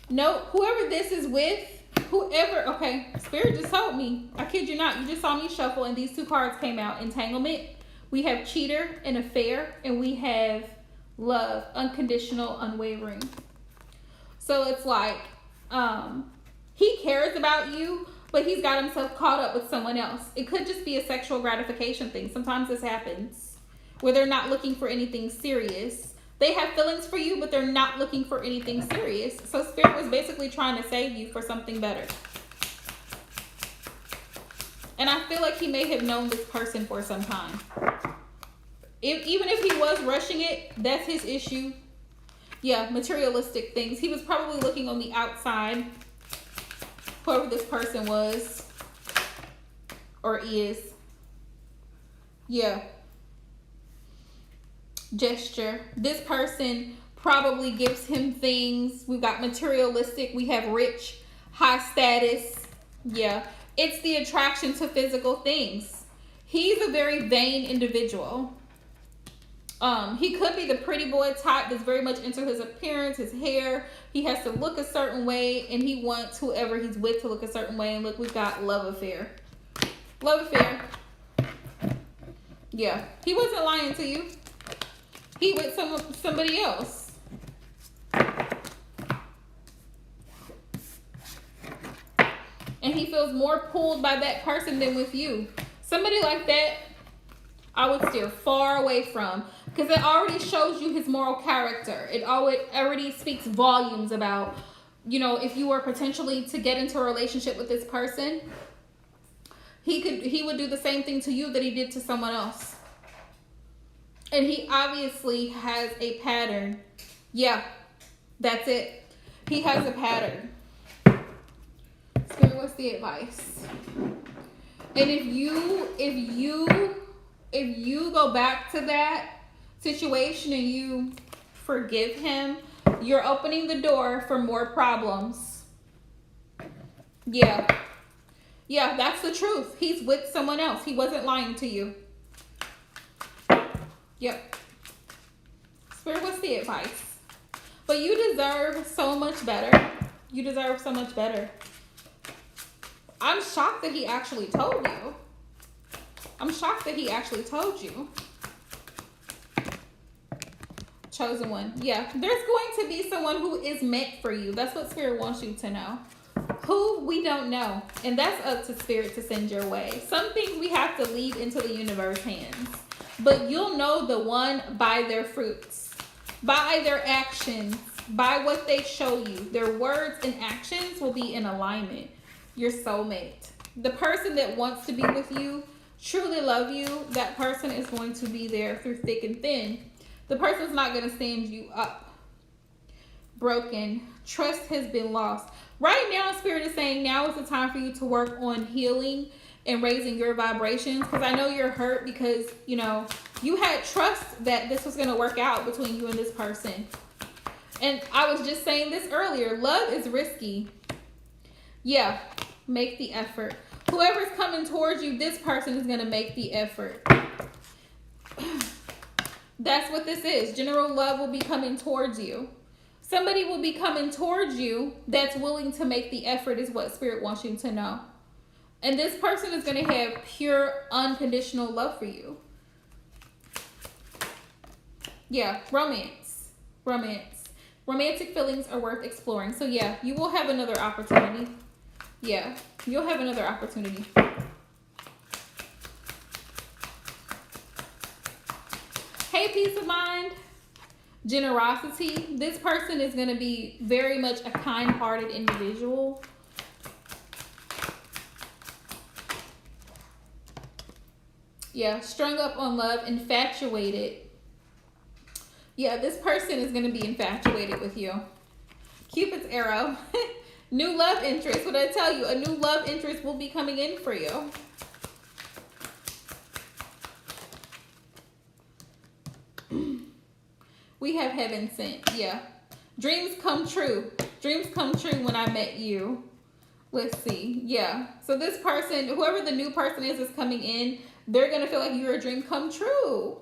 Speaker 1: No, whoever this is with, okay, Spirit just told me. I kid you not. You just saw me shuffle and these two cards came out. Entanglement. We have cheater and affair. And we have love, unconditional, unwavering. So it's like, he cares about you, but he's got himself caught up with someone else. It could just be a sexual gratification thing. Sometimes this happens where they're not looking for anything serious. They have feelings for you, but they're not looking for anything serious. So Spirit was basically trying to save you for something better. And I feel like he may have known this person for some time. Even if he was rushing it, that's his issue. Yeah, materialistic things. He was probably looking on the outside, whoever this person was or is. Yeah. Gesture. This person probably gives him things. We've got materialistic. We have rich, high status. Yeah. It's the attraction to physical things. He's a very vain individual. He could be the pretty boy type that's very much into his appearance, his hair. He has to look a certain way, and he wants whoever he's with to look a certain way. And look, we've got love affair. Love affair. Yeah, he wasn't lying to you. He with somebody else. And he feels more pulled by that person than with you. Somebody like that, I would steer far away from, because it already shows you his moral character. It already speaks volumes about, you know, if you were potentially to get into a relationship with this person, he would do the same thing to you that he did to someone else. And he obviously has a pattern. Yeah, that's it. He has a pattern. Spirit, what's the advice? And if you go back to that situation and you forgive him, you're opening the door for more problems. Yeah. Yeah, that's the truth. He's with someone else. He wasn't lying to you. Yep. Spirit, what's the advice? But you deserve so much better. You deserve so much better. I'm shocked that he actually told you. I'm shocked that he actually told you. Chosen one. Yeah, there's going to be someone who is meant for you. That's what Spirit wants you to know. Who, we don't know. And that's up to Spirit to send your way. Some things we have to leave into the universe hands. But you'll know the one by their fruits, by their actions, by what they show you. Their words and actions will be in alignment. Your soulmate. The person that wants to be with you, truly love you, that person is going to be there through thick and thin. The person's not going to stand you up. Broken. Trust has been lost. Right now, Spirit is saying now is the time for you to work on healing and raising your vibrations. Because I know you're hurt because, you know, you had trust that this was going to work out between you and this person. And I was just saying this earlier. Love is risky. Yeah, make the effort. Whoever's coming towards you, this person is going to make the effort. That's what this is. General love will be coming towards you. Somebody will be coming towards you that's willing to make the effort is what Spirit wants you to know. And this person is going to have pure, unconditional love for you. Yeah, romance. Romance. Romantic feelings are worth exploring. So yeah, you will have another opportunity. Yeah, you'll have another opportunity. Hey, peace of mind. Generosity. This person is going to be very much a kind-hearted individual. Yeah, strung up on love, infatuated. Yeah, this person is going to be infatuated with you. Cupid's arrow. New love interest. What I tell you, a new love interest will be coming in for you. We have heaven sent. Yeah. Dreams come true. Dreams come true when I met you. Let's see. Yeah. So this person, whoever the new person is coming in, they're going to feel like you're a dream come true.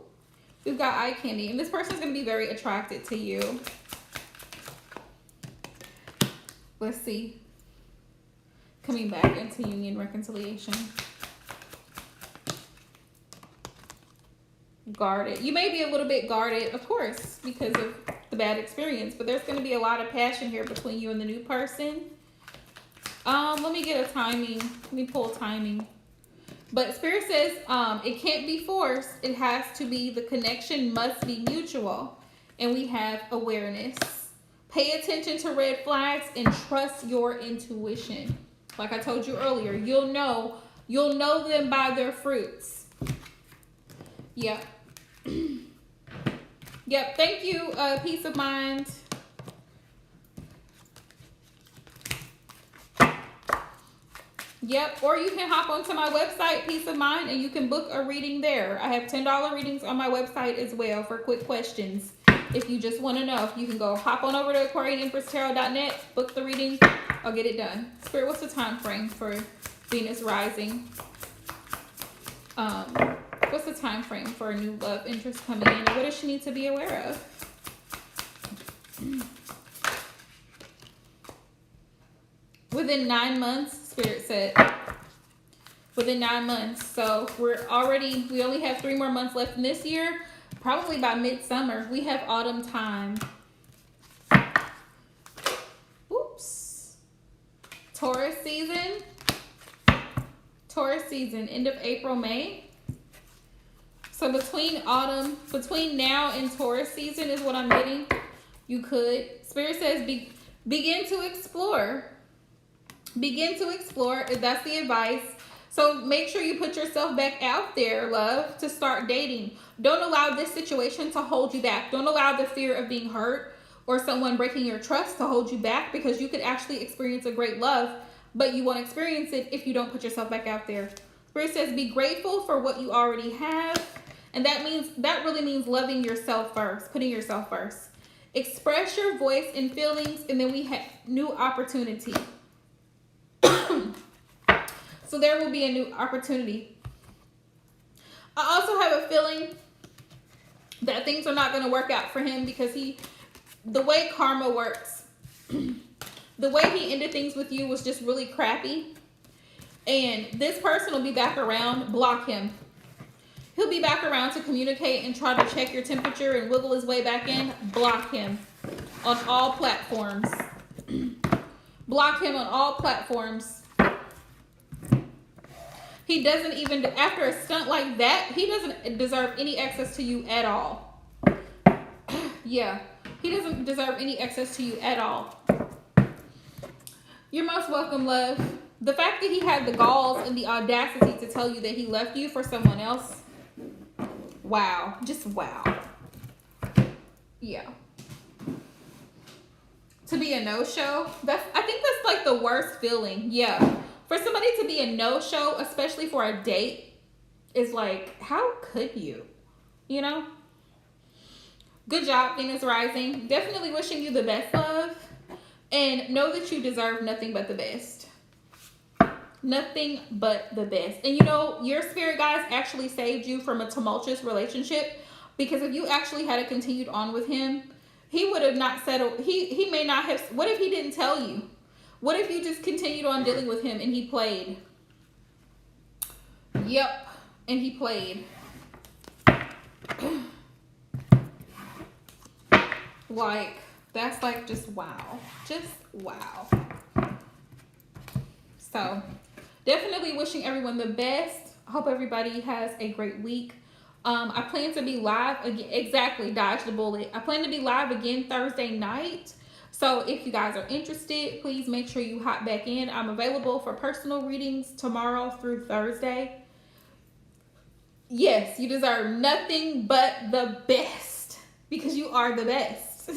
Speaker 1: We've got eye candy. And this person's going to be very attracted to you. Let's see. Coming back into union reconciliation. Guarded. You may be a little bit guarded, of course, because of the bad experience. But there's going to be a lot of passion here between you and the new person. Let me get a timing. Let me pull timing. But Spirit says it can't be forced. It has to be, the connection must be mutual. And we have awareness. Pay attention to red flags and trust your intuition. Like I told you earlier, you'll know them by their fruits. Yep. Yep. Thank you, Peace of Mind. Yep, or you can hop onto my website, Peace of Mind, and you can book a reading there. I have $10 readings on my website as well for quick questions. If you just want to know, you can go hop on over to AquarianEmpressTarot.net, book the reading, I'll get it done. Spirit, what's the time frame for Venus rising? What's the time frame for a new love interest coming in? And what does she need to be aware of? Within 9 months, Spirit said. Within 9 months. So we only have 3 more months left in this year. Probably by midsummer. We have autumn time. Oops. Taurus season. Taurus season. End of April, May. So between now and Taurus season is what I'm getting. You could. Spirit says begin to explore. Begin to explore. That's the advice. So make sure you put yourself back out there, love, to start dating. Don't allow this situation to hold you back. Don't allow the fear of being hurt or someone breaking your trust to hold you back, because you could actually experience a great love, but you won't experience it if you don't put yourself back out there. Spirit says be grateful for what you already have. And that really means loving yourself first, putting yourself first. Express your voice and feelings, and then we have new opportunity. So there will be a new opportunity. I also have a feeling that things are not going to work out for him, because the way karma works, the way he ended things with you was just really crappy. And this person will be back around. Block him. He'll be back around to communicate and try to check your temperature and wiggle his way back in. Block him on all platforms. Block him on all platforms. He doesn't even, after a stunt like that, he doesn't deserve any access to you at all. Yeah, he doesn't deserve any access to you at all. You're most welcome, love. The fact that he had the galls and the audacity to tell you that he left you for someone else. Wow. Just wow. Yeah. To be a no-show, I think that's like the worst feeling. Yeah. For somebody to be a no-show, especially for a date, is like, how could you? You know? Good job, Venus rising. Definitely wishing you the best, love. And know that you deserve nothing but the best. Nothing but the best. And you know, your spirit guides actually saved you from a tumultuous relationship, because if you actually had continued on with him, he would have not settled. He may not have. What if he didn't tell you? What if you just continued on dealing with him and he played? Yep. And he played. Like, that's like just wow. Just wow. So, definitely wishing everyone the best. I hope everybody has a great week. I plan to be live again. Exactly, dodge the bullet. I plan to be live again Thursday night. So if you guys are interested, please make sure you hop back in. I'm available for personal readings tomorrow through Thursday. Yes, you deserve nothing but the best, because you are the best.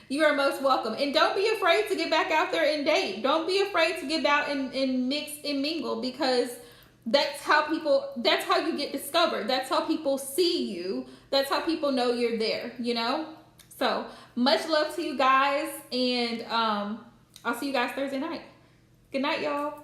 Speaker 1: You are most welcome. And don't be afraid to get back out there and date. Don't be afraid to get out and mix and mingle, because that's how you get discovered. That's how people see you. That's how people know you're there, you know? So much love to you guys. And I'll see you guys Thursday night. Good night, y'all.